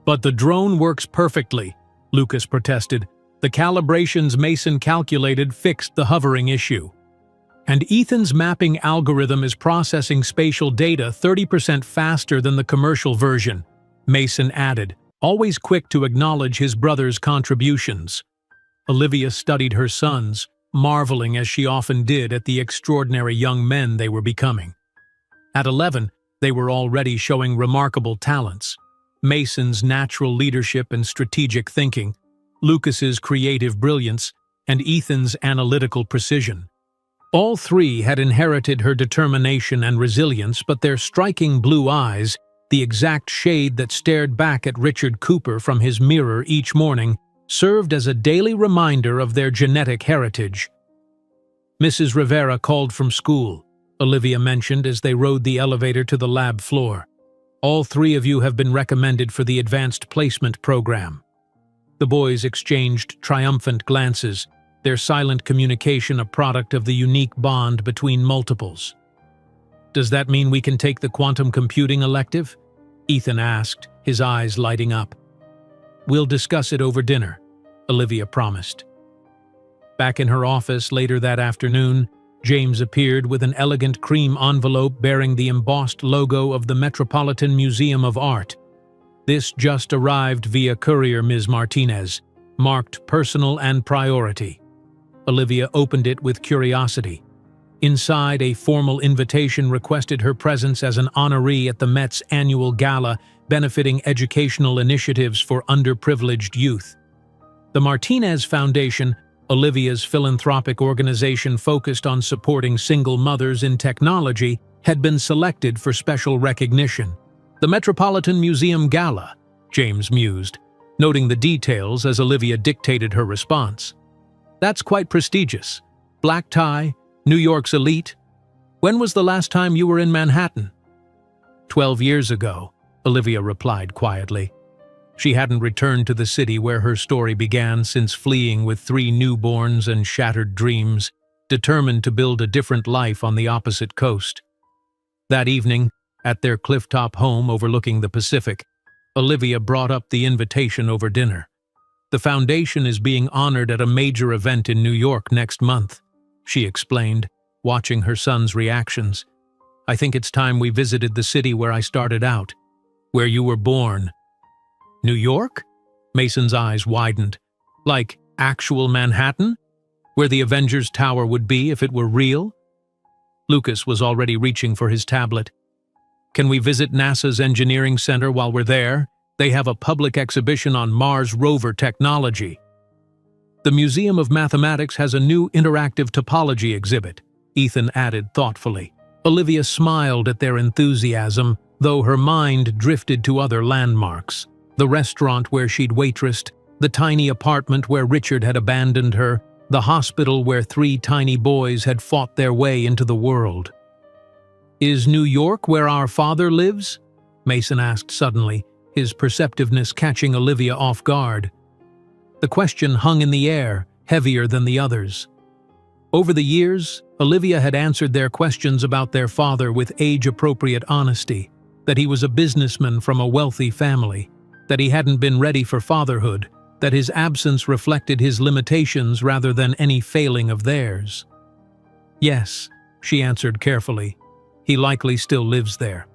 "But the drone works perfectly," Lucas protested. "The calibrations Mason calculated fixed the hovering issue. And Ethan's mapping algorithm is processing spatial data 30% faster than the commercial version," Mason added, always quick to acknowledge his brother's contributions. Olivia studied her sons, marveling as she often did at the extraordinary young men they were becoming. At 11, they were already showing remarkable talents. Mason's natural leadership and strategic thinking, Lucas's creative brilliance, and Ethan's analytical precision. All three had inherited her determination and resilience, but their striking blue eyes, the exact shade that stared back at Richard Cooper from his mirror each morning, served as a daily reminder of their genetic heritage. Mrs. Rivera called from school, Olivia mentioned as they rode the elevator to the lab floor. All three of you have been recommended for the advanced placement program. The boys exchanged triumphant glances, their silent communication a product of the unique bond between multiples. Does that mean we can take the quantum computing elective? Ethan asked, his eyes lighting up. We'll discuss it over dinner, Olivia promised. Back in her office later that afternoon, James appeared with an elegant cream envelope bearing the embossed logo of the Metropolitan Museum of Art. This just arrived via courier, Ms. Martinez, marked personal and priority. Olivia opened it with curiosity. Inside, a formal invitation requested her presence as an honoree at the Met's annual gala benefiting educational initiatives for underprivileged youth. The Martinez Foundation, Olivia's philanthropic organization focused on supporting single mothers in technology, had been selected for special recognition. The Metropolitan Museum Gala, James mused, noting the details as Olivia dictated her response. That's quite prestigious. Black tie, New York's elite. When was the last time you were in Manhattan? 12 years ago, Olivia replied quietly. She hadn't returned to the city where her story began since fleeing with 3 newborns and shattered dreams, determined to build a different life on the opposite coast. That evening, at their clifftop home overlooking the Pacific, Olivia brought up the invitation over dinner. The foundation is being honored at a major event in New York next month, she explained, watching her son's reactions. I think it's time we visited the city where I started out, where you were born. New York? Mason's eyes widened. Like actual Manhattan? Where the Avengers Tower would be if it were real? Lucas was already reaching for his tablet. Can we visit NASA's Engineering Center while we're there? They have a public exhibition on Mars rover technology. The Museum of Mathematics has a new interactive topology exhibit, Ethan added thoughtfully. Olivia smiled at their enthusiasm, though her mind drifted to other landmarks. The restaurant where she'd waitressed, the tiny apartment where Richard had abandoned her, the hospital where 3 tiny boys had fought their way into the world. Is New York where our father lives? Mason asked suddenly, his perceptiveness catching Olivia off guard. The question hung in the air, heavier than the others. Over the years, Olivia had answered their questions about their father with age-appropriate honesty, that he was a businessman from a wealthy family, that he hadn't been ready for fatherhood, that his absence reflected his limitations rather than any failing of theirs. Yes, she answered carefully. He likely still lives there.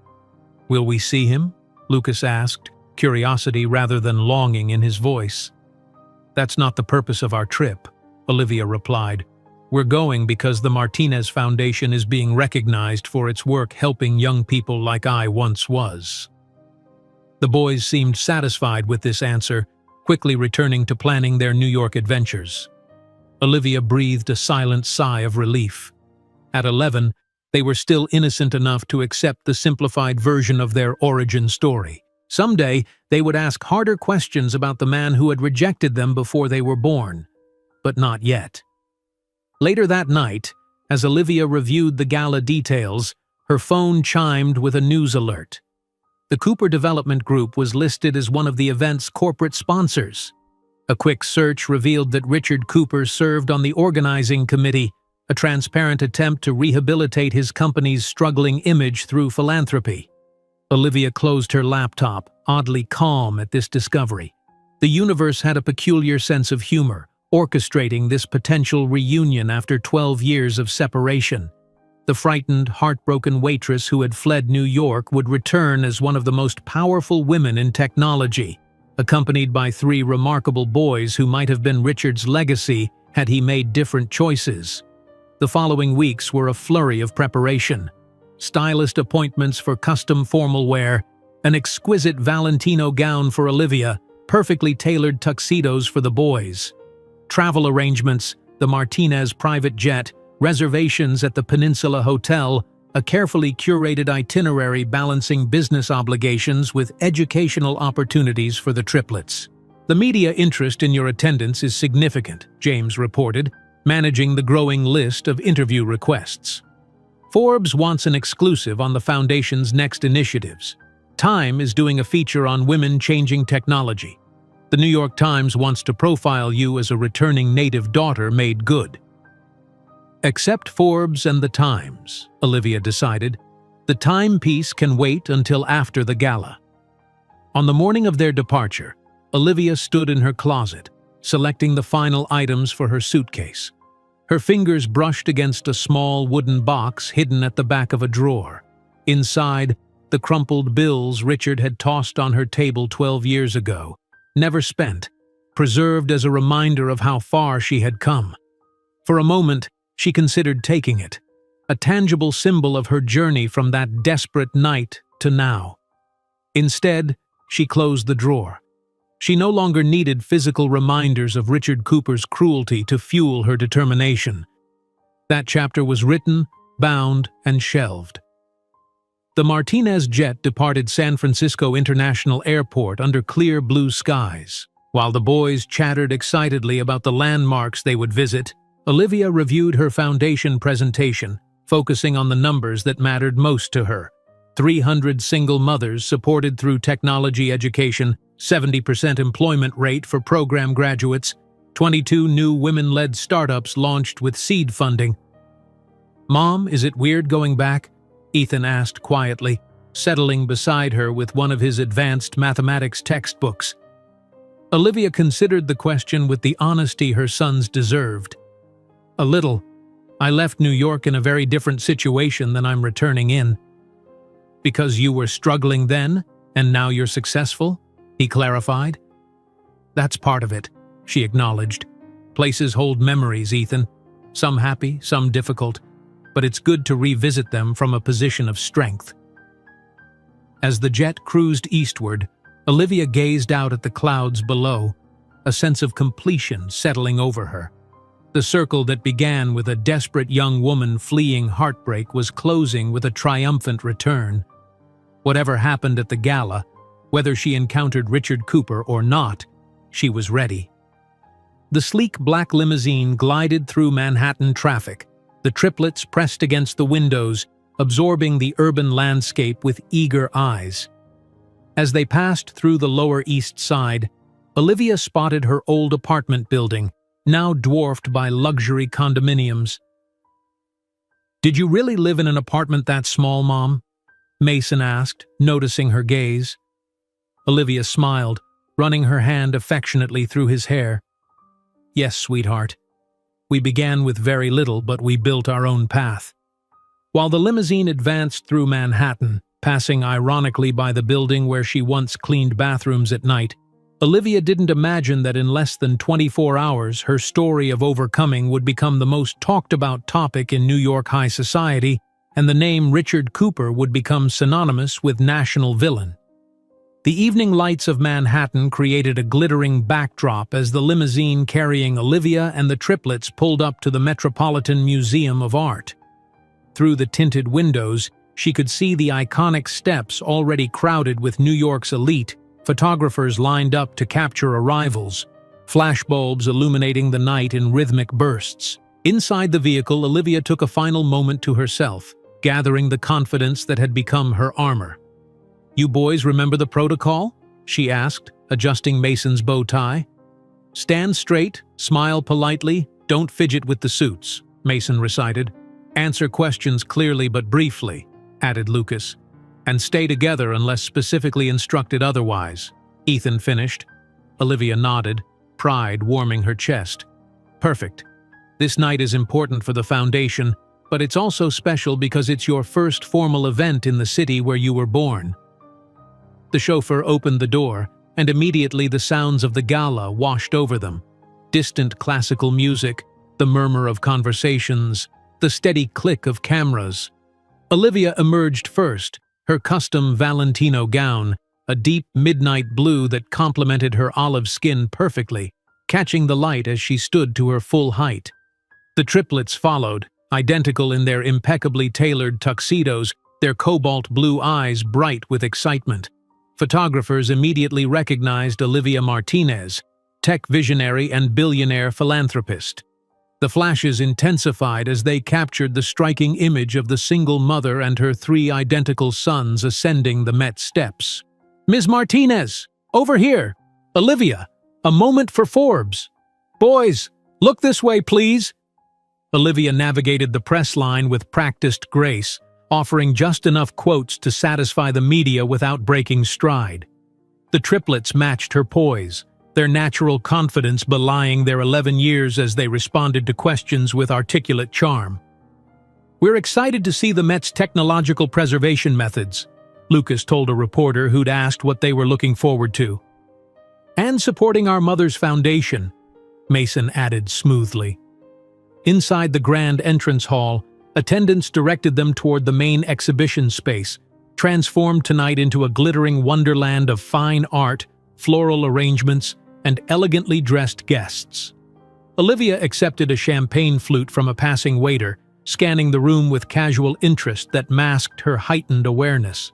Will we see him? Lucas asked, curiosity rather than longing in his voice. That's not the purpose of our trip, Olivia replied. We're going because the Martinez Foundation is being recognized for its work helping young people like I once was. The boys seemed satisfied with this answer, quickly returning to planning their New York adventures. Olivia breathed a silent sigh of relief. At 11, they were still innocent enough to accept the simplified version of their origin story. Someday, they would ask harder questions about the man who had rejected them before they were born. But not yet. Later that night, as Olivia reviewed the gala details, her phone chimed with a news alert. The Cooper Development Group was listed as one of the event's corporate sponsors. A quick search revealed that Richard Cooper served on the organizing committee, a transparent attempt to rehabilitate his company's struggling image through philanthropy. Olivia closed her laptop, oddly calm at this discovery. The universe had a peculiar sense of humor, orchestrating this potential reunion after 12 years of separation. The frightened, heartbroken waitress who had fled New York would return as one of the most powerful women in technology, accompanied by 3 remarkable boys who might have been Richard's legacy Had he made different choices? The following weeks were a flurry of preparation. Stylist appointments for custom formal wear, an exquisite Valentino gown for Olivia, perfectly tailored tuxedos for the boys. Travel arrangements, the Martinez private jet, reservations at the Peninsula Hotel, a carefully curated itinerary balancing business obligations with educational opportunities for the triplets. The media interest in your attendance is significant, James reported, managing the growing list of interview requests. Forbes wants an exclusive on the Foundation's next initiatives. Time is doing a feature on women changing technology. The New York Times wants to profile you as a returning native daughter made good. Except Forbes and the Times, Olivia decided. The timepiece can wait until after the gala. On the morning of their departure, Olivia stood in her closet, selecting the final items for her suitcase. Her fingers brushed against a small wooden box hidden at the back of a drawer. Inside, the crumpled bills Richard had tossed on her table 12 years ago, never spent, preserved as a reminder of how far she had come. For a moment, she considered taking it, a tangible symbol of her journey from that desperate night to now. Instead, she closed the drawer. She no longer needed physical reminders of Richard Cooper's cruelty to fuel her determination. That chapter was written, bound, and shelved. The Martinez jet departed San Francisco International Airport under clear blue skies. While the boys chattered excitedly about the landmarks they would visit, Olivia reviewed her foundation presentation, focusing on the numbers that mattered most to her. 300 single mothers supported through technology education, 70% employment rate for program graduates, 22 new women-led startups launched with seed funding. "Mom, is it weird going back?" Ethan asked quietly, settling beside her with one of his advanced mathematics textbooks. Olivia considered the question with the honesty her sons deserved. "A little. I left New York in a very different situation than I'm returning in." "Because you were struggling then, and now you're successful?" he clarified. "That's part of it," she acknowledged. "Places hold memories, Ethan. Some happy, some difficult, but it's good to revisit them from a position of strength." As the jet cruised eastward, Olivia gazed out at the clouds below, a sense of completion settling over her. The circle that began with a desperate young woman fleeing heartbreak was closing with a triumphant return. Whatever happened at the gala, whether she encountered Richard Cooper or not, she was ready. The sleek black limousine glided through Manhattan traffic, the triplets pressed against the windows, absorbing the urban landscape with eager eyes. As they passed through the Lower East Side, Olivia spotted her old apartment building, now dwarfed by luxury condominiums. "Did you really live in an apartment that small, Mom?" Mason asked, noticing her gaze. Olivia smiled, running her hand affectionately through his hair. "Yes, sweetheart. We began with very little, but we built our own path." While the limousine advanced through Manhattan, passing ironically by the building where she once cleaned bathrooms at night, Olivia didn't imagine that in less than 24 hours her story of overcoming would become the most talked-about topic in New York high society, and the name Richard Cooper would become synonymous with national villain. The evening lights of Manhattan created a glittering backdrop as the limousine carrying Olivia and the triplets pulled up to the Metropolitan Museum of Art. Through the tinted windows, she could see the iconic steps already crowded with New York's elite, photographers lined up to capture arrivals, flashbulbs illuminating the night in rhythmic bursts. Inside the vehicle, Olivia took a final moment to herself, gathering the confidence that had become her armor. "You boys remember the protocol?" she asked, adjusting Mason's bow tie. "Stand straight, smile politely, don't fidget with the suits," Mason recited. "Answer questions clearly but briefly," added Lucas. "And stay together unless specifically instructed otherwise," Ethan finished. Olivia nodded, pride warming her chest. "Perfect. This night is important for the Foundation, but it's also special because it's your first formal event in the city where you were born." The chauffeur opened the door, and immediately the sounds of the gala washed over them. distant classical music, the murmur of conversations, the steady click of cameras. Olivia emerged first, her custom Valentino gown, a deep midnight blue that complemented her olive skin perfectly, catching the light as she stood to her full height. The triplets followed, identical in their impeccably tailored tuxedos, their cobalt blue eyes bright with excitement. Photographers immediately recognized Olivia Martinez, tech visionary and billionaire philanthropist. The flashes intensified as they captured the striking image of the single mother and her 3 identical sons ascending the Met steps. "Ms. Martinez, over here! Olivia, a moment for Forbes! Boys, look this way, please!" Olivia navigated the press line with practiced grace, offering just enough quotes to satisfy the media without breaking stride. The triplets matched her poise, their natural confidence belying their 11 years as they responded to questions with articulate charm. "We're excited to see the Met's technological preservation methods," Lucas told a reporter who'd asked what they were looking forward to. "And supporting our mother's foundation," Mason added smoothly. Inside the grand entrance hall, attendants directed them toward the main exhibition space, transformed tonight into a glittering wonderland of fine art, floral arrangements, and elegantly dressed guests. Olivia accepted a champagne flute from a passing waiter, scanning the room with casual interest that masked her heightened awareness.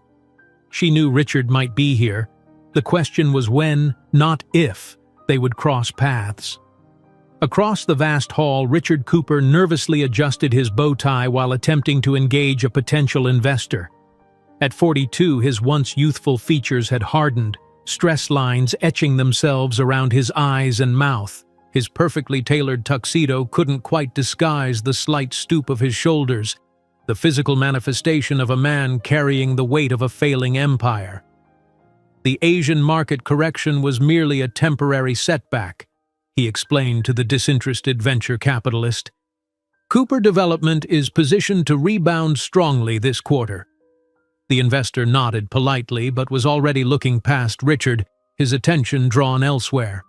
She knew Richard might be here. The question was when, not if, they would cross paths. Across the vast hall, Richard Cooper nervously adjusted his bow tie while attempting to engage a potential investor. At 42, his once youthful features had hardened, stress lines etching themselves around his eyes and mouth. His perfectly tailored tuxedo couldn't quite disguise the slight stoop of his shoulders, the physical manifestation of a man carrying the weight of a failing empire. The Asian market correction was merely a temporary setback, he explained to the disinterested venture capitalist. Cooper Development is positioned to rebound strongly this quarter. The investor nodded politely but was already looking past Richard, his attention drawn elsewhere.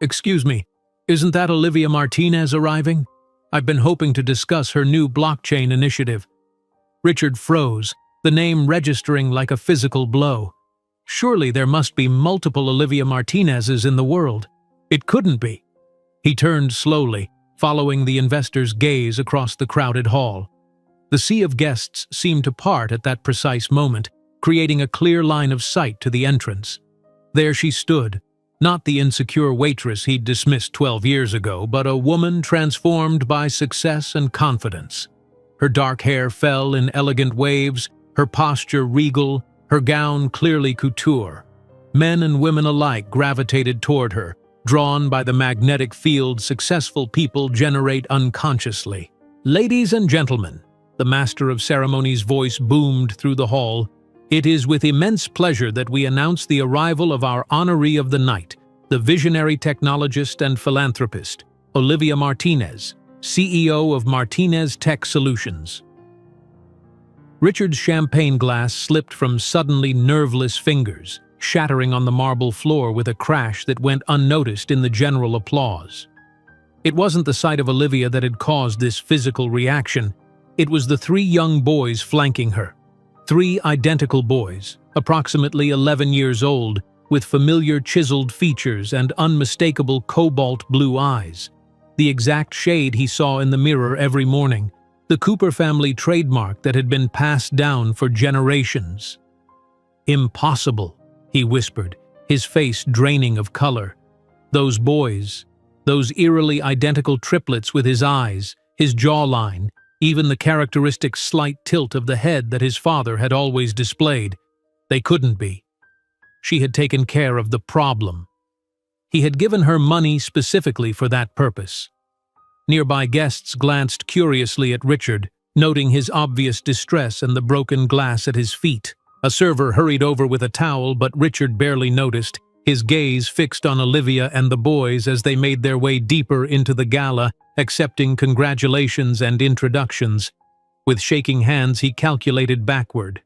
"Excuse me, isn't that Olivia Martinez arriving? I've been hoping to discuss her new blockchain initiative." Richard froze, the name registering like a physical blow. Surely there must be multiple Olivia Martinezes in the world. It couldn't be. He turned slowly, following the investor's gaze across the crowded hall. The sea of guests seemed to part at that precise moment, creating a clear line of sight to the entrance. There she stood, not the insecure waitress he'd dismissed 12 years ago, but a woman transformed by success and confidence. Her dark hair fell in elegant waves, her posture regal, her gown clearly couture. Men and women alike gravitated toward her, drawn by the magnetic field successful people generate unconsciously. "Ladies and gentlemen," the master of ceremonies' voice boomed through the hall, "it is with immense pleasure that we announce the arrival of our honoree of the night, the visionary technologist and philanthropist, Olivia Martinez, CEO of Martinez Tech Solutions." Richard's champagne glass slipped from suddenly nerveless fingers, shattering on the marble floor with a crash that went unnoticed in the general applause. It wasn't the sight of Olivia that had caused this physical reaction. It was the 3 young boys flanking her. 3 identical boys, approximately 11 years old, with familiar chiseled features and unmistakable cobalt blue eyes. The exact shade he saw in the mirror every morning, the Cooper family trademark that had been passed down for generations. "Impossible," he whispered, his face draining of color. Those boys, those eerily identical triplets with his eyes, his jawline, even the characteristic slight tilt of the head that his father had always displayed. They couldn't be. She had taken care of the problem. He had given her money specifically for that purpose. Nearby guests glanced curiously at Richard, noting his obvious distress and the broken glass at his feet. A server hurried over with a towel, but Richard barely noticed, his gaze fixed on Olivia and the boys as they made their way deeper into the gala, accepting congratulations and introductions. With shaking hands, he calculated backward.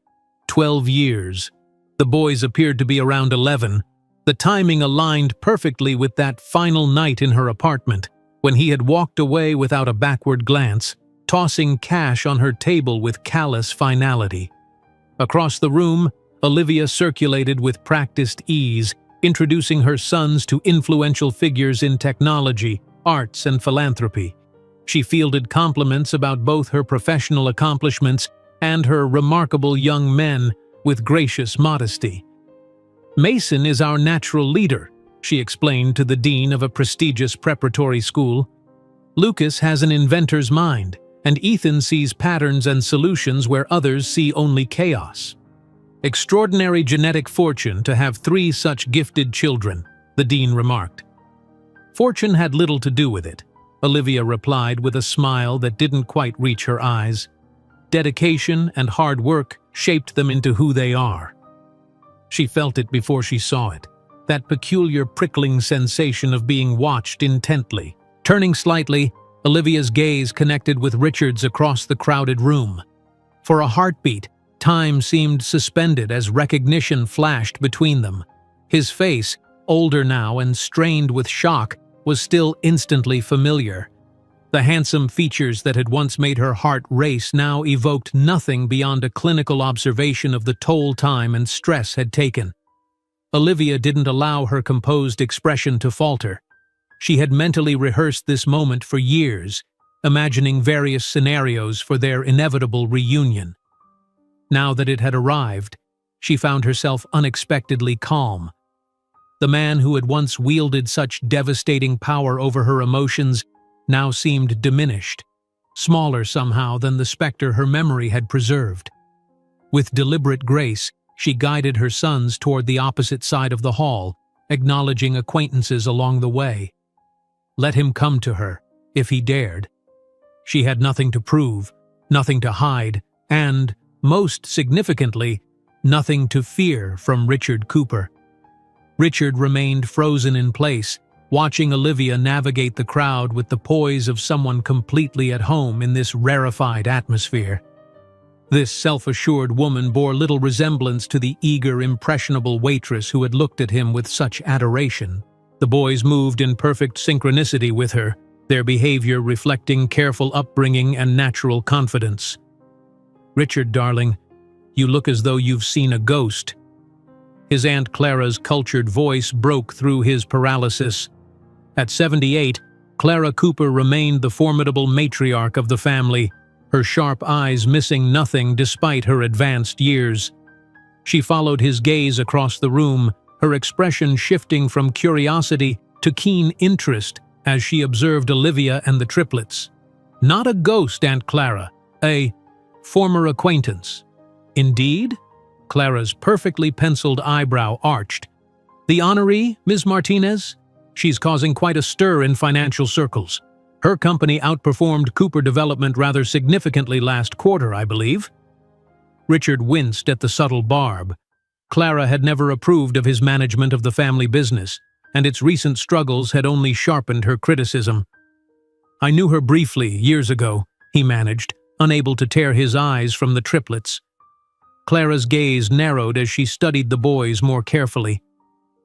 12 years. The boys appeared to be around 11. The timing aligned perfectly with that final night in her apartment, when he had walked away without a backward glance, tossing cash on her table with callous finality. Across the room, Olivia circulated with practiced ease, introducing her sons to influential figures in technology, arts, and philanthropy. She fielded compliments about both her professional accomplishments and her remarkable young men with gracious modesty. "Mason is our natural leader," she explained to the dean of a prestigious preparatory school. "Lucas has an inventor's mind, and Ethan sees patterns and solutions where others see only chaos. Extraordinary genetic fortune to have 3 such gifted children," the dean remarked. "Fortune had little to do with it," Olivia replied with a smile that didn't quite reach her eyes. "Dedication and hard work shaped them into who they are." She felt it before she saw it, that peculiar prickling sensation of being watched intently. Turning slightly, Olivia's gaze connected with Richard's across the crowded room. For a heartbeat, time seemed suspended as recognition flashed between them. His face, older now and strained with shock, was still instantly familiar. The handsome features that had once made her heart race now evoked nothing beyond a clinical observation of the toll time and stress had taken. Olivia didn't allow her composed expression to falter. She had mentally rehearsed this moment for years, imagining various scenarios for their inevitable reunion. Now that it had arrived, she found herself unexpectedly calm. The man who had once wielded such devastating power over her emotions now seemed diminished, smaller somehow than the specter her memory had preserved. With deliberate grace, she guided her sons toward the opposite side of the hall, acknowledging acquaintances along the way. Let him come to her, if he dared. She had nothing to prove, nothing to hide, and, most significantly, nothing to fear from Richard Cooper. Richard remained frozen in place, watching Olivia navigate the crowd with the poise of someone completely at home in this rarefied atmosphere. This self-assured woman bore little resemblance to the eager, impressionable waitress who had looked at him with such adoration. The boys moved in perfect synchronicity with her, their behavior reflecting careful upbringing and natural confidence. "Richard, darling, you look as though you've seen a ghost." His Aunt Clara's cultured voice broke through his paralysis. At 78, Clara Cooper remained the formidable matriarch of the family, her sharp eyes missing nothing despite her advanced years. She followed his gaze across the room, her expression shifting from curiosity to keen interest as she observed Olivia and the triplets. "Not a ghost, Aunt Clara, a former acquaintance." "Indeed?" Clara's perfectly penciled eyebrow arched. "The honoree, Ms. Martinez? She's causing quite a stir in financial circles. Her company outperformed Cooper Development rather significantly last quarter, I believe." Richard winced at the subtle barb. Clara had never approved of his management of the family business, and its recent struggles had only sharpened her criticism. "I knew her briefly, years ago," he managed, unable to tear his eyes from the triplets. Clara's gaze narrowed as she studied the boys more carefully.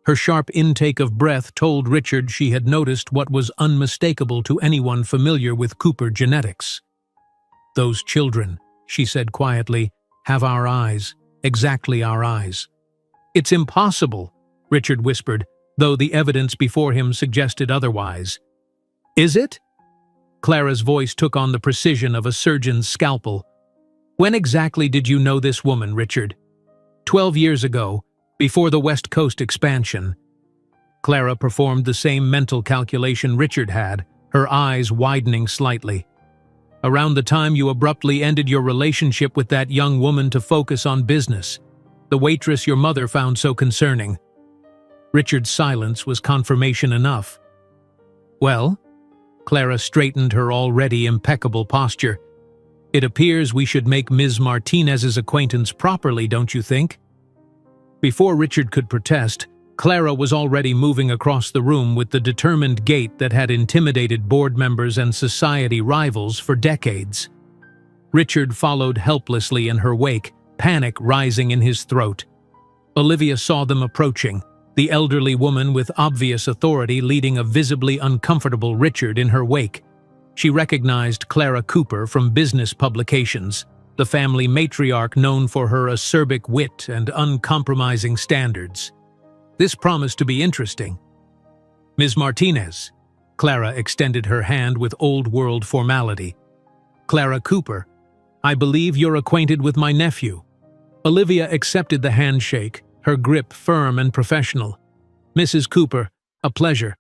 Her sharp intake of breath told Richard she had noticed what was unmistakable to anyone familiar with Cooper genetics. "Those children," she said quietly, "have our eyes, exactly our eyes." "It's impossible," Richard whispered, though the evidence before him suggested otherwise. "Is it?" Clara's voice took on the precision of a surgeon's scalpel. "When exactly did you know this woman, Richard?" 12 years ago, before the West Coast expansion." Clara performed the same mental calculation Richard had, her eyes widening slightly. "Around the time you abruptly ended your relationship with that young woman to focus on business, the waitress your mother found so concerning." Richard's silence was confirmation enough. "Well?" Clara straightened her already impeccable posture. "It appears we should make Ms. Martinez's acquaintance properly, don't you think?" Before Richard could protest, Clara was already moving across the room with the determined gait that had intimidated board members and society rivals for decades. Richard followed helplessly in her wake, panic rising in his throat. Olivia saw them approaching, the elderly woman with obvious authority leading a visibly uncomfortable Richard in her wake. She recognized Clara Cooper from business publications, the family matriarch known for her acerbic wit and uncompromising standards. This promised to be interesting. "Ms. Martinez." Clara extended her hand with old-world formality. "Clara Cooper, I believe you're acquainted with my nephew." Olivia accepted the handshake, her grip firm and professional. "Mrs. Cooper, a pleasure.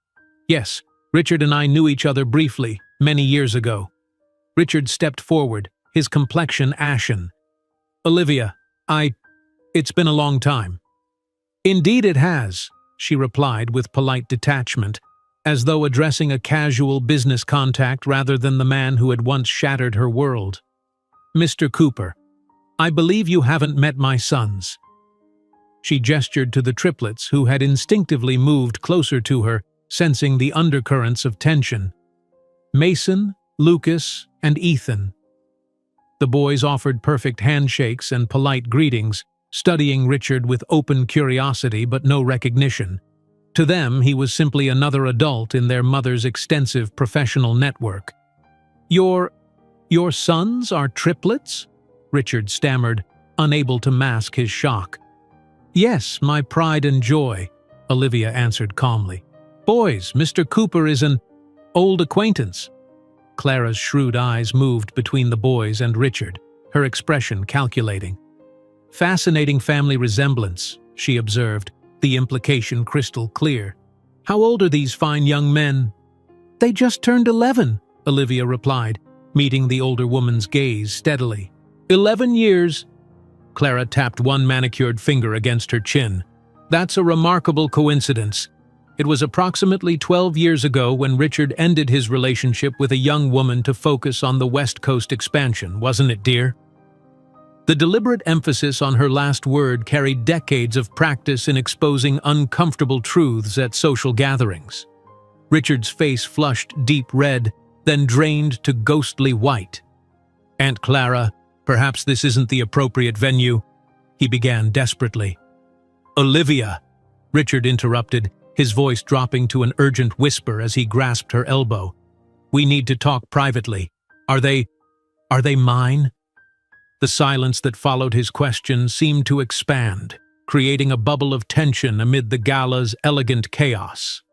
Yes, Richard and I knew each other briefly, many years ago." Richard stepped forward, his complexion ashen. "Olivia, it's been a long time." "Indeed it has," she replied with polite detachment, as though addressing a casual business contact rather than the man who had once shattered her world. "Mr. Cooper, I believe you haven't met my sons." She gestured to the triplets who had instinctively moved closer to her, sensing the undercurrents of tension. "Mason, Lucas, and Ethan." The boys offered perfect handshakes and polite greetings, studying Richard with open curiosity but no recognition. To them, he was simply another adult in their mother's extensive professional network. Your sons are triplets?" Richard stammered, unable to mask his shock. "Yes, my pride and joy," Olivia answered calmly. "Boys, Mr. Cooper is an old acquaintance." Clara's shrewd eyes moved between the boys and Richard, her expression calculating. "Fascinating family resemblance," she observed, the implication crystal clear. "How old are these fine young men?" "They just turned 11, Olivia replied, meeting the older woman's gaze steadily. 11 years. Clara tapped one manicured finger against her chin. "That's a remarkable coincidence. It was approximately 12 years ago when Richard ended his relationship with a young woman to focus on the West Coast expansion, wasn't it, dear?" The deliberate emphasis on her last word carried decades of practice in exposing uncomfortable truths at social gatherings. Richard's face flushed deep red, then drained to ghostly white. "Aunt Clara, perhaps this isn't the appropriate venue," he began desperately. "Olivia," Richard interrupted, his voice dropping to an urgent whisper as he grasped her elbow. "We need to talk privately. Are they mine?" The silence that followed his question seemed to expand, creating a bubble of tension amid the gala's elegant chaos.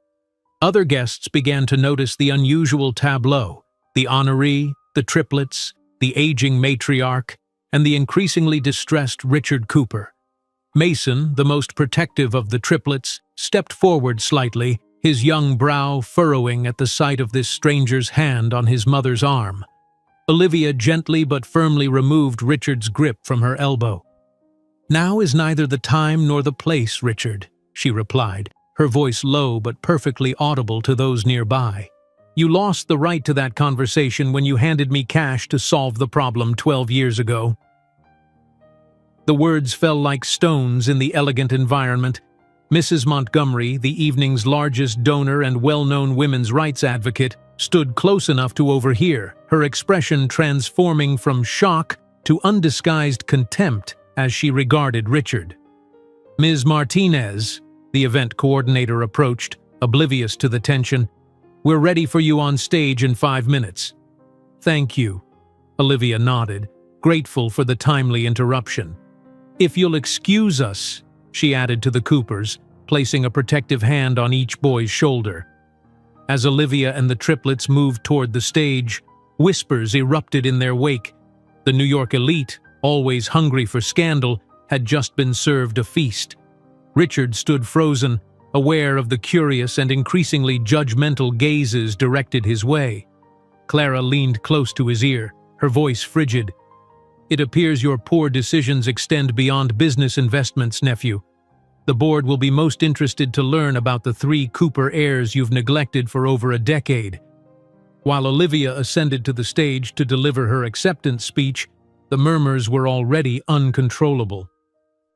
Other guests began to notice the unusual tableau: the honoree, the triplets, the aging matriarch, and the increasingly distressed Richard Cooper. Mason, the most protective of the triplets, stepped forward slightly, his young brow furrowing at the sight of this stranger's hand on his mother's arm. Olivia gently but firmly removed Richard's grip from her elbow. "Now is neither the time nor the place, Richard," she replied, her voice low but perfectly audible to those nearby. "You lost the right to that conversation when you handed me cash to solve the problem 12 years ago." The words fell like stones in the elegant environment. Mrs. Montgomery, the evening's largest donor and well-known women's rights advocate, stood close enough to overhear, her expression transforming from shock to undisguised contempt as she regarded Richard. "Ms. Martinez," the event coordinator approached, oblivious to the tension, "we're ready for you on stage in 5 minutes." "Thank you," Olivia nodded, grateful for the timely interruption. "If you'll excuse us," she added to the Coopers, placing a protective hand on each boy's shoulder. As Olivia and the triplets moved toward the stage, whispers erupted in their wake. The New York elite, always hungry for scandal, had just been served a feast. Richard stood frozen, aware of the curious and increasingly judgmental gazes directed his way. Clara leaned close to his ear, her voice frigid. "It appears your poor decisions extend beyond business investments, nephew. The board will be most interested to learn about the 3 Cooper heirs you've neglected for over a decade." While Olivia ascended to the stage to deliver her acceptance speech, the murmurs were already uncontrollable.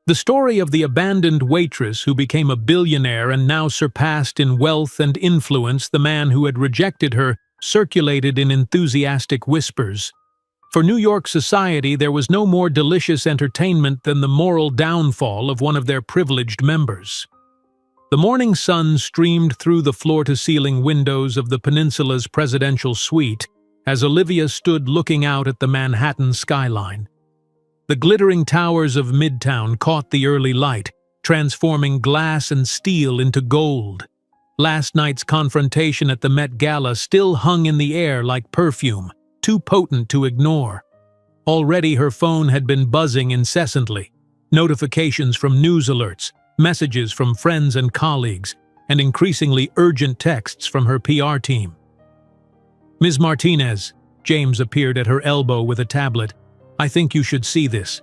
The story of the abandoned waitress who became a billionaire and now surpassed in wealth and influence the man who had rejected her circulated in enthusiastic whispers. For New York society, there was no more delicious entertainment than the moral downfall of one of their privileged members. The morning sun streamed through the floor-to-ceiling windows of the peninsula's presidential suite as Olivia stood looking out at the Manhattan skyline. The glittering towers of Midtown caught the early light, transforming glass and steel into gold. Last night's confrontation at the Met Gala still hung in the air like perfume, too potent to ignore. Already her phone had been buzzing incessantly. Notifications from news alerts, messages from friends and colleagues, and increasingly urgent texts from her PR team. "Ms. Martinez," James appeared at her elbow with a tablet. "I think you should see this."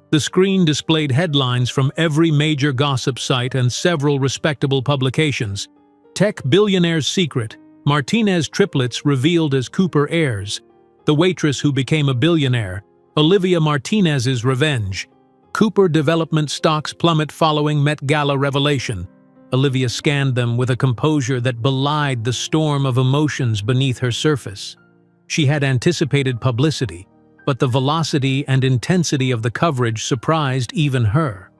The screen displayed headlines from every major gossip site and several respectable publications. Tech billionaire's secret, Martinez triplets revealed as Cooper heirs. The waitress who became a billionaire, Olivia Martinez's revenge. Cooper development stocks plummet following Met Gala revelation. Olivia scanned them with a composure that belied the storm of emotions beneath her surface. She had anticipated publicity, but the velocity and intensity of the coverage surprised even her.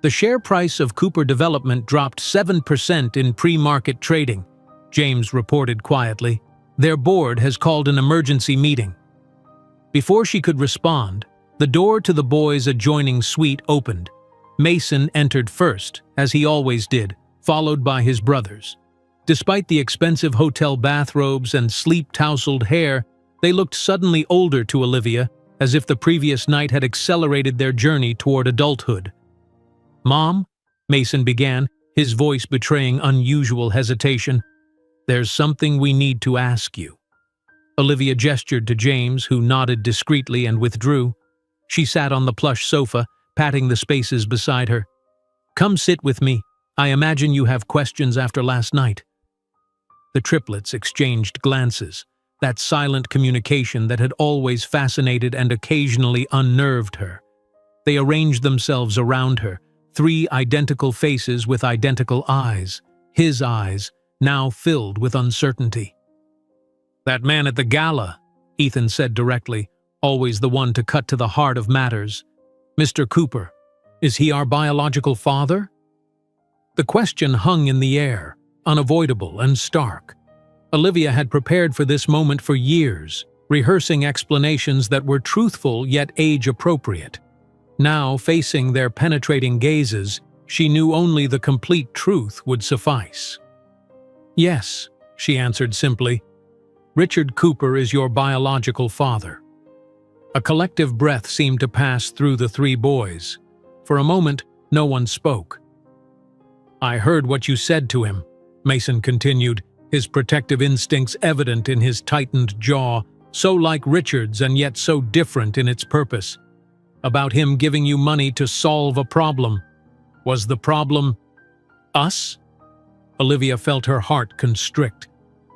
The share price of Cooper Development dropped 7% in pre-market trading, James reported quietly. Their board has called an emergency meeting. Before she could respond, the door to the boys' adjoining suite opened. Mason entered first, as he always did, followed by his brothers. Despite the expensive hotel bathrobes and sleep-tousled hair, they looked suddenly older to Olivia, as if the previous night had accelerated their journey toward adulthood. "Mom," Mason began, his voice betraying unusual hesitation, "there's something we need to ask you." Olivia gestured to James, who nodded discreetly and withdrew. She sat on the plush sofa, patting the spaces beside her. "Come sit with me. I imagine you have questions after last night." The triplets exchanged glances, that silent communication that had always fascinated and occasionally unnerved her. They arranged themselves around her, three identical faces with identical eyes, his eyes, now filled with uncertainty. "That man at the gala," Ethan said directly, always the one to cut to the heart of matters. "Mr. Cooper, is he our biological father?" The question hung in the air, unavoidable and stark. Olivia had prepared for this moment for years, rehearsing explanations that were truthful yet age-appropriate. Now, facing their penetrating gazes, she knew only the complete truth would suffice. "Yes," she answered simply. "Richard Cooper is your biological father." A collective breath seemed to pass through the three boys. For a moment, no one spoke. "I heard what you said to him," Mason continued, his protective instincts evident in his tightened jaw, so like Richard's and yet so different in its purpose. "About him giving you money to solve a problem. Was the problem us?" Olivia felt her heart constrict.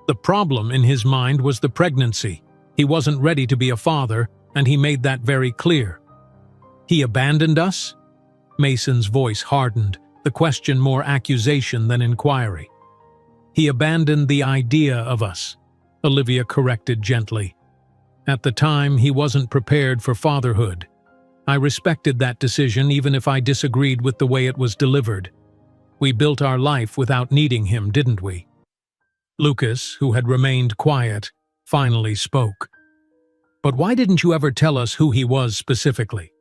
The problem in his mind was the pregnancy. He wasn't ready to be a father, and he made that very clear. "He abandoned us?" Mason's voice hardened, the question more accusation than inquiry. "He abandoned the idea of us," Olivia corrected gently. "At the time, he wasn't prepared for fatherhood. I respected that decision even if I disagreed with the way it was delivered. We built our life without needing him, didn't we?" Lucas, who had remained quiet, finally spoke. "But why didn't you ever tell us who he was specifically?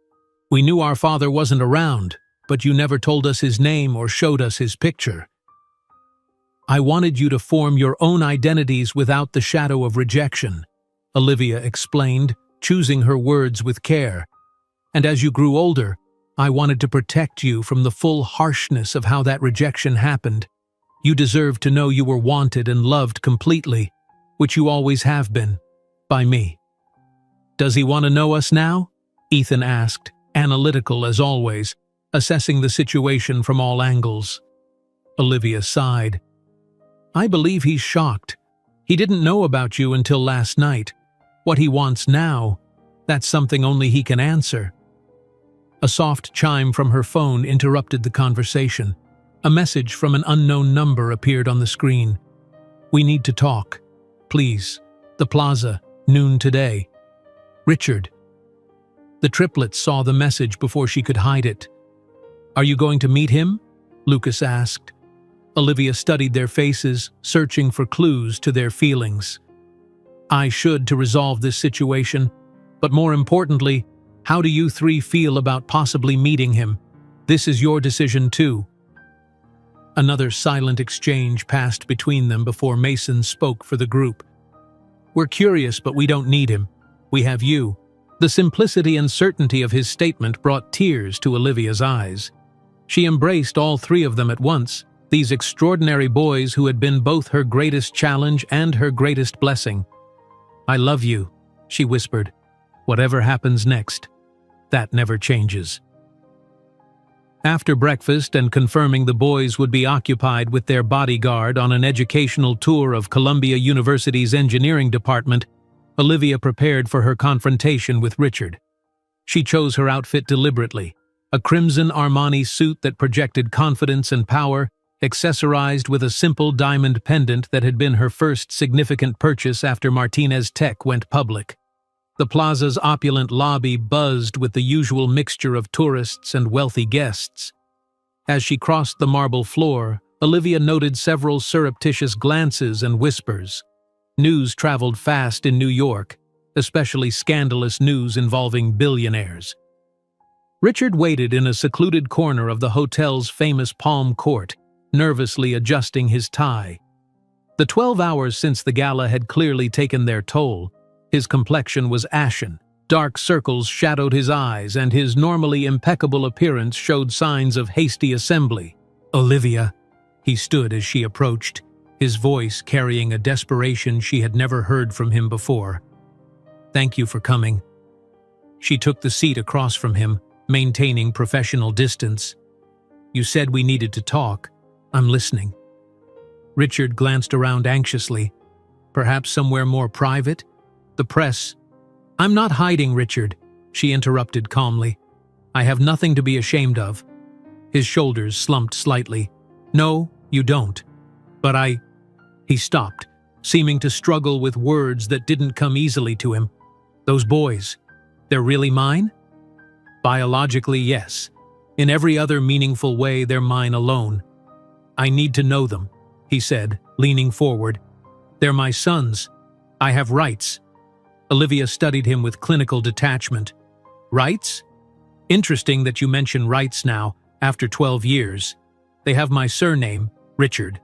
We knew our father wasn't around, but you never told us his name or showed us his picture." "I wanted you to form your own identities without the shadow of rejection," Olivia explained, choosing her words with care. "And as you grew older, I wanted to protect you from the full harshness of how that rejection happened. You deserved to know you were wanted and loved completely, which you always have been, by me." "Does he want to know us now?" Ethan asked, analytical as always, assessing the situation from all angles. Olivia sighed. "I believe he's shocked. He didn't know about you until last night. What he wants now, that's something only he can answer." A soft chime from her phone interrupted the conversation. A message from an unknown number appeared on the screen. "We need to talk. Please. The Plaza, noon today. Richard." The triplets saw the message before she could hide it. "Are you going to meet him?" Lucas asked, Olivia studied their faces, searching for clues to their feelings. I should to resolve this situation, but more importantly, how do you three feel about possibly meeting him? This is your decision too. Another silent exchange passed between them before Mason spoke for the group. We're curious, but we don't need him. We have you. The simplicity and certainty of his statement brought tears to Olivia's eyes. She embraced all three of them at once, these extraordinary boys who had been both her greatest challenge and her greatest blessing. I love you, she whispered. Whatever happens next, that never changes. After breakfast and confirming the boys would be occupied with their bodyguard on an educational tour of Columbia University's engineering department, Olivia prepared for her confrontation with Richard. She chose her outfit deliberately, a crimson Armani suit that projected confidence and power, accessorized with a simple diamond pendant that had been her first significant purchase after Martinez Tech went public. The plaza's opulent lobby buzzed with the usual mixture of tourists and wealthy guests. As she crossed the marble floor, Olivia noted several surreptitious glances and whispers. News traveled fast in New York, especially scandalous news involving billionaires. Richard waited in a secluded corner of the hotel's famous Palm Court, nervously adjusting his tie. The 12 hours since the gala had clearly taken their toll. His complexion was ashen, dark circles shadowed his eyes, and his normally impeccable appearance showed signs of hasty assembly. Olivia, he stood as she approached, his voice carrying a desperation she had never heard from him before. Thank you for coming. She took the seat across from him, maintaining professional distance. You said we needed to talk. I'm listening. Richard glanced around anxiously. Perhaps somewhere more private? The press. I'm not hiding, Richard, she interrupted calmly. I have nothing to be ashamed of. His shoulders slumped slightly. No, you don't. But He stopped, seeming to struggle with words that didn't come easily to him. Those boys, they're really mine? Biologically, yes. In every other meaningful way, they're mine alone. I need to know them, he said, leaning forward. They're my sons. I have rights. Olivia studied him with clinical detachment. Rights? Interesting that you mention rights now, after 12 years. They have my surname, Richard.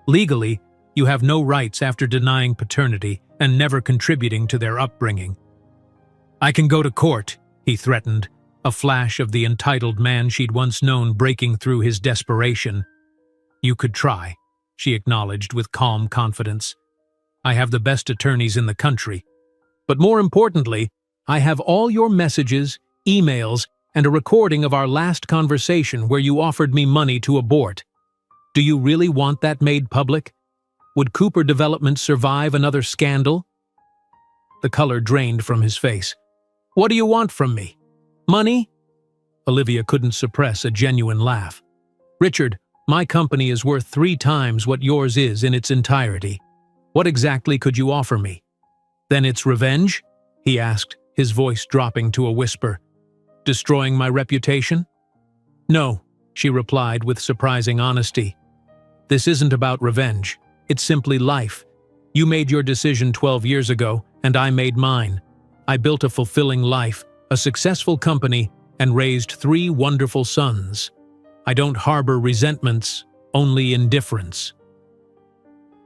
Legally, you have no rights after denying paternity and never contributing to their upbringing. I can go to court, he threatened, a flash of the entitled man she'd once known breaking through his desperation. You could try, she acknowledged with calm confidence. I have the best attorneys in the country. But more importantly, I have all your messages, emails, and a recording of our last conversation where you offered me money to abort. Do you really want that made public? Would Cooper Development survive another scandal? The color drained from his face. What do you want from me? Money? Olivia couldn't suppress a genuine laugh. Richard, my company is worth 3 times what yours is in its entirety. What exactly could you offer me? Then it's revenge? He asked, his voice dropping to a whisper. Destroying my reputation? No, she replied with surprising honesty. This isn't about revenge. It's simply life. You made your decision 12 years ago, and I made mine. I built a fulfilling life, a successful company, and raised 3 wonderful sons. I don't harbor resentments, only indifference.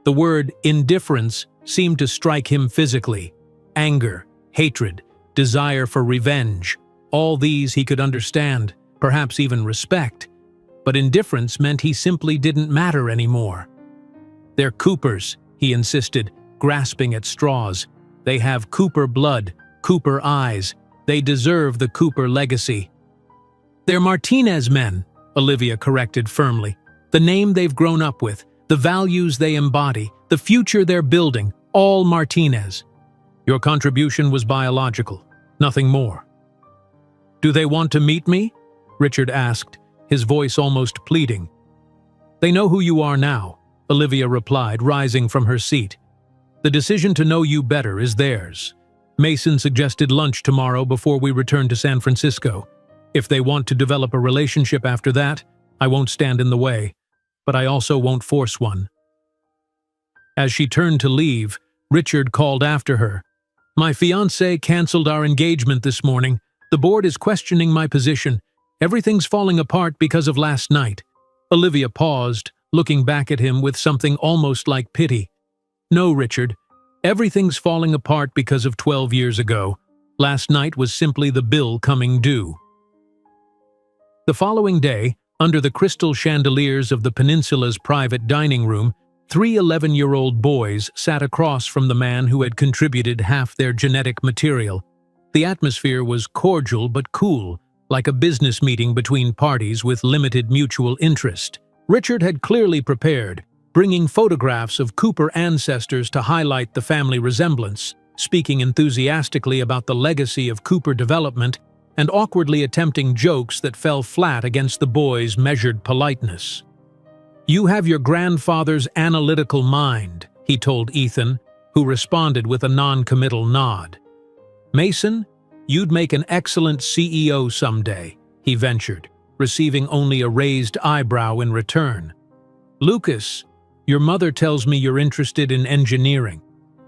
The word indifference seemed to strike him physically. Anger, hatred, desire for revenge, all these he could understand, perhaps even respect. But indifference meant he simply didn't matter anymore. They're Coopers, he insisted, grasping at straws. They have Cooper blood, Cooper eyes. They deserve the Cooper legacy. They're Martinez men, Olivia corrected firmly. The name they've grown up with, the values they embody, the future they're building, all Martinez. Your contribution was biological, nothing more. Do they want to meet me? Richard asked, his voice almost pleading. They know who you are now, Olivia replied, rising from her seat. The decision to know you better is theirs. Mason suggested lunch tomorrow before we return to San Francisco. If they want to develop a relationship after that, I won't stand in the way. but I also won't force one." As she turned to leave, Richard called after her. "My fiancé canceled our engagement this morning. The board is questioning my position. Everything's falling apart because of last night." Olivia paused, looking back at him with something almost like pity. "No, Richard. Everything's falling apart because of 12 years ago. Last night was simply the bill coming due." The following day, under the crystal chandeliers of the peninsula's private dining room, 3 11-year-old boys sat across from the man who had contributed half their genetic material. The atmosphere was cordial but cool, like a business meeting between parties with limited mutual interest. Richard had clearly prepared, bringing photographs of Cooper ancestors to highlight the family resemblance, speaking enthusiastically about the legacy of Cooper development, and awkwardly attempting jokes that fell flat against the boys' measured politeness. "You have your grandfather's analytical mind," he told Ethan, who responded with a non-committal nod. "Mason, you'd make an excellent CEO someday," he ventured, receiving only a raised eyebrow in return. "Lucas, your mother tells me you're interested in engineering.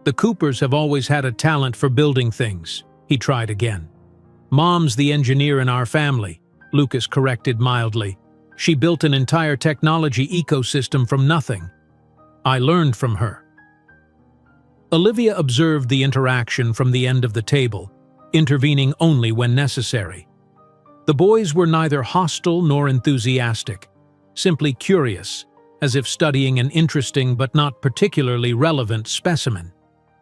The Coopers have always had a talent for building things," he tried again. "Mom's the engineer in our family," Lucas corrected mildly. "She built an entire technology ecosystem from nothing. I learned from her." Olivia observed the interaction from the end of the table, intervening only when necessary. The boys were neither hostile nor enthusiastic, simply curious, as if studying an interesting but not particularly relevant specimen.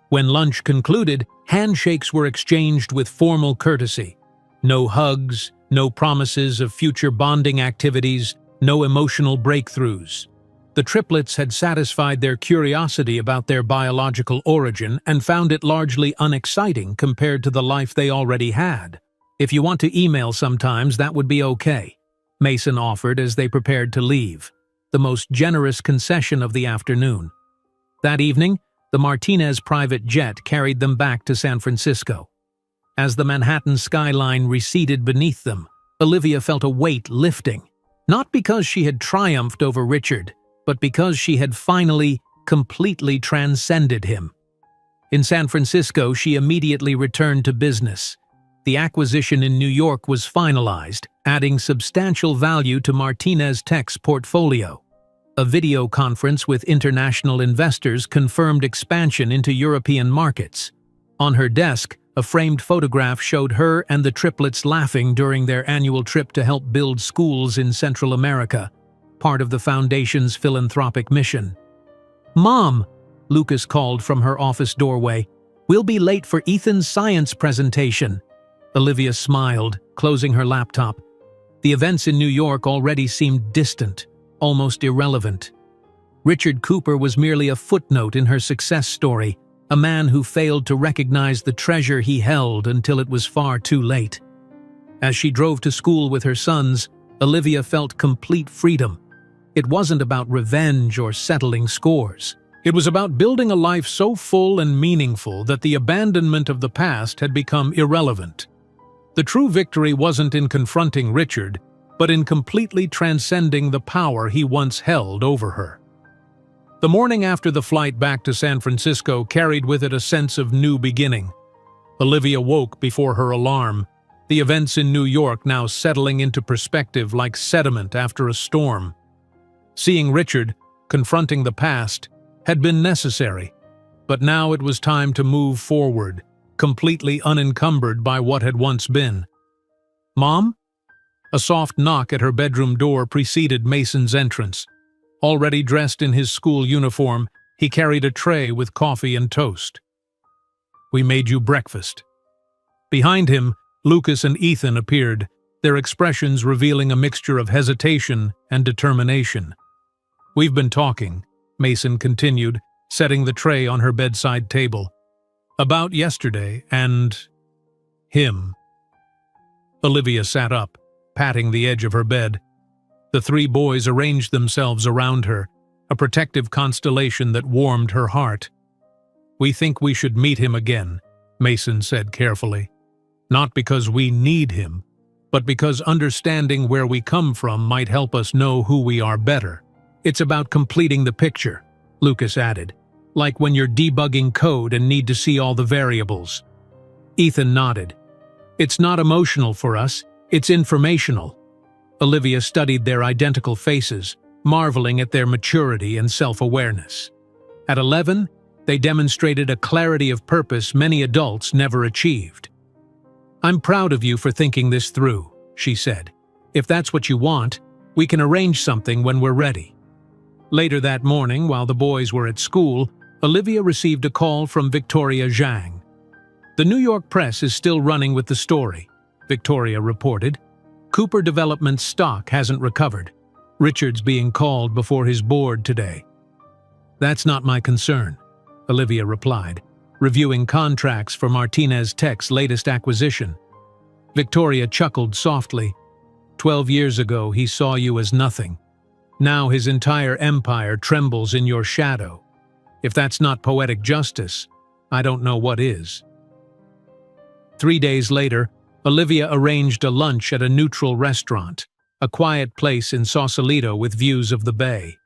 When lunch concluded, handshakes were exchanged with formal courtesy. No hugs, no promises of future bonding activities, no emotional breakthroughs. The triplets had satisfied their curiosity about their biological origin and found it largely unexciting compared to the life they already had. "If you want to email sometimes, that would be okay," Mason offered as they prepared to leave, the most generous concession of the afternoon. That evening, the Martinez private jet carried them back to San Francisco. As the Manhattan skyline receded beneath them, Olivia felt a weight lifting, not because she had triumphed over Richard, but because she had finally, completely transcended him. In San Francisco, she immediately returned to business. The acquisition in New York was finalized, adding substantial value to Martinez Tech's portfolio. A video conference with international investors confirmed expansion into European markets. On her desk, a framed photograph showed her and the triplets laughing during their annual trip to help build schools in Central America, part of the Foundation's philanthropic mission. "Mom," Lucas called from her office doorway, "we'll be late for Ethan's science presentation." Olivia smiled, closing her laptop. The events in New York already seemed distant, almost irrelevant. Richard Cooper was merely a footnote in her success story, a man who failed to recognize the treasure he held until it was far too late. As she drove to school with her sons, Olivia felt complete freedom. It wasn't about revenge or settling scores. It was about building a life so full and meaningful that the abandonment of the past had become irrelevant. The true victory wasn't in confronting Richard, but in completely transcending the power he once held over her. The morning after the flight back to San Francisco carried with it a sense of new beginning. Olivia woke before her alarm, the events in New York now settling into perspective like sediment after a storm. Seeing Richard, confronting the past, had been necessary, but now it was time to move forward, completely unencumbered by what had once been. "Mom?" A soft knock at her bedroom door preceded Mason's entrance. Already dressed in his school uniform, he carried a tray with coffee and toast. "We made you breakfast." Behind him, Lucas and Ethan appeared, their expressions revealing a mixture of hesitation and determination. "We've been talking," Mason continued, setting the tray on her bedside table. "About yesterday and him." Olivia sat up, patting the edge of her bed. The three boys arranged themselves around her, a protective constellation that warmed her heart. "We think we should meet him again," Mason said carefully. "Not because we need him, but because understanding where we come from might help us know who we are better." It's about completing the picture, Lucas added, like when you're debugging code and need to see all the variables. Ethan nodded. It's not emotional for us, it's informational. Olivia studied their identical faces, marveling at their maturity and self-awareness. At 11, they demonstrated a clarity of purpose many adults never achieved. I'm proud of you for thinking this through, she said. If that's what you want, we can arrange something when we're ready. Later that morning, while the boys were at school, Olivia received a call from Victoria Zhang. The New York press is still running with the story, Victoria reported. Cooper Development's stock hasn't recovered. Richard's being called before his board today. That's not my concern, Olivia replied, reviewing contracts for Martinez Tech's latest acquisition. Victoria chuckled softly. 12 years ago, he saw you as nothing. Now his entire empire trembles in your shadow. If that's not poetic justice, I don't know what is. 3 days later, Olivia arranged a lunch at a neutral restaurant, a quiet place in Sausalito with views of the bay.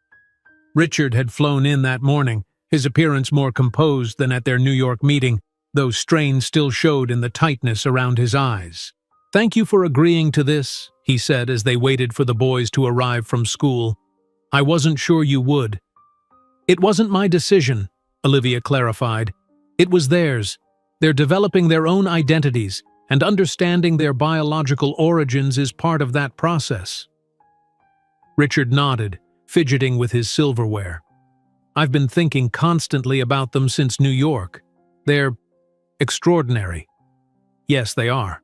Richard had flown in that morning, his appearance more composed than at their New York meeting, though strain still showed in the tightness around his eyes. "Thank you for agreeing to this," he said as they waited for the boys to arrive from school. "I wasn't sure you would." "It wasn't my decision," Olivia clarified. "It was theirs. They're developing their own identities, and understanding their biological origins is part of that process." Richard nodded, fidgeting with his silverware. "I've been thinking constantly about them since New York. They're extraordinary." "Yes, they are.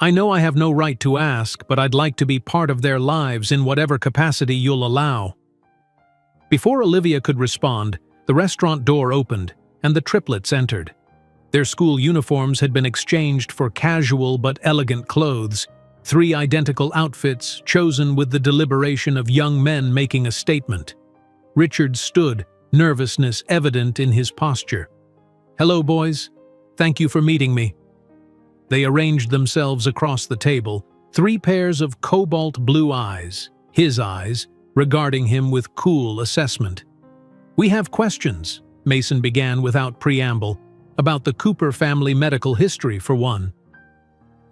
I know I have no right to ask, but I'd like to be part of their lives in whatever capacity you'll allow." Before Olivia could respond, the restaurant door opened, and the triplets entered. Their school uniforms had been exchanged for casual but elegant clothes, 3 identical outfits chosen with the deliberation of young men making a statement. Richard stood, nervousness evident in his posture. "Hello, boys. Thank you for meeting me." They arranged themselves across the table, 3 pairs of cobalt blue eyes, his eyes, regarding him with cool assessment. "We have questions," Mason began without preamble, "about the Cooper family medical history for one."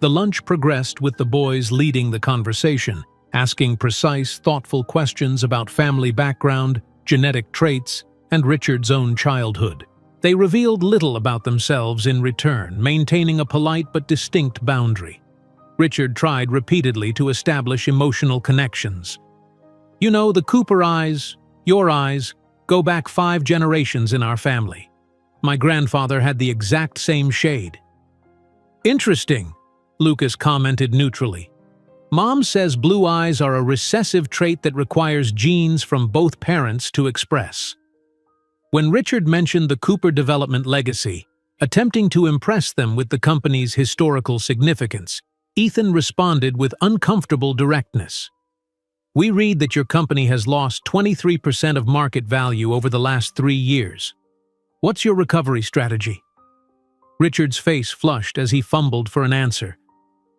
The lunch progressed with the boys leading the conversation, asking precise, thoughtful questions about family background, genetic traits, and Richard's own childhood. They revealed little about themselves in return, maintaining a polite but distinct boundary. Richard tried repeatedly to establish emotional connections. "You know, the Cooper eyes, your eyes, go back 5 generations in our family. My grandfather had the exact same shade." "Interesting," Lucas commented neutrally. "Mom says blue eyes are a recessive trait that requires genes from both parents to express." When Richard mentioned the Cooper Development legacy, attempting to impress them with the company's historical significance, Ethan responded with uncomfortable directness. "We read that your company has lost 23% of market value over the last 3 years. What's your recovery strategy?" Richard's face flushed as he fumbled for an answer.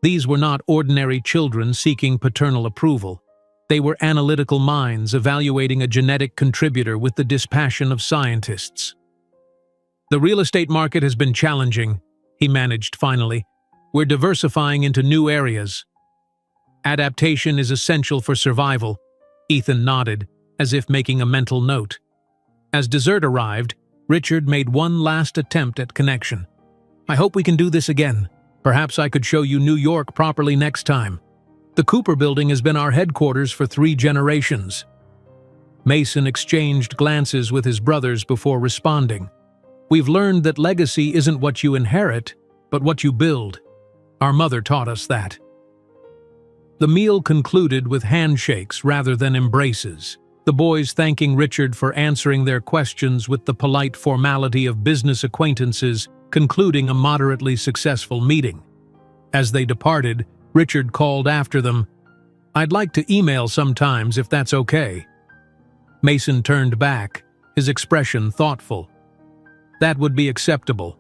These were not ordinary children seeking paternal approval. They were analytical minds evaluating a genetic contributor with the dispassion of scientists. "The real estate market has been challenging," he managed finally. "We're diversifying into new areas." "Adaptation is essential for survival," Ethan nodded, as if making a mental note. As dessert arrived, Richard made one last attempt at connection. "I hope we can do this again. Perhaps I could show you New York properly next time. The Cooper building has been our headquarters for 3 generations." Mason exchanged glances with his brothers before responding. "We've learned that legacy isn't what you inherit, but what you build. Our mother taught us that." The meal concluded with handshakes rather than embraces, the boys thanking Richard for answering their questions with the polite formality of business acquaintances, concluding a moderately successful meeting. As they departed, Richard called after them, "I'd like to email sometimes if that's okay." Mason turned back, his expression thoughtful. "That would be acceptable.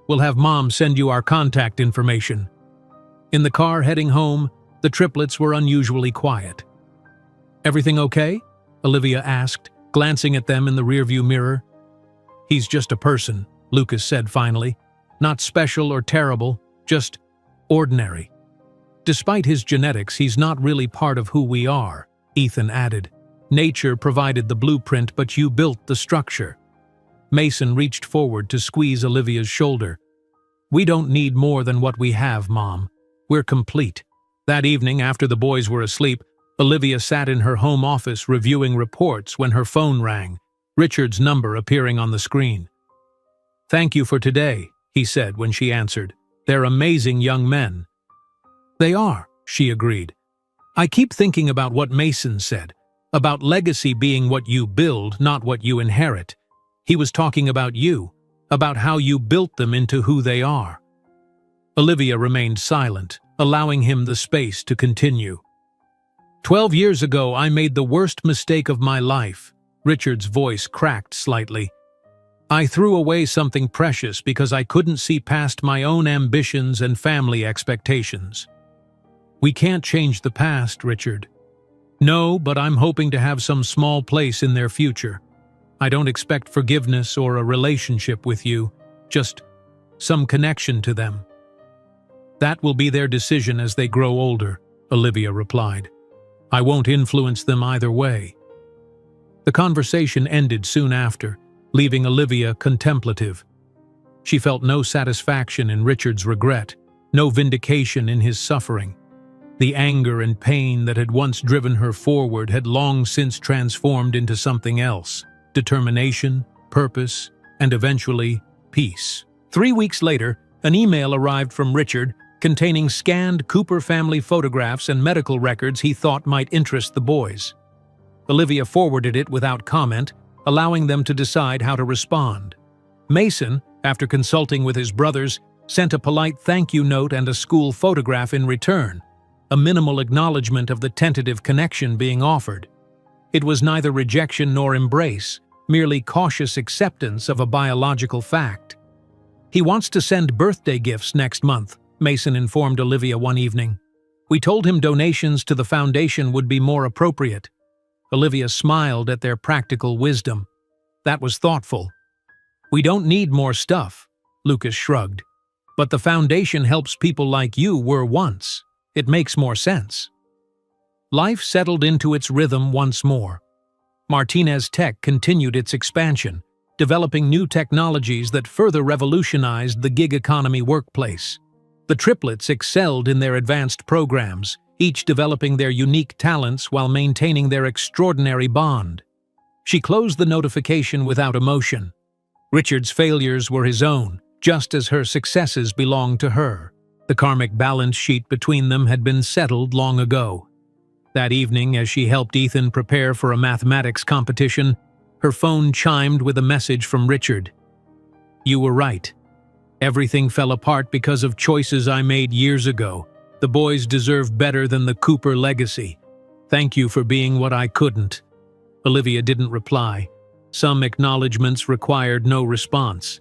We'll have Mom send you our contact information." In the car heading home, the triplets were unusually quiet. "Everything okay?" Olivia asked, glancing at them in the rearview mirror. He's just a person, Lucas said finally. Not special or terrible, just ordinary. Despite his genetics, he's not really part of who we are, Ethan added. Nature provided the blueprint, but you built the structure. Mason reached forward to squeeze Olivia's shoulder. We don't need more than what we have, Mom. We're complete. That evening, after the boys were asleep, Olivia sat in her home office reviewing reports when her phone rang, Richard's number appearing on the screen. Thank you for today, he said when she answered. They're amazing young men. They are, she agreed. I keep thinking about what Mason said, about legacy being what you build, not what you inherit. He was talking about you, about how you built them into who they are. Olivia remained silent, allowing him the space to continue. 12 years ago, I made the worst mistake of my life. Richard's voice cracked slightly. I threw away something precious because I couldn't see past my own ambitions and family expectations. We can't change the past, Richard. No, but I'm hoping to have some small place in their future. I don't expect forgiveness or a relationship with you, just some connection to them. That will be their decision as they grow older, Olivia replied. I won't influence them either way. The conversation ended soon after, leaving Olivia contemplative. She felt no satisfaction in Richard's regret, no vindication in his suffering. The anger and pain that had once driven her forward had long since transformed into something else: determination, purpose, and eventually, peace. 3 weeks later, an email arrived from Richard containing scanned Cooper family photographs and medical records he thought might interest the boys. Olivia forwarded it without comment, allowing them to decide how to respond. Mason, after consulting with his brothers, sent a polite thank you note and a school photograph in return, a minimal acknowledgement of the tentative connection being offered. It was neither rejection nor embrace, merely cautious acceptance of a biological fact. He wants to send birthday gifts next month, Mason informed Olivia one evening. We told him donations to the foundation would be more appropriate. Olivia smiled at their practical wisdom. That was thoughtful. We don't need more stuff, Lucas shrugged. But the foundation helps people like you were once. It makes more sense. Life settled into its rhythm once more. Martinez Tech continued its expansion, developing new technologies that further revolutionized the gig economy workplace. The triplets excelled in their advanced programs, each developing their unique talents while maintaining their extraordinary bond. She closed the notification without emotion. Richard's failures were his own, just as her successes belonged to her. The karmic balance sheet between them had been settled long ago. That evening, as she helped Ethan prepare for a mathematics competition, her phone chimed with a message from Richard. You were right. Everything fell apart because of choices I made years ago. The boys deserve better than the Cooper legacy. Thank you for being what I couldn't. Olivia didn't reply. Some acknowledgments required no response.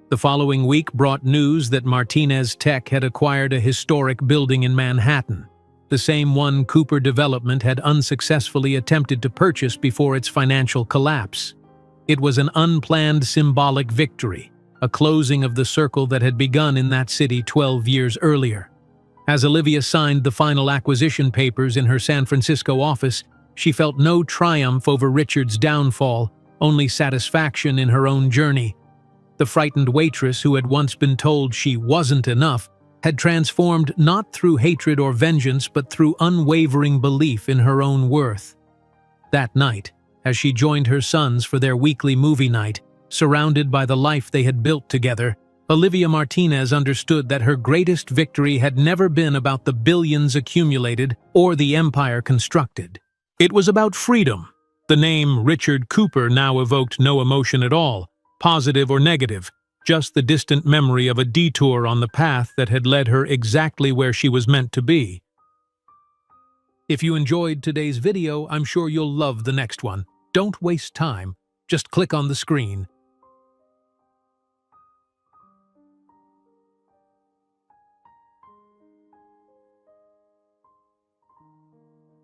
The following week brought news that Martinez Tech had acquired a historic building in Manhattan, the same one Cooper Development had unsuccessfully attempted to purchase before its financial collapse. It was an unplanned symbolic victory, a closing of the circle that had begun in that city 12 years earlier. As Olivia signed the final acquisition papers in her San Francisco office, she felt no triumph over Richard's downfall, only satisfaction in her own journey. The frightened waitress who had once been told she wasn't enough had transformed not through hatred or vengeance but through unwavering belief in her own worth. That night, as she joined her sons for their weekly movie night, surrounded by the life they had built together, Olivia Martinez understood that her greatest victory had never been about the billions accumulated or the empire constructed. It was about freedom. The name Richard Cooper now evoked no emotion at all, positive or negative, just the distant memory of a detour on the path that had led her exactly where she was meant to be. If you enjoyed today's video, I'm sure you'll love the next one. Don't waste time. Just click on the screen.